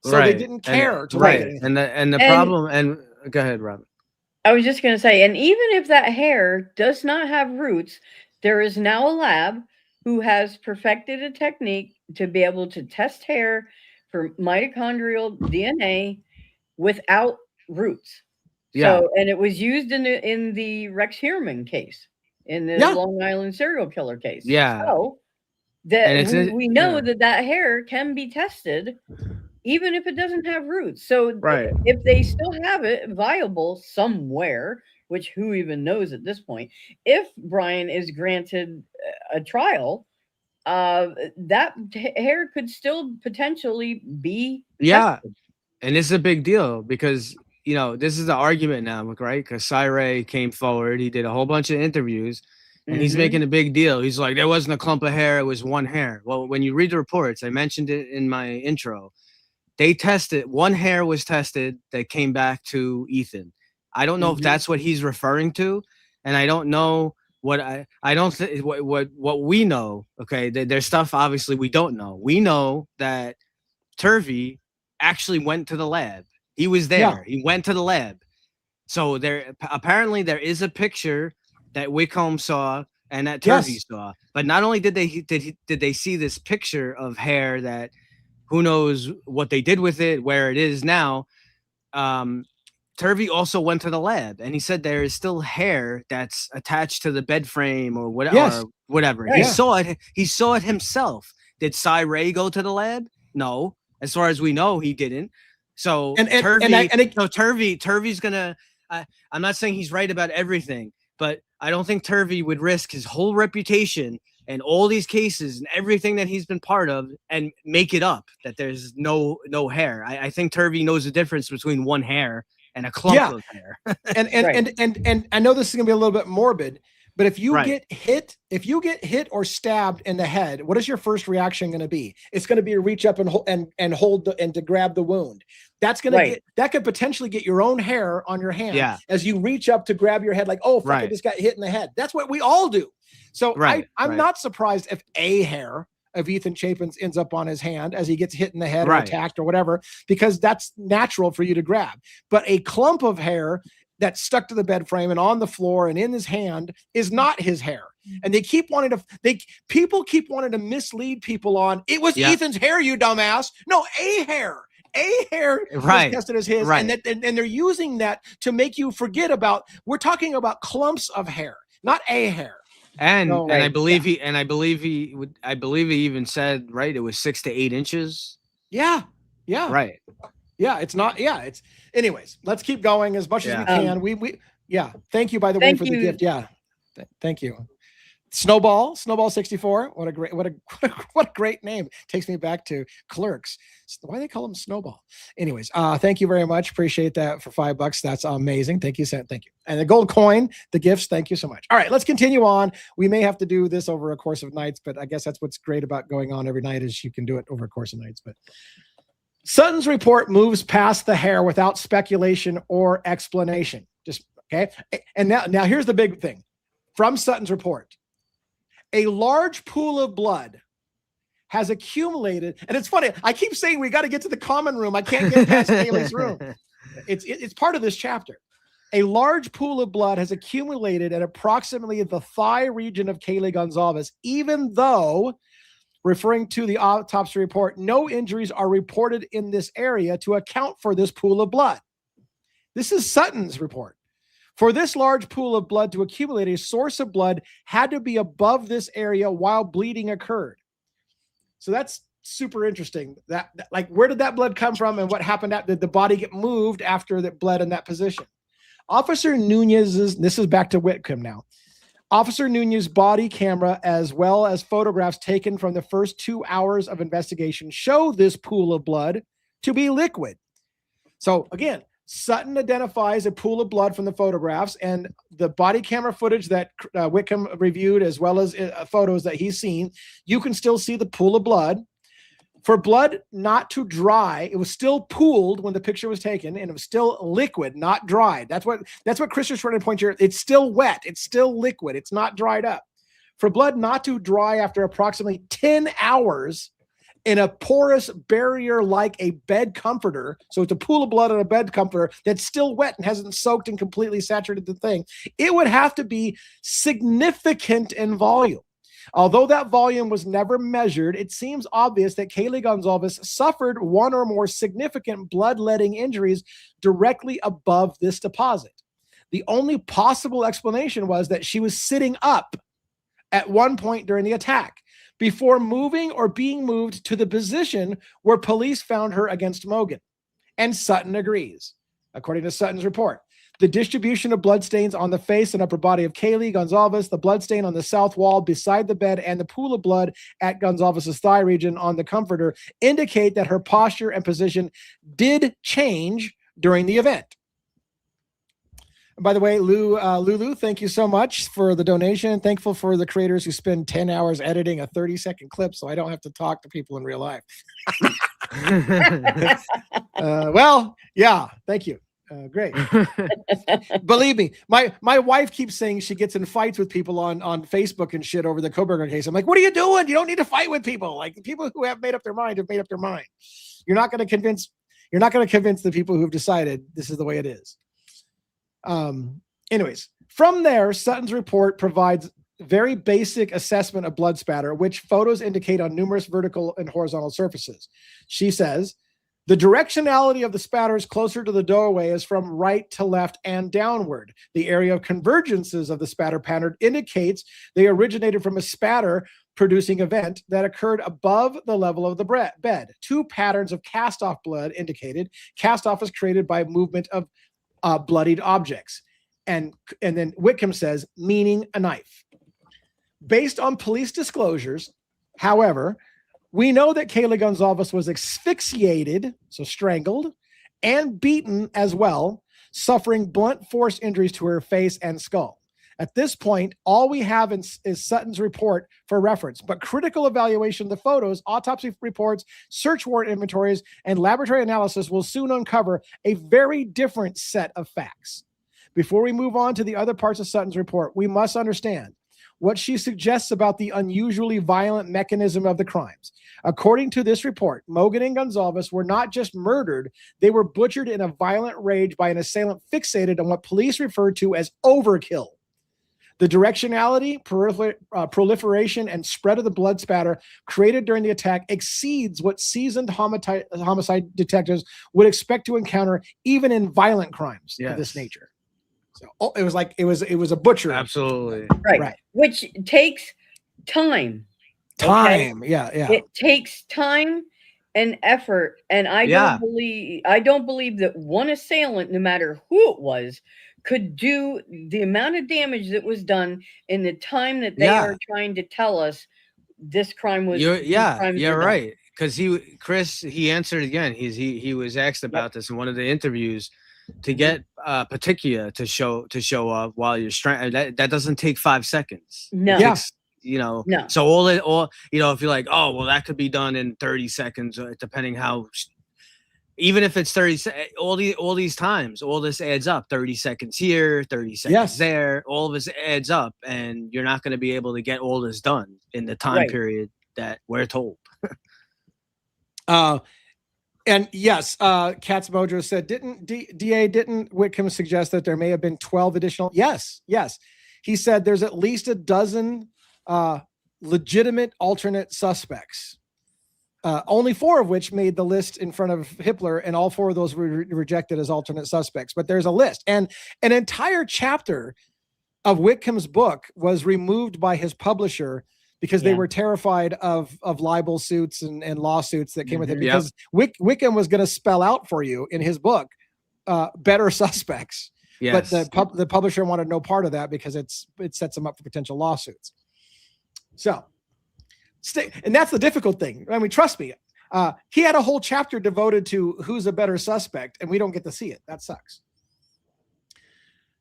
So they didn't care to write it. And the problem, and go ahead, Robin. I was just going to say, and even if that hair does not have roots, there is now a lab who has perfected a technique to be able to test hair for mitochondrial DNA without roots. Yeah. So, and it was used in the Rex Heuermann case, in the Long Island serial killer case. Yeah. So that we know that hair can be tested even if it doesn't have roots. So if they still have it viable somewhere, which who even knows at this point, if Bryan is granted a trial, that hair could still potentially be tested. And it's a big deal because, you know, this is the argument now, right? Because Cy came forward, he did a whole bunch of interviews, and he's making a big deal. He's like, there wasn't a clump of hair, it was one hair. Well, when you read the reports, I mentioned it in my intro, they tested, one hair was tested that came back to Ethan. I don't know if that's what he's referring to, and I don't know what I don't think what we know. Okay, there's stuff obviously we don't know. We know that Turvy actually went to the lab. He was there. Yeah. He went to the lab. So there apparently there is a picture that Wickham saw and that Turvy saw. But not only did they see this picture of hair that who knows what they did with it, where it is now. Turvy also went to the lab and he said there is still hair that's attached to the bed frame or whatever. Or whatever. He saw it. He saw it himself. Did Cy go to the lab? No. As far as we know, he didn't. So Turvy's gonna. I'm not saying he's right about everything, but I don't think Turvy would risk his whole reputation and all these cases and everything that he's been part of and make it up that there's no hair. I think Turvy knows the difference between one hair and a clump of hair. and I know this is gonna be a little bit morbid, but if you get hit or stabbed in the head, what is your first reaction going to be? It's going to be to reach up and hold and to grab the wound. That's going to that could potentially get your own hair on your hand as you reach up to grab your head, like, oh, fuck, I just got hit in the head. That's what we all do. So I'm not surprised if a hair of Ethan Chapin's ends up on his hand as he gets hit in the head or attacked or whatever, because that's natural for you to grab. But a clump of hair that's stuck to the bed frame and on the floor and in his hand is not his hair. And they keep wanting to, people keep wanting to mislead people on, it was Ethan's hair, you dumbass. No, a hair was tested as his. And they're using that to make you forget about, we're talking about clumps of hair, not a hair. And I believe he even said, it was 6 to 8 inches. Yeah. Right. Yeah, it's not. Yeah, it's. Anyways, let's keep going as much as we can. We thank you, by the way, for the gift. Yeah, thank you. Snowball 64. What a great name. Takes me back to Clerks. Why do they call him Snowball? Anyways, thank you very much. Appreciate that for $5. That's amazing. Thank you, Sam. Thank you. And the gold coin, the gifts. Thank you so much. All right, let's continue on. We may have to do this over a course of nights, but I guess that's what's great about going on every night is you can do it over a course of nights. But Sutton's report moves past the hair without speculation or explanation. Just okay. And now here's the big thing from Sutton's report. A large pool of blood has accumulated. And it's funny. I keep saying we got to get to the common room. I can't get past Kaylee's room. It's part of this chapter. A large pool of blood has accumulated at approximately the thigh region of Kaylee Gonzalez, even though referring to the autopsy report, no injuries are reported in this area to account for this pool of blood. This is Sutton's report. For this large pool of blood to accumulate, a source of blood had to be above this area while bleeding occurred. So that's super interesting. That like, where did that blood come from and what happened? Did the body get moved after that bled in that position? Officer Nunez's, this is back to Wickham now. Officer Nunez's body camera, as well as photographs taken from the first 2 hours of investigation, show this pool of blood to be liquid. So again, Sutton identifies a pool of blood from the photographs, and the body camera footage that Wickham reviewed, as well as photos that he's seen, you can still see the pool of blood. For blood not to dry, it was still pooled when the picture was taken, and it was still liquid, not dried. That's what Chris is trying to point here. It's still wet. It's still liquid. It's not dried up. For blood not to dry after approximately 10 hours in a porous barrier like a bed comforter, so it's a pool of blood on a bed comforter that's still wet and hasn't soaked and completely saturated the thing, it would have to be significant in volume. Although that volume was never measured, it seems obvious that Kaylee Gonzalez suffered one or more significant bloodletting injuries directly above this deposit. The only possible explanation was that she was sitting up at one point during the attack before moving or being moved to the position where police found her against Mogan. And Sutton agrees. According to Sutton's report, the distribution of bloodstains on the face and upper body of Kaylee Gonzalez, the bloodstain on the south wall beside the bed, and the pool of blood at Gonzalez's thigh region on the comforter indicate that her posture and position did change during the event. And by the way, Lulu, thank you so much for the donation. Thankful for the creators who spend 10 hours editing a 30-second clip so I don't have to talk to people in real life. Well, yeah, thank you. Great. Believe me, my wife keeps saying she gets in fights with people on Facebook and shit over the Coberger case. I'm like, what are you doing? You don't need to fight with people. Like, the people who have made up their mind have made up their mind. You're not going to convince the people who've decided this is the way it is. Anyways, from there, Sutton's report provides very basic assessment of blood spatter, which photos indicate on numerous vertical and horizontal surfaces. She says, the directionality of the spatters closer to the doorway is from right to left and downward. The area of convergences of the spatter pattern indicates they originated from a spatter producing event that occurred above the level of the bed. Two patterns of cast-off blood indicated. Cast-off is created by movement of bloodied objects. And then Wickham says, meaning a knife. Based on police disclosures, however, we know that Kaylee Gonzalez was asphyxiated, so strangled, and beaten as well, suffering blunt force injuries to her face and skull. At this point, all we have is Sutton's report for reference, but critical evaluation of the photos, autopsy reports, search warrant inventories, and laboratory analysis will soon uncover a very different set of facts. Before we move on to the other parts of Sutton's report, we must understand what she suggests about the unusually violent mechanism of the crimes. According to this report, Mogan and Gonzalez were not just murdered, they were butchered in a violent rage by an assailant fixated on what police referred to as overkill. The directionality, proliferation, and spread of the blood spatter created during the attack exceeds what seasoned homicide detectives would expect to encounter even in violent crimes of this nature. So it was like it was a butchery. Absolutely. Right. Which takes time. Okay? Yeah. It takes time and effort. And I don't believe that one assailant, no matter who it was, could do the amount of damage that was done in the time that they are trying to tell us this crime was. You're right. Because he answered again. He was asked about this in one of the interviews. To get Paticchia to show up while you're that doesn't take 5 seconds. No. Takes, no. So all if you're like, oh well, that could be done in 30 seconds, depending how. Even if it's 30, all these times, all this adds up. 30 seconds here, 30 seconds there. All of this adds up, and you're not going to be able to get all this done in the time period that we're told. And yes, Katz Mojo said, didn't Wickham suggest that there may have been 12 additional? Yes. He said there's at least a dozen legitimate alternate suspects. Only 4 of which made the list in front of Hitler, and all 4 of those were rejected as alternate suspects. But there's a list, and an entire chapter of Wickham's book was removed by his publisher because they were terrified of libel suits and lawsuits that came with it. Because Wickham was going to spell out for you in his book better suspects, but the publisher wanted no part of that because it sets them up for potential lawsuits. So. And that's the difficult thing. I mean, trust me, he had a whole chapter devoted to who's a better suspect, and we don't get to see it. That sucks.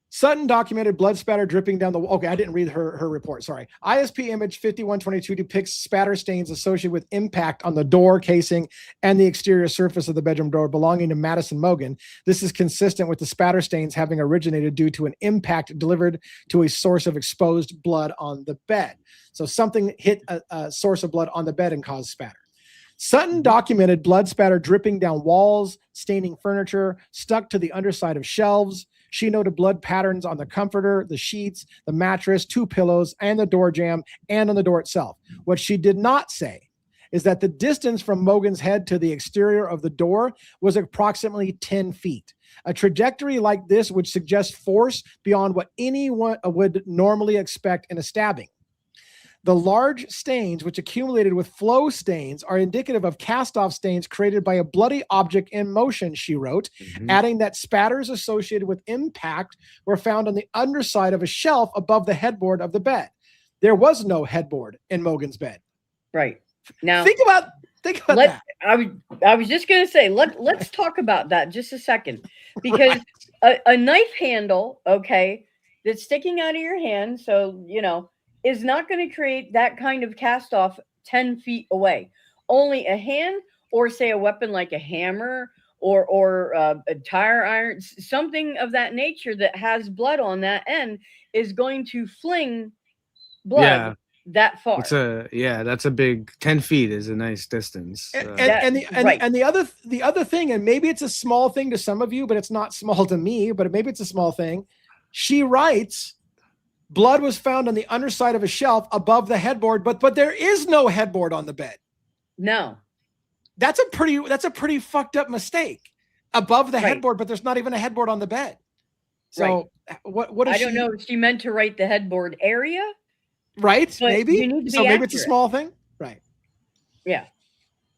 Sutton documented blood spatter dripping down the wall. Okay, I didn't read her report. Sorry. ISP image 5122 depicts spatter stains associated with impact on the door casing and the exterior surface of the bedroom door belonging to Madison Mogan. This is consistent with the spatter stains having originated due to an impact delivered to a source of exposed blood on the bed. So something hit a source of blood on the bed and caused spatter. Sutton documented blood spatter dripping down walls, staining furniture, stuck to the underside of shelves. She noted blood patterns on the comforter, the sheets, the mattress, 2 pillows, and the door jamb, and on the door itself. What she did not say is that the distance from Mogan's head to the exterior of the door was approximately 10 feet. A trajectory like this would suggest force beyond what anyone would normally expect in a stabbing. The large stains, which accumulated with flow stains, are indicative of cast-off stains created by a bloody object in motion, she wrote, adding that spatters associated with impact were found on the underside of a shelf above the headboard of the bed. There was no headboard in Mogan's bed. Right. Now, think about that. I was just going to say, let's talk about that just a second, because a knife handle, okay, that's sticking out of your hand, so, you know, is not going to create that kind of cast off 10 feet away. Only a hand, or say a weapon like a hammer or a tire iron, something of that nature that has blood on that end, is going to fling blood that far. That's a big 10 feet is a nice distance. The other thing, and maybe it's a small thing to some of you, but it's not small to me, but maybe it's a small thing. She writes, blood was found on the underside of a shelf above the headboard, but there is no headboard on the bed. No. That's a pretty fucked up mistake. Above the headboard, but there's not even a headboard on the bed. So what is I don't know if she meant to write the headboard area. Right? But maybe. you need to So be maybe accurate. it's a small thing. Right. Yeah.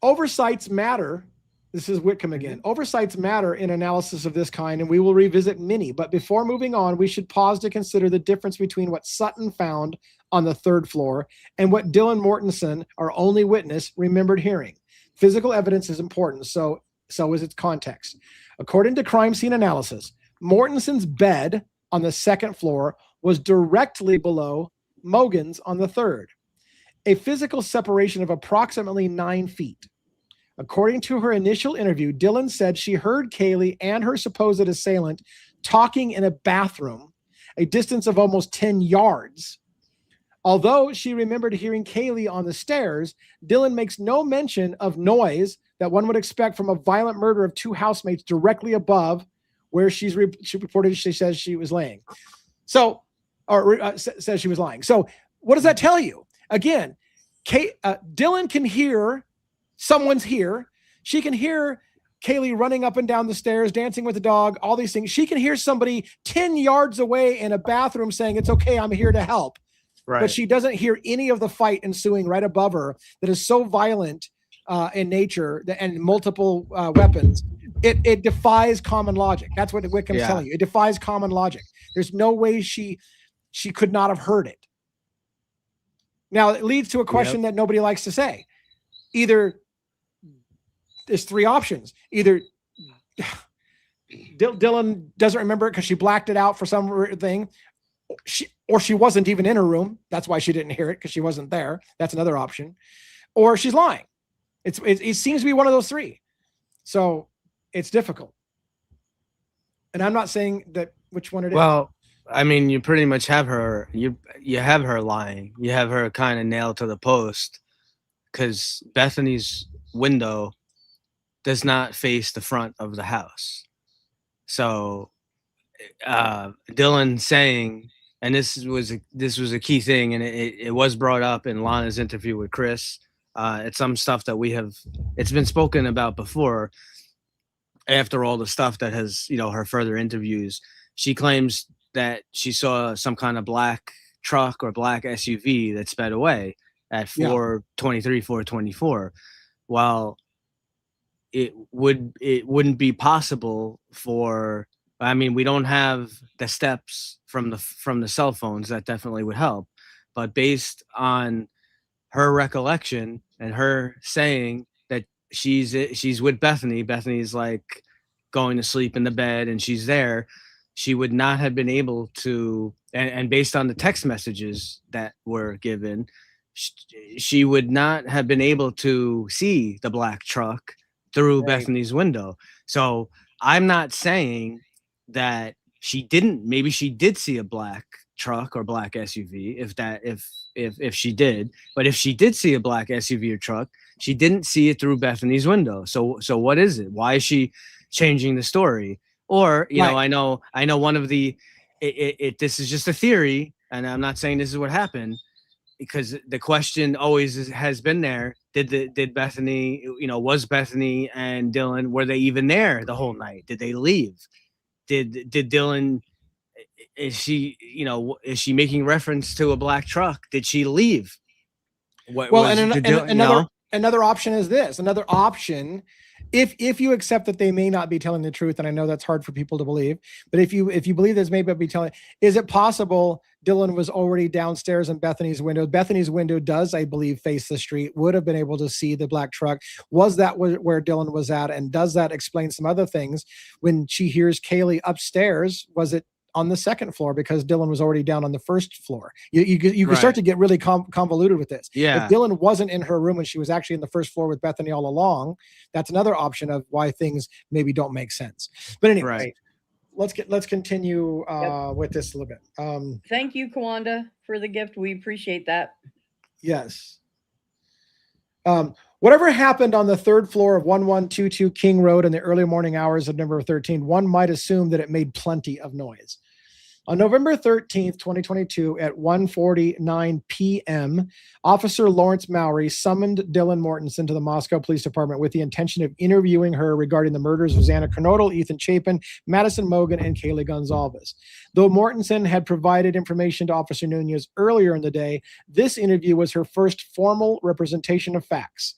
Oversights matter. This is Wickham again. Oversights matter in analysis of this kind, and we will revisit many. But before moving on, we should pause to consider the difference between what Sutton found on the 3rd floor and what Dylan Mortensen, our only witness, remembered hearing. Physical evidence is important, so is its context. According to crime scene analysis, Mortensen's bed on the 2nd floor was directly below Mogan's on the 3rd, a physical separation of approximately 9 feet. According to her initial interview, Dylan said she heard Kaylee and her supposed assailant talking in a bathroom, a distance of almost 10 yards. Although she remembered hearing Kaylee on the stairs, Dylan makes no mention of noise that one would expect from a violent murder of 2 housemates directly above where she reported she says she was laying. So, says she was lying. So what does that tell you? Again, Dylan can hear someone's here. She can hear Kaylee running up and down the stairs, dancing with the dog, all these things. She can hear somebody 10 yards away in a bathroom saying, "It's okay, I'm here to help." Right. But she doesn't hear any of the fight ensuing right above her that is so violent in nature and multiple weapons. It defies common logic. That's what Wickham's telling you. It defies common logic. There's no way she could not have heard it. Now, it leads to a question that nobody likes to say. Either there's 3 options. Either Dylan doesn't remember it because she blacked it out for some thing, or she wasn't even in her room. That's why she didn't hear it, because she wasn't there. That's another option. Or she's lying. It seems to be one of those 3. So it's difficult. And I'm not saying that which one it is. Well, I mean, you pretty much have her. You have her lying. You have her kind of nailed to the post, because Bethany's window does not face the front of the house. So Dylan saying, and this was a key thing, and it was brought up in Lana's interview with Chris. It's some stuff that it's been spoken about before. After all the stuff that has, her further interviews, she claims that she saw some kind of black truck or black SUV that sped away at 4:23, 4:24. While it wouldn't be possible for, we don't have the steps from the cell phones. That definitely would help. But based on her recollection and her saying that she's with Bethany, Bethany's like going to sleep in the bed and she's there, she would not have been able to, and based on the text messages that were given, she would not have been able to see the black truck through Bethany's window. So I'm not saying that maybe she did see a black truck or black SUV, if she did, but if she did see a black SUV or truck, she didn't see it through Bethany's window. So what is it? Why is she changing the story? Or, I know one of the, this is just a theory, and I'm not saying this is what happened, because the question always has been there. Did Bethany, was Bethany and Dylan, were they even there the whole night? Did they leave? Did Dylan, is she making reference to a black truck? Did she leave? Another option is this. Another option, if you accept that they may not be telling the truth, and I know that's hard for people to believe, but if you believe this may be telling, is it possible Dylan was already downstairs in Bethany's window? Bethany's window does, I believe, face the street, would have been able to see the black truck. Was that where Dylan was at? And does that explain some other things? When she hears Kaylee upstairs, was it on the second floor because Dylan was already down on the first floor? You can start to get really convoluted with this. Yeah. If Dylan wasn't in her room and she was actually in the first floor with Bethany all along, that's another option of why things maybe don't make sense. But anyway, let's continue with this a little bit. Thank you, Kawanda, for the gift. We appreciate that. Yes. Whatever happened on the third floor of 1122 King Road in the early morning hours of November 13th, one might assume that it made plenty of noise. On November 13th, 2022, at 1:49 p.m., Officer Lawrence Mowry summoned Dylan Mortensen to the Moscow Police Department with the intention of interviewing her regarding the murders of Xana Kernodle, Ethan Chapin, Madison Mogan, and Kaylee Gonzalez. Though Mortensen had provided information to Officer Nunez earlier in the day, this interview was her first formal representation of facts.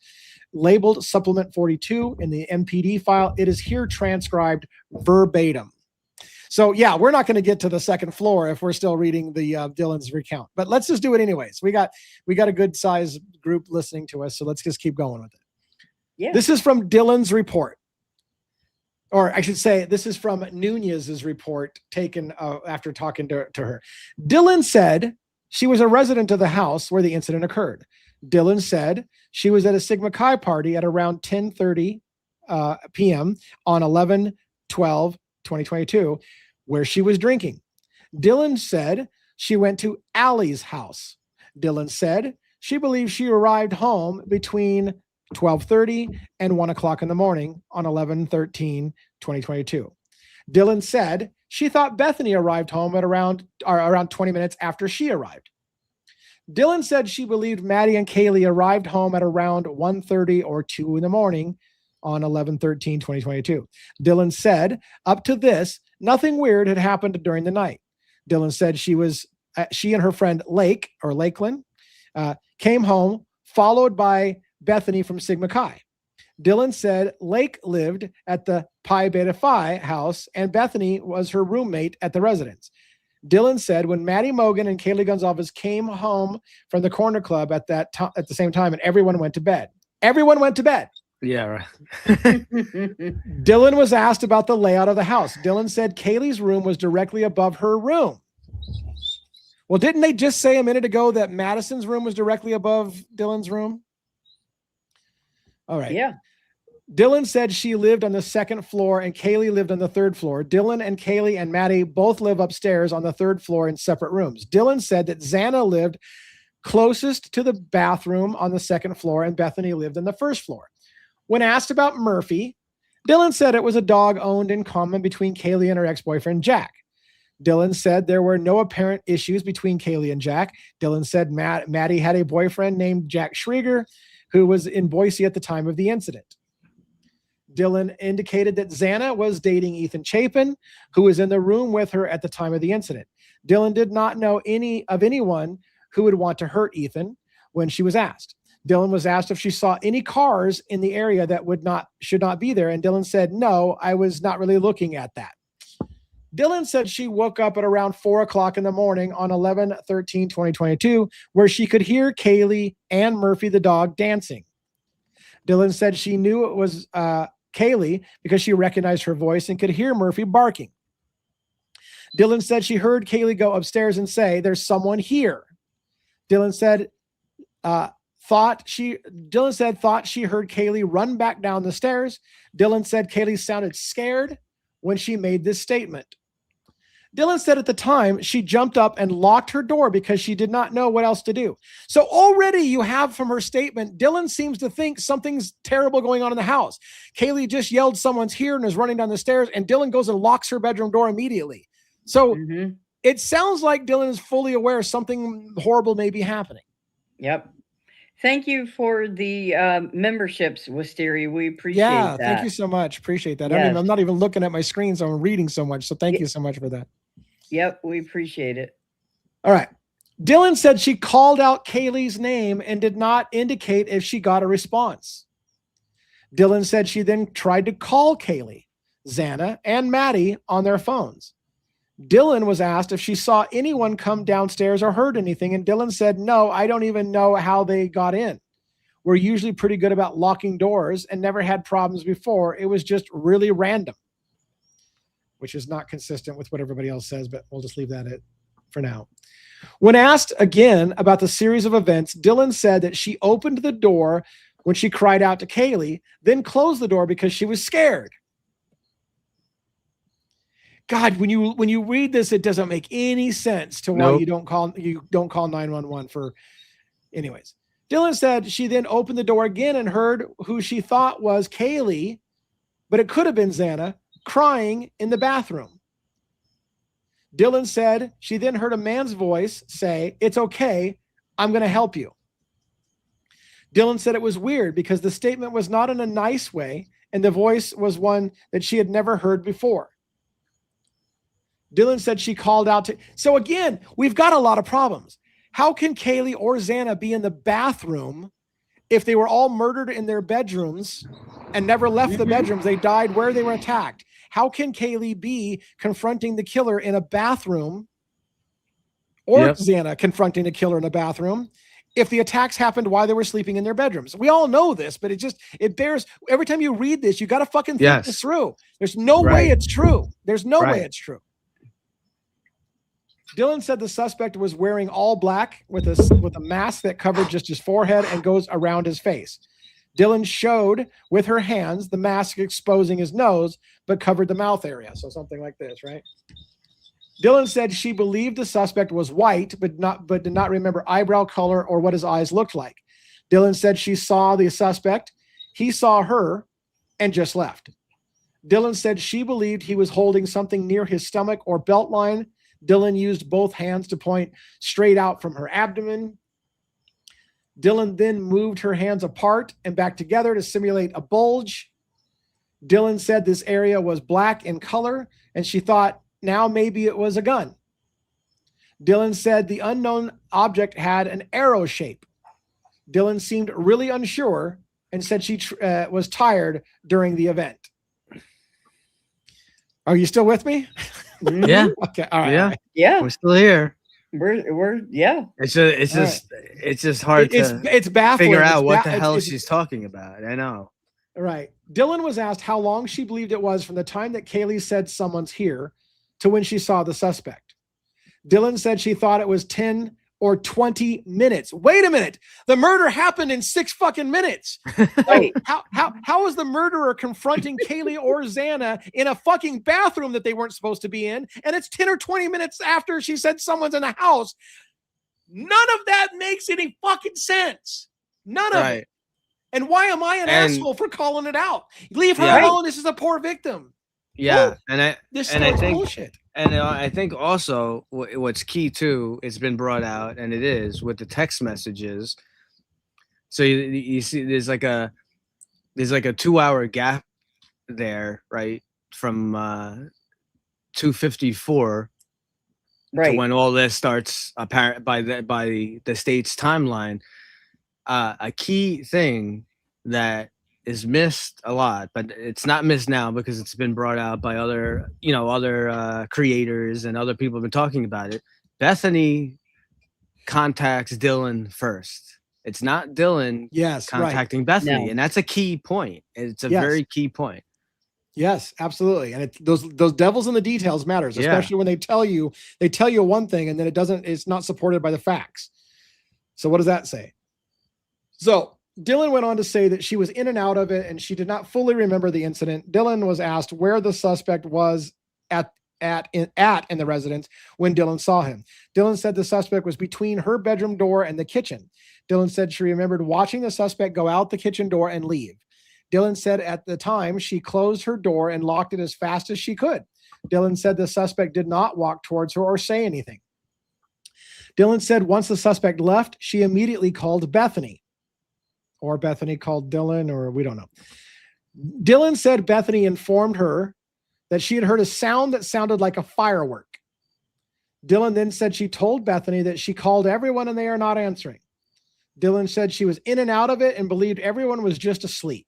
Labeled Supplement 42 in the MPD file, it is here transcribed verbatim. So yeah, we're not going to get to the second floor if we're still reading the Dylan's recount, but let's just do it anyways. We got a good size group listening to us, so let's just keep going with it. Yeah. This is from Dylan's report, or I should say, this is from Nunez's report taken after talking to her. Dylan said she was a resident of the house where the incident occurred. Dylan said she was at a Sigma Chi party at around 10:30 p.m. on 11/12/2022, where she was drinking. Dylan said she went to Allie's house. Dylan said she believes she arrived home between 12:30 and 1 o'clock in the morning on 11/13/2022. Dylan said she thought Bethany arrived home at around 20 minutes after she arrived. Dylan said she believed Maddie and Kaylee arrived home at around 1:30 or 2 in the morning on 11/13/2022. Dylan said, up to this, nothing weird had happened during the night. Dylan said she and her friend Lakeland came home, followed by Bethany from Sigma Chi. Dylan said Lake lived at the Pi Beta Phi house and Bethany was her roommate at the residence. Dylan said when Maddie Mogan and Kaylee Gonzalez came home from the corner club at the same time, and everyone went to bed. Everyone went to bed. Yeah, right. Dylan was asked about the layout of the house. Dylan said Kaylee's room was directly above her room. Well, didn't they just say a minute ago that Madison's room was directly above Dylan's room? All right. Yeah. Dylan said she lived on the second floor and Kaylee lived on the third floor. Dylan and Kaylee and Maddie both live upstairs on the third floor in separate rooms. Dylan said that Xana lived closest to the bathroom on the second floor and Bethany lived on the first floor. When asked about Murphy, Dylan said it was a dog owned in common between Kaylee and her ex-boyfriend, Jack. Dylan said there were no apparent issues between Kaylee and Jack. Dylan said Maddie had a boyfriend named Jack Schrager, who was in Boise at the time of the incident. Dylan indicated that Xana was dating Ethan Chapin, who was in the room with her at the time of the incident. Dylan did not know anyone who would want to hurt Ethan when she was asked. Dylan was asked if she saw any cars in the area that should not be there, and Dylan said, "No, I was not really looking at that." Dylan said she woke up at around 4 o'clock in the morning on 11/13/2022, where she could hear Kaylee and Murphy the dog dancing. Dylan said she knew it was Kaylee because she recognized her voice and could hear Murphy barking. Dylan said she heard Kaylee go upstairs and say, "There's someone here." Dylan said thought she heard Kaylee run back down the stairs. Dylan said Kaylee sounded scared when she made this statement. Dylan said at the time she jumped up and locked her door because she did not know what else to do. So already you have from her statement, Dylan seems to think something's terrible going on in the house. Kaylee just yelled someone's here and is running down the stairs, and Dylan goes and locks her bedroom door immediately. So it sounds like Dylan is fully aware something horrible may be happening. Yep. Thank you for the memberships, Wisteria. We appreciate that. Thank you so much. Appreciate that. Yes. I'm not even looking at my screen, so I'm reading so much. So thank you so much for that. Yep, we appreciate it. All right. Dylan said she called out Kaylee's name and did not indicate if she got a response. Dylan said she then tried to call Kaylee, Xana, and Maddie on their phones. Dylan was asked if she saw anyone come downstairs or heard anything, and Dylan said, "No, I don't even know how they got in. We're usually pretty good about locking doors and never had problems before. It was just really random," which is not consistent with what everybody else says, but we'll just leave that for now. When asked again about the series of events, Dylan said that she opened the door when she cried out to Kaylee, then closed the door because she was scared. God, when you read this, it doesn't make any sense to why you don't call 911 for. Anyways, Dylan said she then opened the door again and heard who she thought was Kaylee, but it could have been Xana, crying in the bathroom. Dylan said she then heard a man's voice say, "It's okay, I'm going to help you." Dylan said it was weird because the statement was not in a nice way, and the voice was one that she had never heard before. Dylan said she called out to. So again, we've got a lot of problems. How can Kaylee or Xana be in the bathroom if they were all murdered in their bedrooms and never left the bedrooms? They died where they were attacked. How can Kaylee be confronting the killer in a bathroom or Xana confronting the killer in a bathroom if the attacks happened while they were sleeping in their bedrooms? We all know this, but it bears, every time you read this, you got to fucking think this through. There's no way it's true. There's no way it's true. Dylan said the suspect was wearing all black with a mask that covered just his forehead and goes around his face. Dylan showed with her hands the mask exposing his nose, but covered the mouth area. So something like this, right? Dylan said she believed the suspect was white, but did not remember eyebrow color or what his eyes looked like. Dylan said she saw the suspect, he saw her, and just left. Dylan said she believed he was holding something near his stomach or belt line. Dylan used both hands to point straight out from her abdomen. Dylan then moved her hands apart and back together to simulate a bulge. Dylan said this area was black in color, and she thought now maybe it was a gun. Dylan said the unknown object had an arrow shape. Dylan seemed really unsure and said she was tired during the event. Are you still with me? Yeah. Okay. All right. Yeah. All right. Yeah. We're still here. We're yeah. It's just hard to it's baffling. figure out what the hell she's talking about. I know. Right. Dylan was asked how long she believed it was from the time that Kaylee said someone's here to when she saw the suspect. Dylan said she thought it was 10 or 20 minutes. Wait a minute. The murder happened in 6 fucking minutes. Right. How is the murderer confronting Kaylee or Xana in a fucking bathroom that they weren't supposed to be in? And it's 10 or 20 minutes after she said someone's in the house. None of that makes any fucking sense. None of it. And why am I an asshole for calling it out? Leave her alone. This is a poor victim. Yeah, What? and This and I story's think bullshit. and I think also what's key too, it's been brought out, and it is with the text messages. So you see, there's like a 2-hour gap there, right, from 254 to Right. when all this starts apparent by the state's timeline. A key thing that is missed a lot, but it's not missed now because it's been brought out by other creators and other people have been talking about it. Bethany contacts Dylan first. It's not Dylan Yes, right. contacting Bethany, No. and that's a key point. It's a Yes. very key point. Yes, absolutely. And those devils in the details matters, Yeah. especially when they tell you one thing and then it's not supported by the facts. So what does that say? So Dylan went on to say that she was in and out of it and she did not fully remember the incident. Dylan was asked where the suspect was in the residence when Dylan saw him. Dylan said the suspect was between her bedroom door and the kitchen. Dylan said she remembered watching the suspect go out the kitchen door and leave. Dylan said at the time she closed her door and locked it as fast as she could. Dylan said the suspect did not walk towards her or say anything. Dylan said once the suspect left, she immediately called Bethany. Or Bethany called Dylan, or we don't know. Dylan said Bethany informed her that she had heard a sound that sounded like a firework. Dylan then said she told Bethany that she called everyone and they are not answering. Dylan said she was in and out of it and believed everyone was just asleep.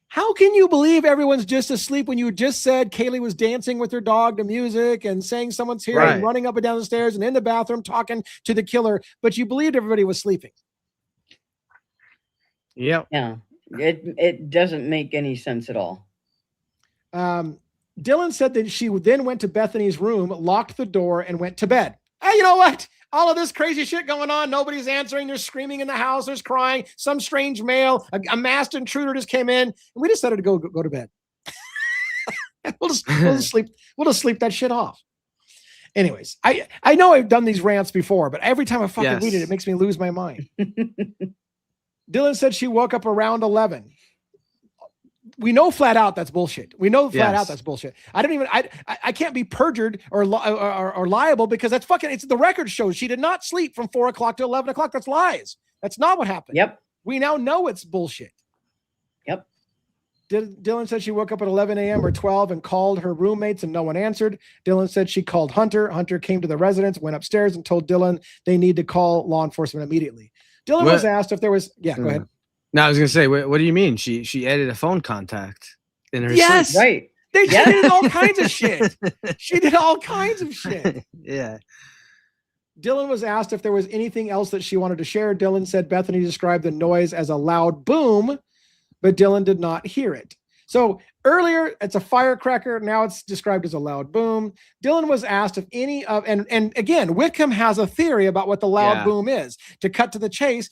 How can you believe everyone's just asleep when you just said Kaylee was dancing with her dog to music and saying someone's here and running up and down the stairs and in the bathroom talking to the killer, but you believed everybody was sleeping? Yep. Yeah. It doesn't make any sense at all. Dylan said that she then went to Bethany's room, locked the door, and went to bed. Hey, you know what? All of this crazy shit going on. Nobody's answering. There's screaming in the house. There's crying. Some strange male, a masked intruder just came in, and we decided to go to bed. we'll just sleep that shit off. Anyways, I know I've done these rants before, but every time I fucking read it, it makes me lose my mind. Dylan said she woke up around 11. We know flat out that's bullshit. That's bullshit. I can't be perjured or liable because that's fucking, it's the record shows she did not sleep from 4 o'clock to 11 o'clock. That's lies. That's not what happened. Yep. We now know it's bullshit. Yep. Dylan said she woke up at 11 a.m. or 12 and called her roommates and no one answered. Dylan said she called Hunter. Hunter came to the residence, went upstairs and told Dylan they need to call law enforcement immediately. Dylan was asked if there was, go ahead. No, I was gonna say, what do you mean? She added a phone contact in her. Yes, sleep. Right. She did all kinds of shit. She did all kinds of shit. Yeah. Dylan was asked if there was anything else that she wanted to share. Dylan said Bethany described the noise as a loud boom, but Dylan did not hear it. So earlier it's a firecracker. Now it's described as a loud boom. Dylan was asked if any of, and again, Wickham has a theory about what the loud boom is. To cut to the chase,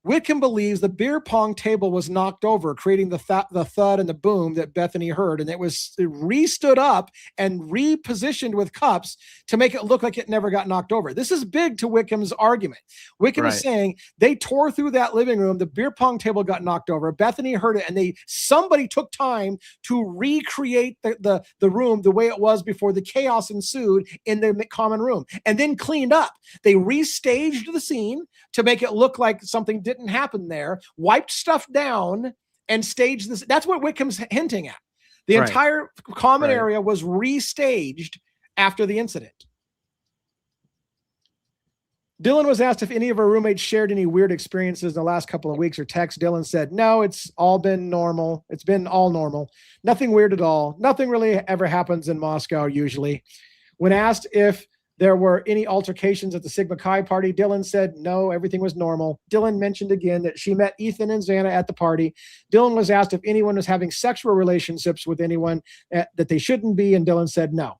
Wickham believes the beer pong table was knocked over, creating the thud and the boom that Bethany heard. And it was re-stood up and repositioned with cups to make it look like it never got knocked over. This is big to Wickham's argument. Wickham is saying they tore through that living room. The beer pong table got knocked over. Bethany heard it, and somebody took time to recreate the room the way it was before the chaos ensued in the common room, and then cleaned up. They restaged the scene to make it look like something didn't happen there, wiped stuff down, and staged this. That's what Wickham's hinting at. The entire common area was restaged after the incident. Dylan was asked if any of her roommates shared any weird experiences in the last couple of weeks or texts. Dylan said, no, it's all been normal. It's been all normal. Nothing weird at all. Nothing really ever happens in Moscow usually. When asked if there were any altercations at the Sigma Chi party, Dylan said, no, everything was normal. Dylan mentioned again that she met Ethan and Xana at the party. Dylan was asked if anyone was having sexual relationships with anyone that they shouldn't be, and Dylan said no.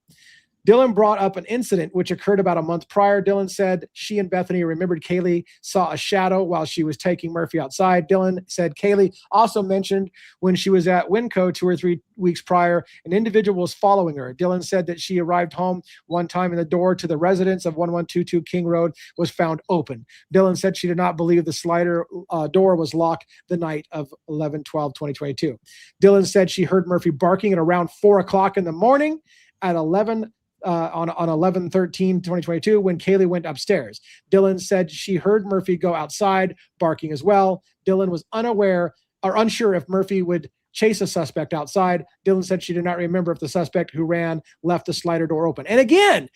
Dylan brought up an incident which occurred about a month prior. Dylan said she and Bethany remembered Kaylee saw a shadow while she was taking Murphy outside. Dylan said Kaylee also mentioned when she was at Winco 2 or 3 weeks prior, an individual was following her. Dylan said that she arrived home one time and the door to the residence of 1122 King Road was found open. Dylan said she did not believe the slider door was locked the night of 11/12/2022. Dylan said she heard Murphy barking at around 4 o'clock in the morning at 11/13/2022 when Kaylee went upstairs. Dylan said she heard Murphy go outside barking as well. Dylan was unsure if Murphy would chase a suspect outside. Dylan said she did not remember if the suspect who ran left the slider door open. And again,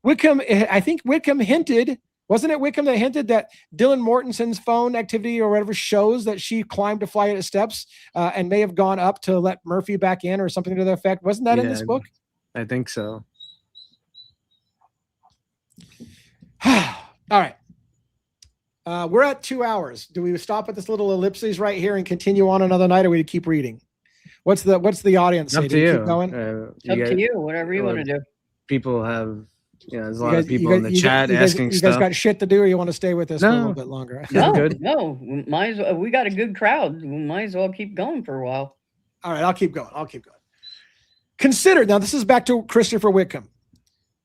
I think Wickham hinted, wasn't it Wickham that hinted that Dylan Mortensen's phone activity or whatever shows that she climbed a flight of steps and may have gone up to let Murphy back in or something to that effect? Wasn't that in this book? I think so. All right. We're at 2 hours. Do we stop at this little ellipses right here and continue on another night, or we keep reading? What's the audience say? Up to you. Keep going? Up to you, whatever you want to do. People have, there's a lot of people in the chat asking stuff. You guys got shit to do, or you want to stay with us for a little bit longer? No, might as well. We got a good crowd. We might as well keep going for a while. All right, I'll keep going. Consider, now this is back to Christopher Whitcomb.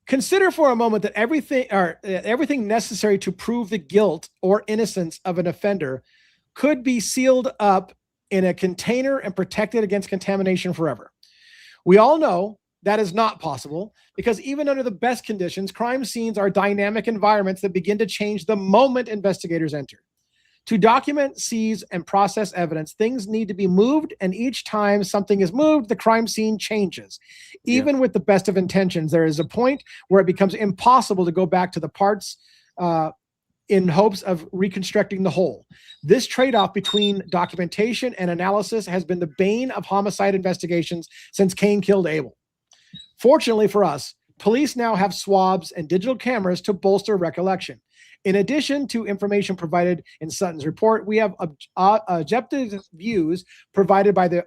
Consider for a moment that everything necessary to prove the guilt or innocence of an offender could be sealed up in a container and protected against contamination forever. We all know that is not possible because even under the best conditions, crime scenes are dynamic environments that begin to change the moment investigators enter. To document, seize, and process evidence, things need to be moved, and each time something is moved, the crime scene changes. Even with the best of intentions, there is a point where it becomes impossible to go back to the parts in hopes of reconstructing the whole. This trade-off between documentation and analysis has been the bane of homicide investigations since Cain killed Abel. Fortunately for us, police now have swabs and digital cameras to bolster recollection. In addition to information provided in Sutton's report, we have objective views provided by the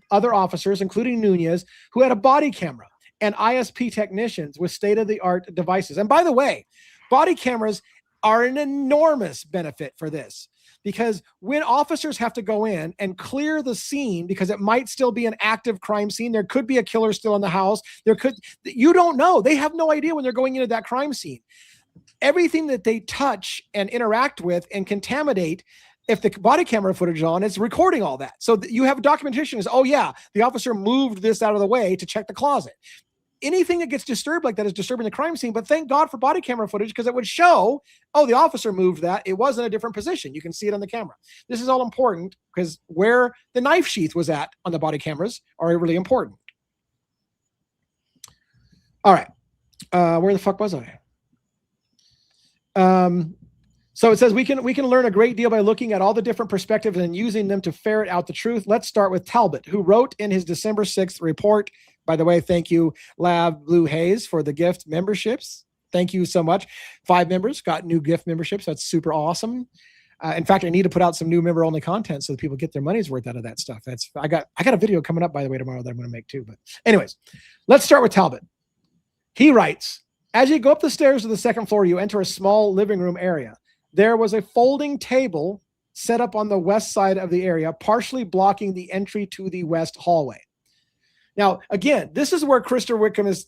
other officers, including Nunez, who had a body camera, and ISP technicians with state-of-the-art devices. And by the way, body cameras are an enormous benefit for this, because when officers have to go in and clear the scene because it might still be an active crime scene, there could be a killer still in the house. You don't know. They have no idea when they're going into that crime scene. Everything that they touch and interact with and contaminate, if the body camera footage is on, it's recording all that. So you have documentation is, oh yeah, the officer moved this out of the way to check the closet. Anything that gets disturbed like that is disturbing the crime scene, but thank God for body camera footage because it would show, oh, the officer moved that. It was in a different position. You can see it on the camera. This is all important because where the knife sheath was at on the body cameras are really important. All right. Where the fuck was I? So it says we can learn a great deal by looking at all the different perspectives and using them to ferret out the truth. Let's start with Talbot, who wrote in his December 6th report. By the way, thank you, Lab Blue Haze, for the gift memberships. Thank you so much. 5 members got new gift memberships. That's super awesome. In fact, I need to put out some new member-only content so that people get their money's worth out of that stuff. I got a video coming up, by the way, tomorrow that I'm going to make too. But anyways, let's start with Talbot. He writes, as you go up the stairs to the second floor, you enter a small living room area. There was a folding table set up on the west side of the area, partially blocking the entry to the west hallway. Now, again, this is where Christopher Whitcomb is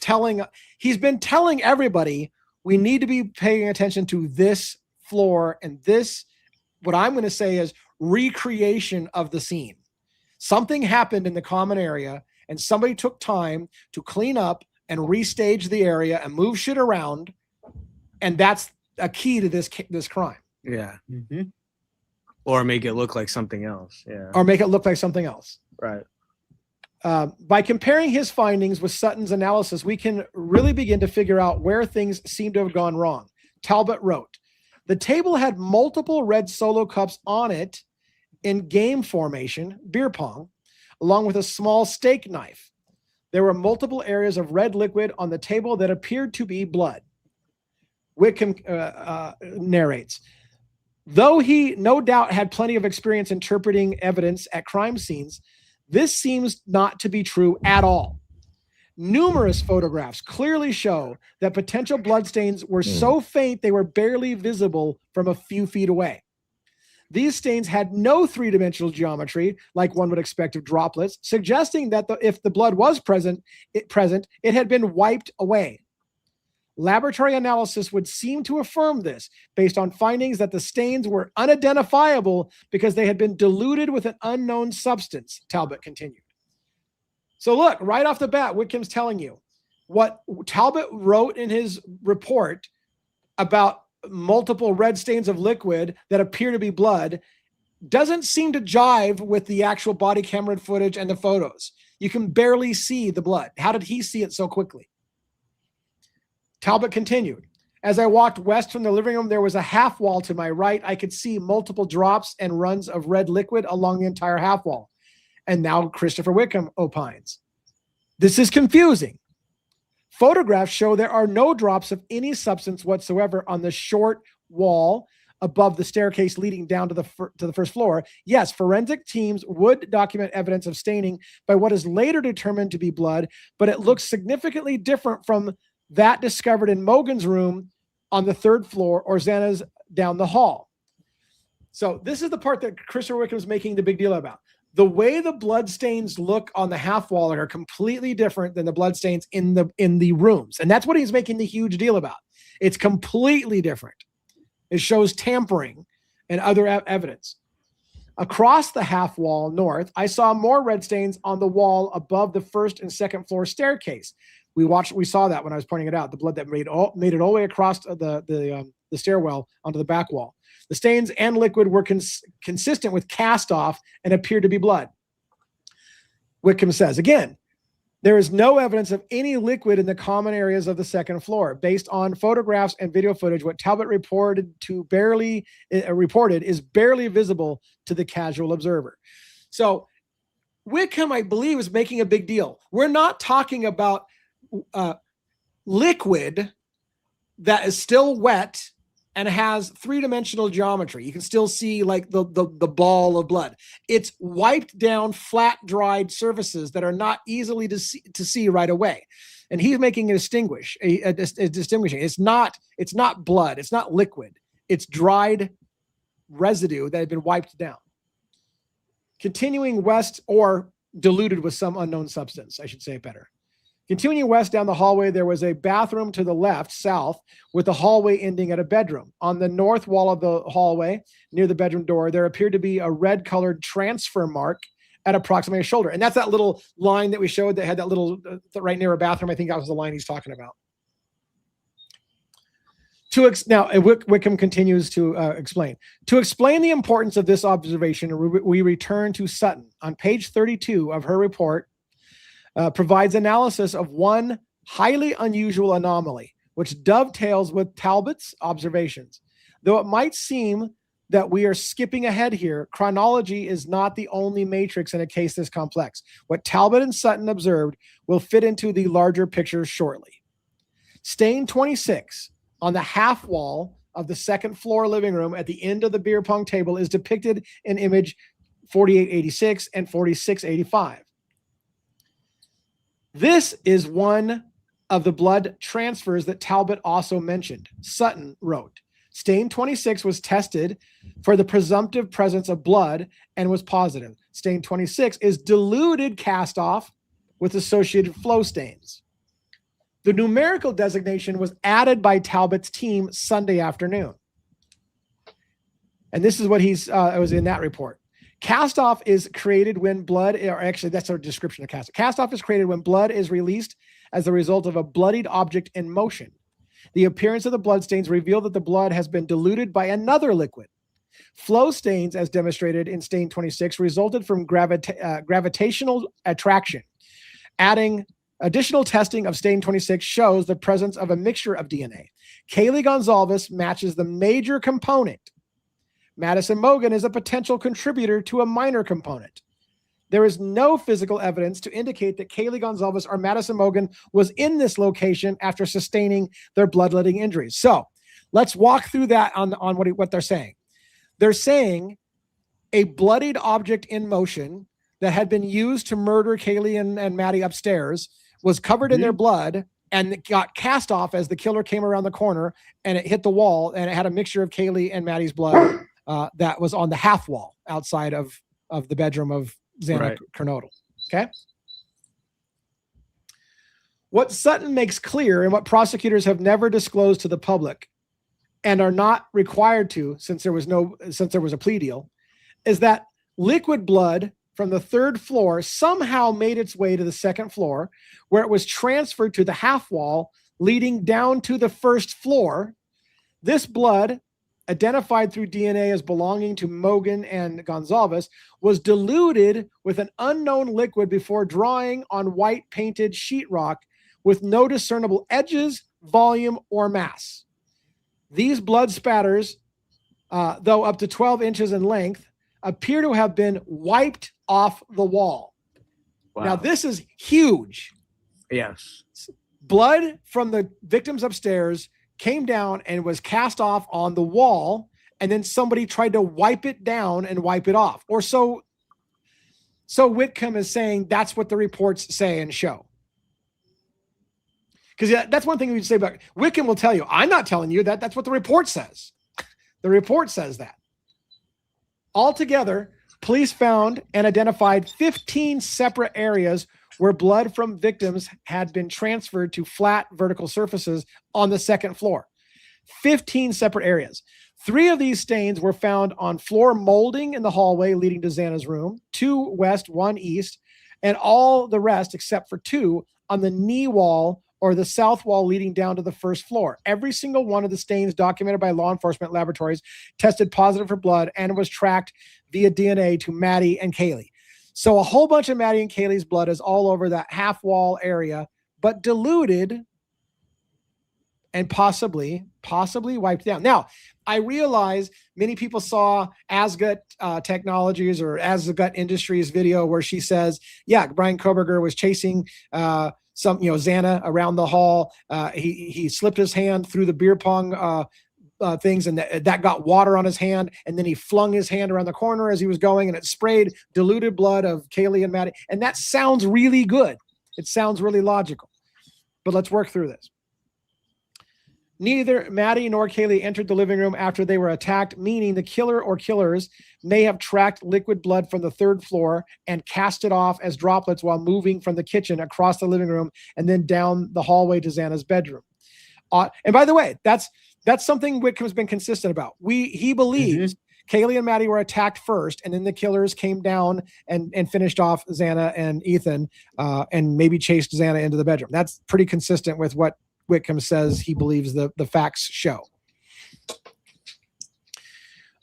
he's been telling everybody, we need to be paying attention to this floor and this, what I'm going to say is recreation of the scene. Something happened in the common area and somebody took time to clean up and restage the area and move shit around. And that's a key to this crime. Yeah. Mm-hmm. Or make it look like something else. Yeah. Or make it look like something else. Right. By comparing his findings with Sutton's analysis, we can really begin to figure out where things seem to have gone wrong. Talbot wrote, the table had multiple red solo cups on it in game formation, beer pong, along with a small steak knife. There were multiple areas of red liquid on the table that appeared to be blood. Wickham narrates, though he no doubt had plenty of experience interpreting evidence at crime scenes, this seems not to be true at all. Numerous photographs clearly show that potential bloodstains were so faint they were barely visible from a few feet away. These stains had no three-dimensional geometry, like one would expect of droplets, suggesting that if the blood was present, it had been wiped away. Laboratory analysis would seem to affirm this, based on findings that the stains were unidentifiable because they had been diluted with an unknown substance, Talbot continued. So look, right off the bat, Wickham's telling you what Talbot wrote in his report about multiple red stains of liquid that appear to be blood doesn't seem to jive with the actual body camera footage and the photos. You can barely see the blood. How did he see it so quickly? Talbot continued, as I walked west from the living room, there was a half wall to my right. I could see multiple drops and runs of red liquid along the entire half wall. And now Christopher Whitcomb opines. This is confusing. Photographs show there are no drops of any substance whatsoever on the short wall above the staircase leading down to the first floor. Yes, forensic teams would document evidence of staining by what is later determined to be blood, but it looks significantly different from that discovered in Mogan's room on the third floor or Xana's down the hall. So this is the part that Christopher Wickham is making the big deal about. The way the blood stains look on the half wall are completely different than the blood stains in the rooms. And that's what he's making the huge deal about. It's completely different. It shows tampering and other evidence. Across the half wall north, I saw more red stains on the wall above the first and second floor staircase. We saw that when I was pointing it out, the blood that made it all the way across the stairwell onto the back wall. The stains and liquid were consistent with cast off and appeared to be blood. Wickham says, again, there is no evidence of any liquid in the common areas of the second floor. Based on photographs and video footage, what Talbot reported is barely visible to the casual observer. So Wickham, I believe, is making a big deal. We're not talking about liquid that is still wet and has three-dimensional geometry. You can still see like the ball of blood. It's wiped down, flat, dried surfaces that are not easily to see right away. And he's making a distinguishing. It's not blood. It's not liquid. It's dried residue that had been wiped down. Continuing west, or diluted with some unknown substance, I should say better. Continuing west down the hallway, there was a bathroom to the left, south, with the hallway ending at a bedroom. On the north wall of the hallway, near the bedroom door, there appeared to be a red-colored transfer mark at approximately a shoulder. And that's that little line that we showed that had that little, right near a bathroom. I think that was the line he's talking about. Now, Wickham continues to explain. To explain the importance of this observation, we return to Sutton. On page 32 of her report, provides analysis of one highly unusual anomaly, which dovetails with Talbot's observations. Though it might seem that we are skipping ahead here, chronology is not the only matrix in a case this complex. What Talbot and Sutton observed will fit into the larger picture shortly. Stain 26 on the half wall of the second floor living room at the end of the beer pong table is depicted in image 4886 and 4685. This is one of the blood transfers that Talbot also mentioned. Sutton wrote, stain 26 was tested for the presumptive presence of blood and was positive. Stain 26 is diluted cast off with associated flow stains. The numerical designation was added by Talbot's team Sunday afternoon. And this is what was in that report. Cast off is created when blood, or actually that's our description of cast off. Cast off is created when blood is released as a result of a bloodied object in motion. The appearance of the blood stains reveal that the blood has been diluted by another liquid. Flow stains, as demonstrated in stain 26, resulted from gravitational attraction. Adding additional testing of stain 26 shows the presence of a mixture of DNA. Kaylee Gonzalez matches the major component. Madison Mogan is a potential contributor to a minor component. There is no physical evidence to indicate that Kaylee Gonzalez or Madison Mogan was in this location after sustaining their bloodletting injuries. So let's walk through that on what they're saying. They're saying a bloodied object in motion that had been used to murder Kaylee and Maddie upstairs was covered in their blood and it got cast off as the killer came around the corner and it hit the wall, and it had a mixture of Kaylee and Maddie's blood that was on the half wall outside of the bedroom of Xana Kernodle. Okay. What Sutton makes clear, and what prosecutors have never disclosed to the public and are not required to since there was a plea deal, is that liquid blood from the third floor somehow made its way to the second floor, where it was transferred to the half wall leading down to the first floor. This blood, identified through DNA as belonging to Mogan and Gonzalez, was diluted with an unknown liquid before drying on white painted sheetrock with no discernible edges, volume, or mass. These blood spatters, though up to 12 inches in length, appear to have been wiped off the wall. Wow. Now, this is huge. Yes. Blood from the victims upstairs came down and was cast off on the wall, and then somebody tried to wipe it down and wipe it off. Or so Wickham is saying that's what the reports say and show. Because that's one thing we say about Wickham will tell you. I'm not telling you that. That's what the report says. The report says that. Altogether, police found and identified 15 separate areas where blood from victims had been transferred to flat vertical surfaces on the second floor. 15 separate areas. 3 of these stains were found on floor molding in the hallway leading to Xana's room, 2 west, 1 east, and all the rest, except for 2, on the knee wall or the south wall leading down to the first floor. Every single one of the stains documented by law enforcement laboratories tested positive for blood and was tracked via DNA to Maddie and Kaylee. So a whole bunch of Maddie and Kaylee's blood is all over that half wall area, but diluted and possibly wiped down. Now, I realize many people saw Asgut Technologies or Asgut Industries video where she says, yeah, Bryan Kohberger was chasing Xana around the hall. He slipped his hand through the beer pong things, and that got water on his hand, and then he flung his hand around the corner as he was going, and it sprayed diluted blood of Kaylee and Maddie. And that sounds really good. It sounds really logical. But let's work through this. Neither Maddie nor Kaylee entered the living room after they were attacked, meaning the killer or killers may have tracked liquid blood from the third floor and cast it off as droplets while moving from the kitchen across the living room and then down the hallway to Xana's bedroom. And by the way, that's something Wickham's been consistent about. He believes Kaylee and Maddie were attacked first, and then the killers came down and finished off Xana and Ethan and maybe chased Xana into the bedroom. That's pretty consistent with what Wickham says he believes the facts show.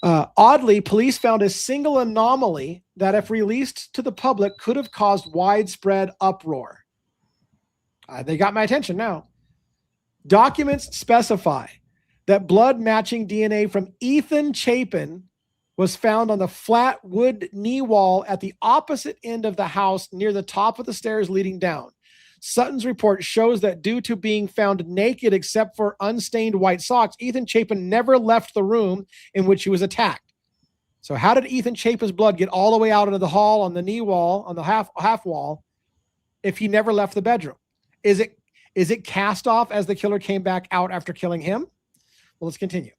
Oddly, police found a single anomaly that, if released to the public, could have caused widespread uproar. They got my attention now. Documents specify that blood matching DNA from Ethan Chapin was found on the flat wood knee wall at the opposite end of the house near the top of the stairs leading down. Sutton's report shows that due to being found naked except for unstained white socks, Ethan Chapin never left the room in which he was attacked. So how did Ethan Chapin's blood get all the way out into the hall on the knee wall, on the half wall, if he never left the bedroom? Is it cast off as the killer came back out after killing him? Well, let's continue.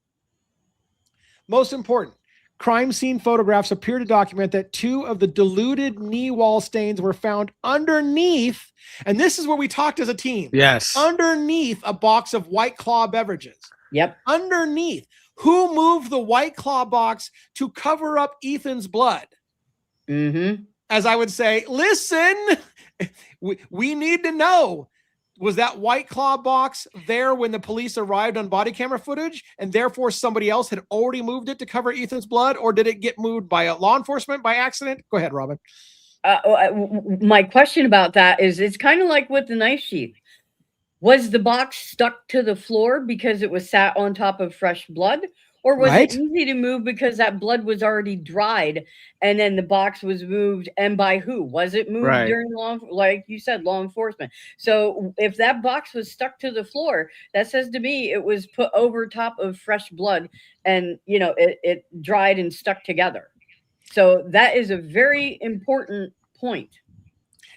Most important, crime scene photographs appear to document that 2 of the diluted knee wall stains were found underneath, and this is where we talked as a team. Yes. Underneath a box of White Claw beverages. Yep. Underneath. Who moved the White Claw box to cover up Ethan's blood? As I would say, listen, we need to know. Was that White Claw box there when the police arrived on body camera footage, and therefore somebody else had already moved it to cover Ethan's blood, or did it get moved by law enforcement by accident? Go ahead, Robin. My question about that is, it's kind of like with the knife sheath. Was the box stuck to the floor because it was sat on top of fresh blood? Or was it easy to move because that blood was already dried and then the box was moved? And by who? Was it moved during like you said, law enforcement? So if that box was stuck to the floor, that says to me it was put over top of fresh blood and, it dried and stuck together. So that is a very important point.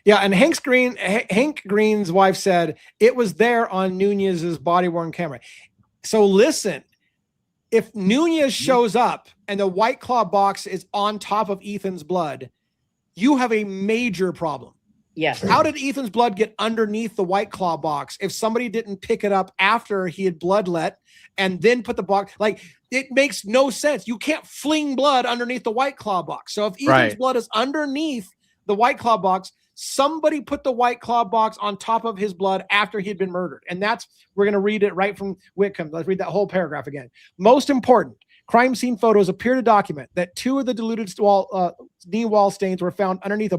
Yeah, and Hank Green's wife said it was there on Nunez's body-worn camera. So listen, if Nunez shows up and the White Claw box is on top of Ethan's blood, you have a major problem. Yes. How did Ethan's blood get underneath the White Claw box if somebody didn't pick it up after he had bloodlet and then put the box? Like, it makes no sense. You can't fling blood underneath the White Claw box. So if Ethan's blood is underneath the White Claw box, somebody put the White Claw box on top of his blood after he'd been murdered. And that's, we're going to read it right from Wickham. Let's read that whole paragraph again. Most important, crime scene photos appear to document that 2 of the diluted knee wall stains were found underneath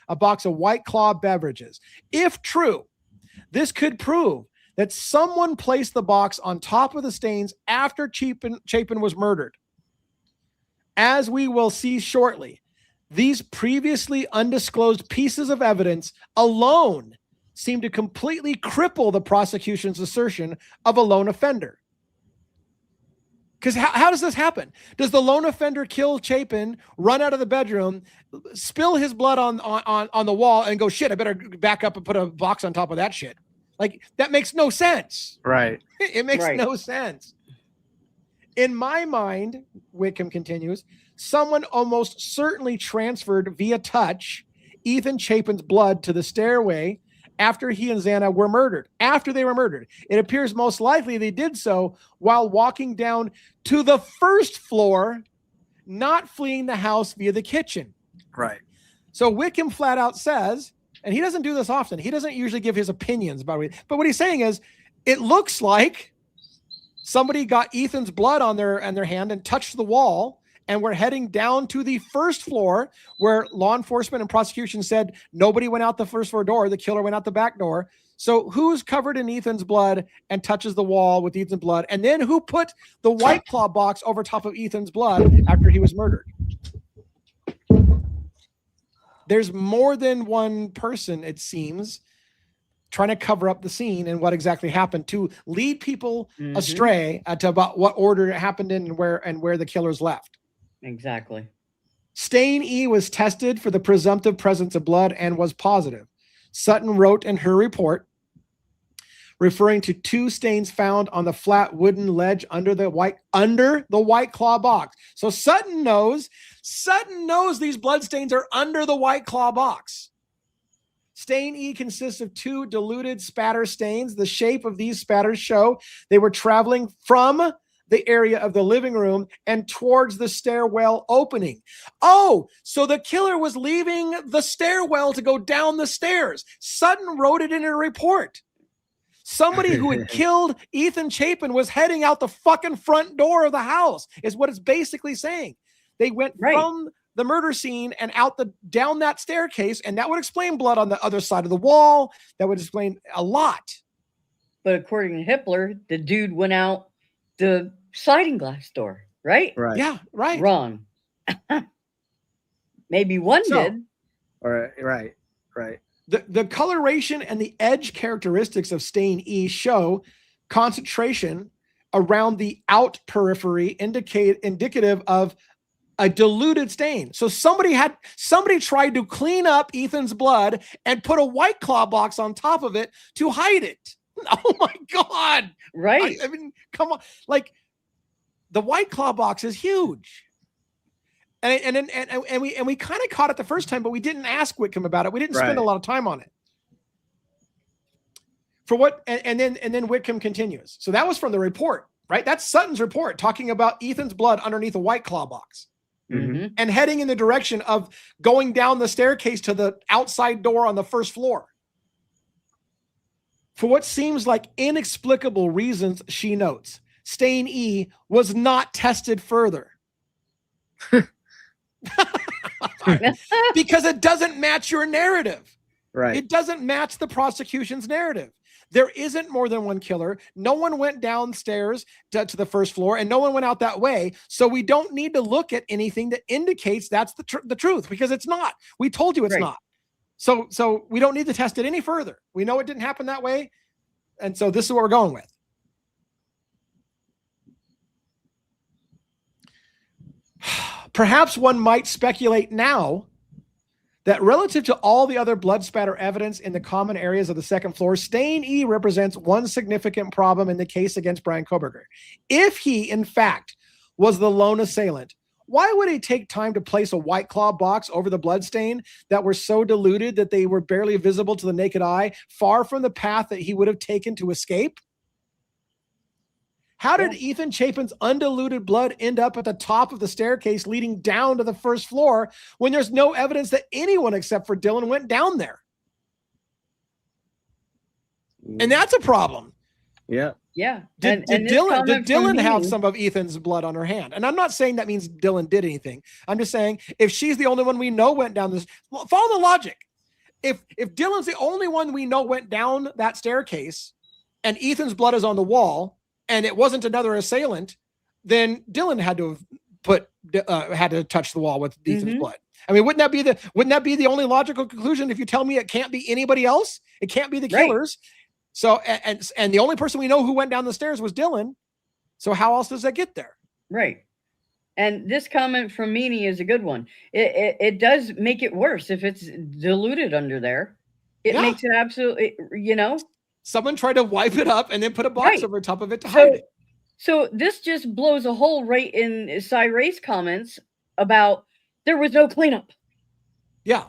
a box of White Claw beverages. If true, this could prove that someone placed the box on top of the stains after Chapin was murdered. As we will see shortly, these previously undisclosed pieces of evidence alone seem to completely cripple the prosecution's assertion of a lone offender. Because how does this happen? Does the lone offender kill Chapin, run out of the bedroom, spill his blood on the wall, and go, shit, I better back up and put a box on top of that shit? Like, that makes no sense. Right. It makes no sense. In my mind, Wickham continues, someone almost certainly transferred via touch Ethan Chapin's blood to the stairway after he and Xana were murdered. After they were murdered. It appears most likely they did so while walking down to the first floor, not fleeing the house via the kitchen. Right. So Wickham flat out says, and he doesn't do this often, he doesn't usually give his opinions about it, but what he's saying is, it looks like somebody got Ethan's blood on their hand and touched the wall, and we're heading down to the first floor where law enforcement and prosecution said nobody went out the first floor door. The killer went out the back door. So who's covered in Ethan's blood and touches the wall with Ethan's blood? And then who put the White Claw box over top of Ethan's blood after he was murdered? There's more than one person, it seems, trying to cover up the scene and what exactly happened to lead people astray to about what order it happened in and where the killers left. Exactly. Stain E was tested for the presumptive presence of blood and was positive. Sutton wrote in her report, referring to 2 stains found on the flat wooden ledge under the White Claw box. So Sutton knows these blood stains are under the White Claw box. Stain E consists of 2 diluted spatter stains. The shape of these spatters show they were traveling from the area of the living room and towards the stairwell opening. Oh, so the killer was leaving the stairwell to go down the stairs. Sutton wrote it in her report. Somebody who had killed Ethan Chapin was heading out the fucking front door of the house, is what it's basically saying. They went from the murder scene and down that staircase, and that would explain blood on the other side of the wall. That would explain a lot. But according to Hippler, the dude went out the sliding glass door, right? Right. Yeah, right. Wrong. Maybe one did. Right. The coloration and the edge characteristics of stain E show concentration around the out periphery indicative of a diluted stain. So somebody tried to clean up Ethan's blood and put a White Claw box on top of it to hide it. Oh my God. Right. I mean, come on. Like, the White Claw box is huge. And we kind of caught it the first time, but we didn't ask Wickham about it. We didn't spend a lot of time on it. For what? And then Wickham continues. So that was from the report, right? That's Sutton's report talking about Ethan's blood underneath a White Claw box. Mm-hmm. And heading in the direction of going down the staircase to the outside door on the first floor. For what seems like inexplicable reasons, she notes, stain E was not tested further. Because it doesn't match your narrative. Right. It doesn't match the prosecution's narrative. There isn't more than one killer. No one went downstairs to the first floor, and no one went out that way. So we don't need to look at anything that indicates that's the truth, because it's not. We told you it's not. So we don't need to test it any further. We know it didn't happen that way. And so this is what we're going with. Perhaps one might speculate now that relative to all the other blood spatter evidence in the common areas of the second floor, stain E represents one significant problem in the case against Bryan Kohberger. If he, in fact, was the lone assailant, why would he take time to place a White Claw box over the blood stain that were so diluted that they were barely visible to the naked eye, far from the path that he would have taken to escape? How did Ethan Chapin's undiluted blood end up at the top of the staircase leading down to the first floor when there's no evidence that anyone except for Dylan went down there? And that's a problem. Yeah. Yeah. Did Dylan have some of Ethan's blood on her hand? And I'm not saying that means Dylan did anything. I'm just saying if she's the only one we know went down this, follow the logic. If Dylan's the only one we know went down that staircase and Ethan's blood is on the wall, and it wasn't another assailant, then Dylan had to have had to touch the wall with Ethan's blood. I mean, wouldn't that be the only logical conclusion? If you tell me it can't be anybody else, it can't be the killers. So and the only person we know who went down the stairs was Dylan. So how else does that get there? Right. And this comment from Meanie is a good one. It does make it worse if it's diluted under there. It makes it absolutely, Someone tried to wipe it up and then put a box over top of it to hide it. So this just blows a hole right in Cy Ray's comments about there was no cleanup. Yeah.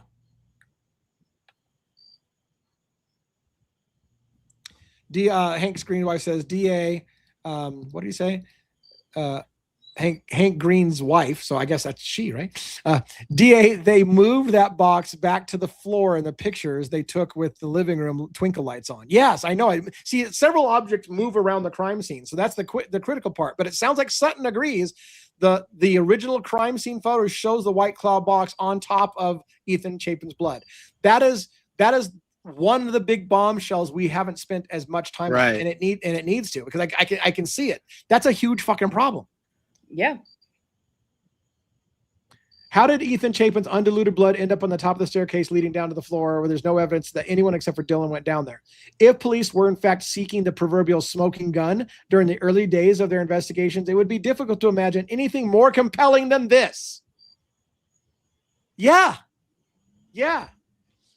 Hank Greenwife says, DA, what did he say? Hank Green's wife, so I guess that's she, right? DA, they moved that box back to the floor in the pictures they took with the living room twinkle lights on. Yes, I know. I see several objects move around the crime scene, so that's the critical part. But it sounds like Sutton agrees. The original crime scene photo shows the White Claw box on top of Ethan Chapin's blood. That is one of the big bombshells we haven't spent as much time on, and it needs to, because I can see it. That's a huge fucking problem. Yeah. How did Ethan Chapin's undiluted blood end up on the top of the staircase leading down to the floor where there's no evidence that anyone except for Dylan went down there? If police were in fact seeking the proverbial smoking gun during the early days of their investigations, it would be difficult to imagine anything more compelling than this. Yeah. Yeah.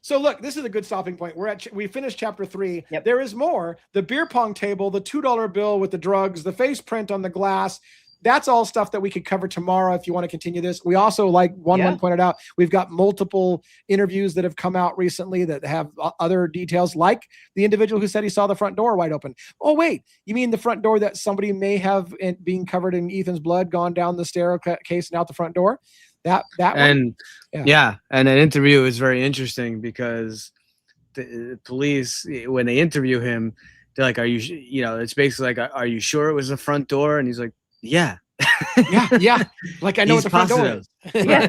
So look, this is a good stopping point. We finished chapter 3. Yep. There is more. The beer pong table, the $2 bill with the drugs, the face print on the glass. That's all stuff that we could cover tomorrow if you want to continue this. We also, like one pointed out, we've got multiple interviews that have come out recently that have other details, like the individual who said he saw the front door wide open. Oh, wait, you mean the front door that somebody may have being covered in Ethan's blood, gone down the staircase and out the front door? That and one? Yeah, and an interview is very interesting because the police, when they interview him, they're like, "Are you? It's basically like, are you sure it was the front door?" And he's like, "Yeah." yeah. Like, I know what the front door is. Yeah.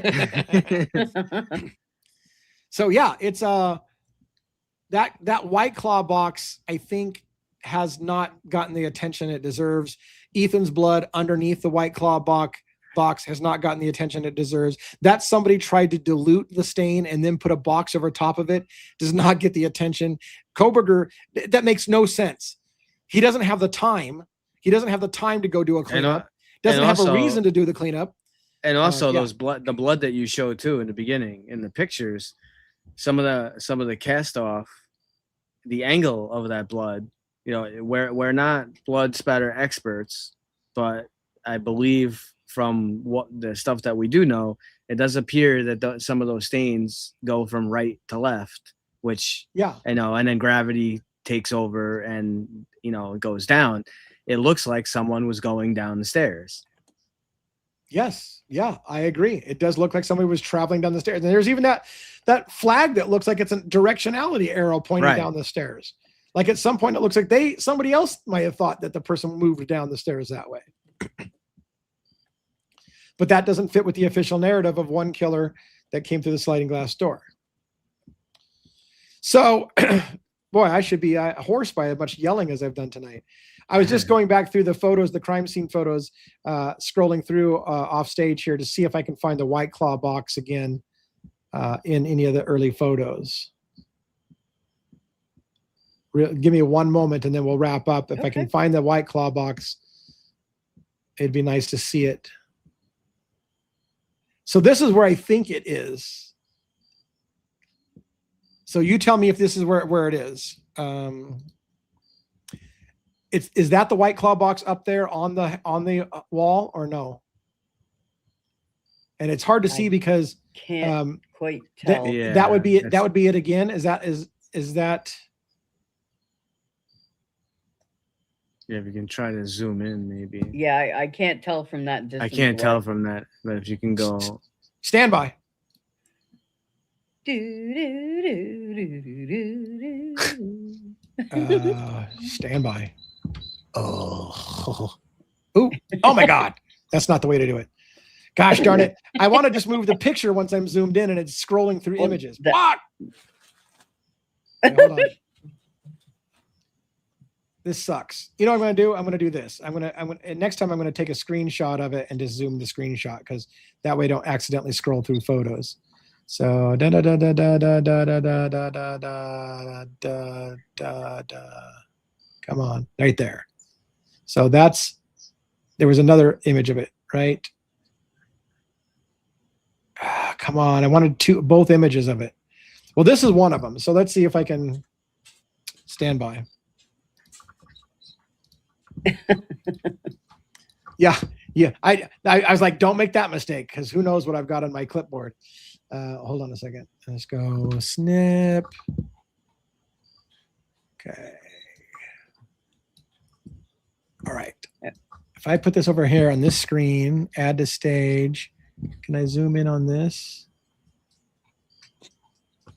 So yeah, it's that White Claw box, I think, has not gotten the attention it deserves. Ethan's blood underneath the White Claw box has not gotten the attention it deserves. That somebody tried to dilute the stain and then put a box over top of it does not get the attention. Coberger, that makes no sense. He doesn't have the time. He doesn't have the time to go do a cleanup. Doesn't have a reason to do the cleanup. And also the blood that you showed too in the beginning in the pictures, some of the cast off, the angle of that blood, we're not blood spatter experts, but I believe from what the stuff that we do know, it does appear that some of those stains go from right to left, which and then gravity takes over and it goes down. It looks like someone was going down the stairs. Yes. Yeah, I agree. It does look like somebody was traveling down the stairs. And there's even that flag that looks like it's a directionality arrow pointing down the stairs. Like at some point it looks like somebody else might have thought that the person moved down the stairs that way. But that doesn't fit with the official narrative of one killer that came through the sliding glass door. So, boy, I should be hoarse by as much yelling as I've done tonight. I was just going back through the photos, the crime scene photos, scrolling through off stage here to see if I can find the White Claw box again in any of the early photos. Give me one moment and then we'll wrap up. If I can find the White Claw box, it'd be nice to see it. So this is where I think it is. So you tell me if this is where it is. Is that the White Claw box up there on the wall or no? And it's hard to see because can't quite tell. that would be it. That would be it again. Is that? Yeah, if you can try to zoom in, maybe. Yeah, I can't tell from that distance. I can't tell from that, but if you can go. Stand by. Stand by. Oh. Ooh. Oh my God. That's not the way to do it. Gosh darn it. I want to just move the picture once I'm zoomed in and it's scrolling through images. What? Wait, hold on. This sucks. You know what I'm going to do? I'm going to do this. Next time I'm going to take a screenshot of it and just zoom the screenshot because that way I don't accidentally scroll through photos. So da da da da da da da da da da da da da da. Come on, right there. So there was another image of it, right? Come on, I wanted both images of it. Well, this is one of them. So let's see if I can stand by. Yeah. I was like, don't make that mistake because who knows what I've got on my clipboard. Hold on a second. Let's go snip. Okay. All right. If I put this over here on this screen, add to stage, can I zoom in on this?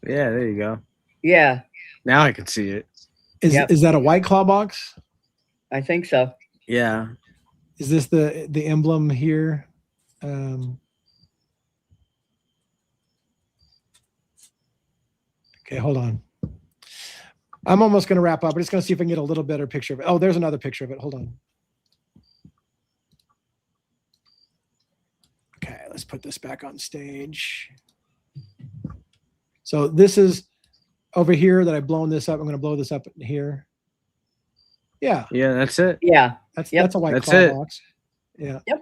Yeah, there you go. Yeah. Now I can see it. Is that a White Claw box? I think so. Yeah. Is this the emblem here? Okay, hold on. I'm almost going to wrap up. I'm just going to see if I can get a little better picture of it. Oh, there's another picture of it. Hold on. Okay, let's put this back on stage. So this is over here that I've blown this up. I'm going to blow this up here. Yeah. Yeah, that's it. Yeah. That's a White That's Claw it. box. Yeah. Yep.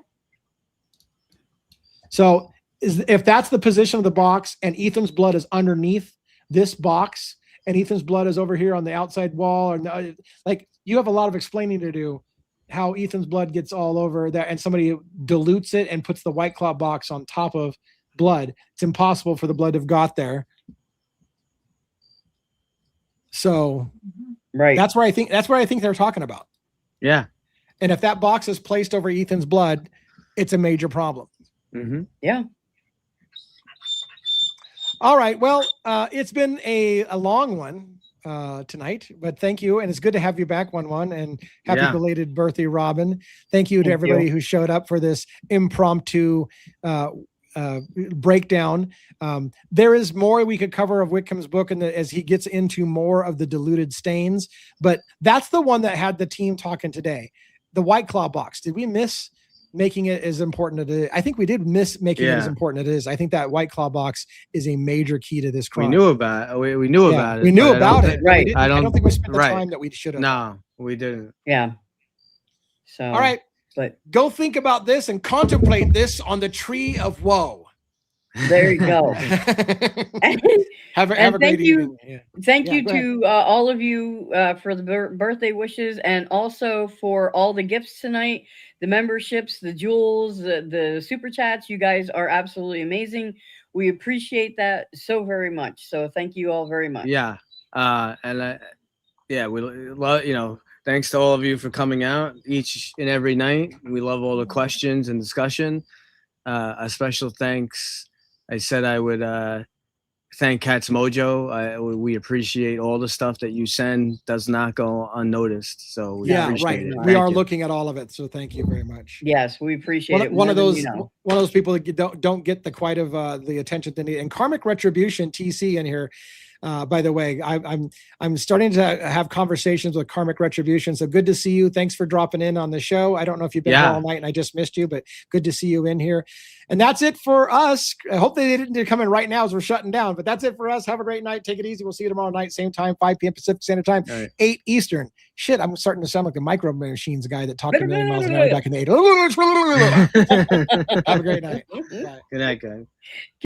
So if that's the position of the box and Ethan's blood is underneath this box and Ethan's blood is over here on the outside wall, or like you have a lot of explaining to do how Ethan's blood gets all over there and somebody dilutes it and puts the White Claw box on top of blood. It's impossible for the blood to have got there. So right. that's where I think they're talking about. Yeah. And if that box is placed over Ethan's blood, it's a major problem. Mm-hmm. Yeah. All right. Well, it's been a long one tonight, but thank you. And it's good to have you back, 1-1, and happy belated birthday, Robin. Thank you to everybody who showed up for this impromptu breakdown. There is more we could cover of Wickham's book as he gets into more of the diluted stains, but that's the one that had the team talking today. The White Claw box. Did we miss making it as important as it is? I think we did miss making it as important as it is. I think that White Claw box is a major key to this crime. We knew about it. We knew about it. We knew about it. Right. I don't think we spent the time that we should have. No, we didn't. Yeah. So all right. But go think about this and contemplate this on the tree of woe. There you go. Have a great evening. Thank you to all of you for the birthday wishes and also for all the gifts tonight, the memberships, the jewels, the super chats. You guys are absolutely amazing. We appreciate that so very much. So thank you all very much. Yeah. We love, thanks to all of you for coming out each and every night. We love all the questions and discussion. A special thanks. I said I would thank Cat's Mojo. We appreciate all the stuff that you send. Does not go unnoticed. So we appreciate it. We are looking at all of it. So thank you very much. Yes, we appreciate it. One of those people that don't get quite of the attention they need. And Karmic Retribution TC in here. By the way, I'm starting to have conversations with Karmic Retribution. So good to see you. Thanks for dropping in on the show. I don't know if you've been here all night and I just missed you, but good to see you in here. And that's it for us. I hope they didn't come in right now as we're shutting down, but that's it for us. Have a great night. Take it easy. We'll see you tomorrow night, same time, 5 p.m. Pacific Standard Time, 8 Eastern. Shit, I'm starting to sound like the Micro Machines guy that talked a million miles an hour back in the 80s. Have a great night. Bye. Good night, guys.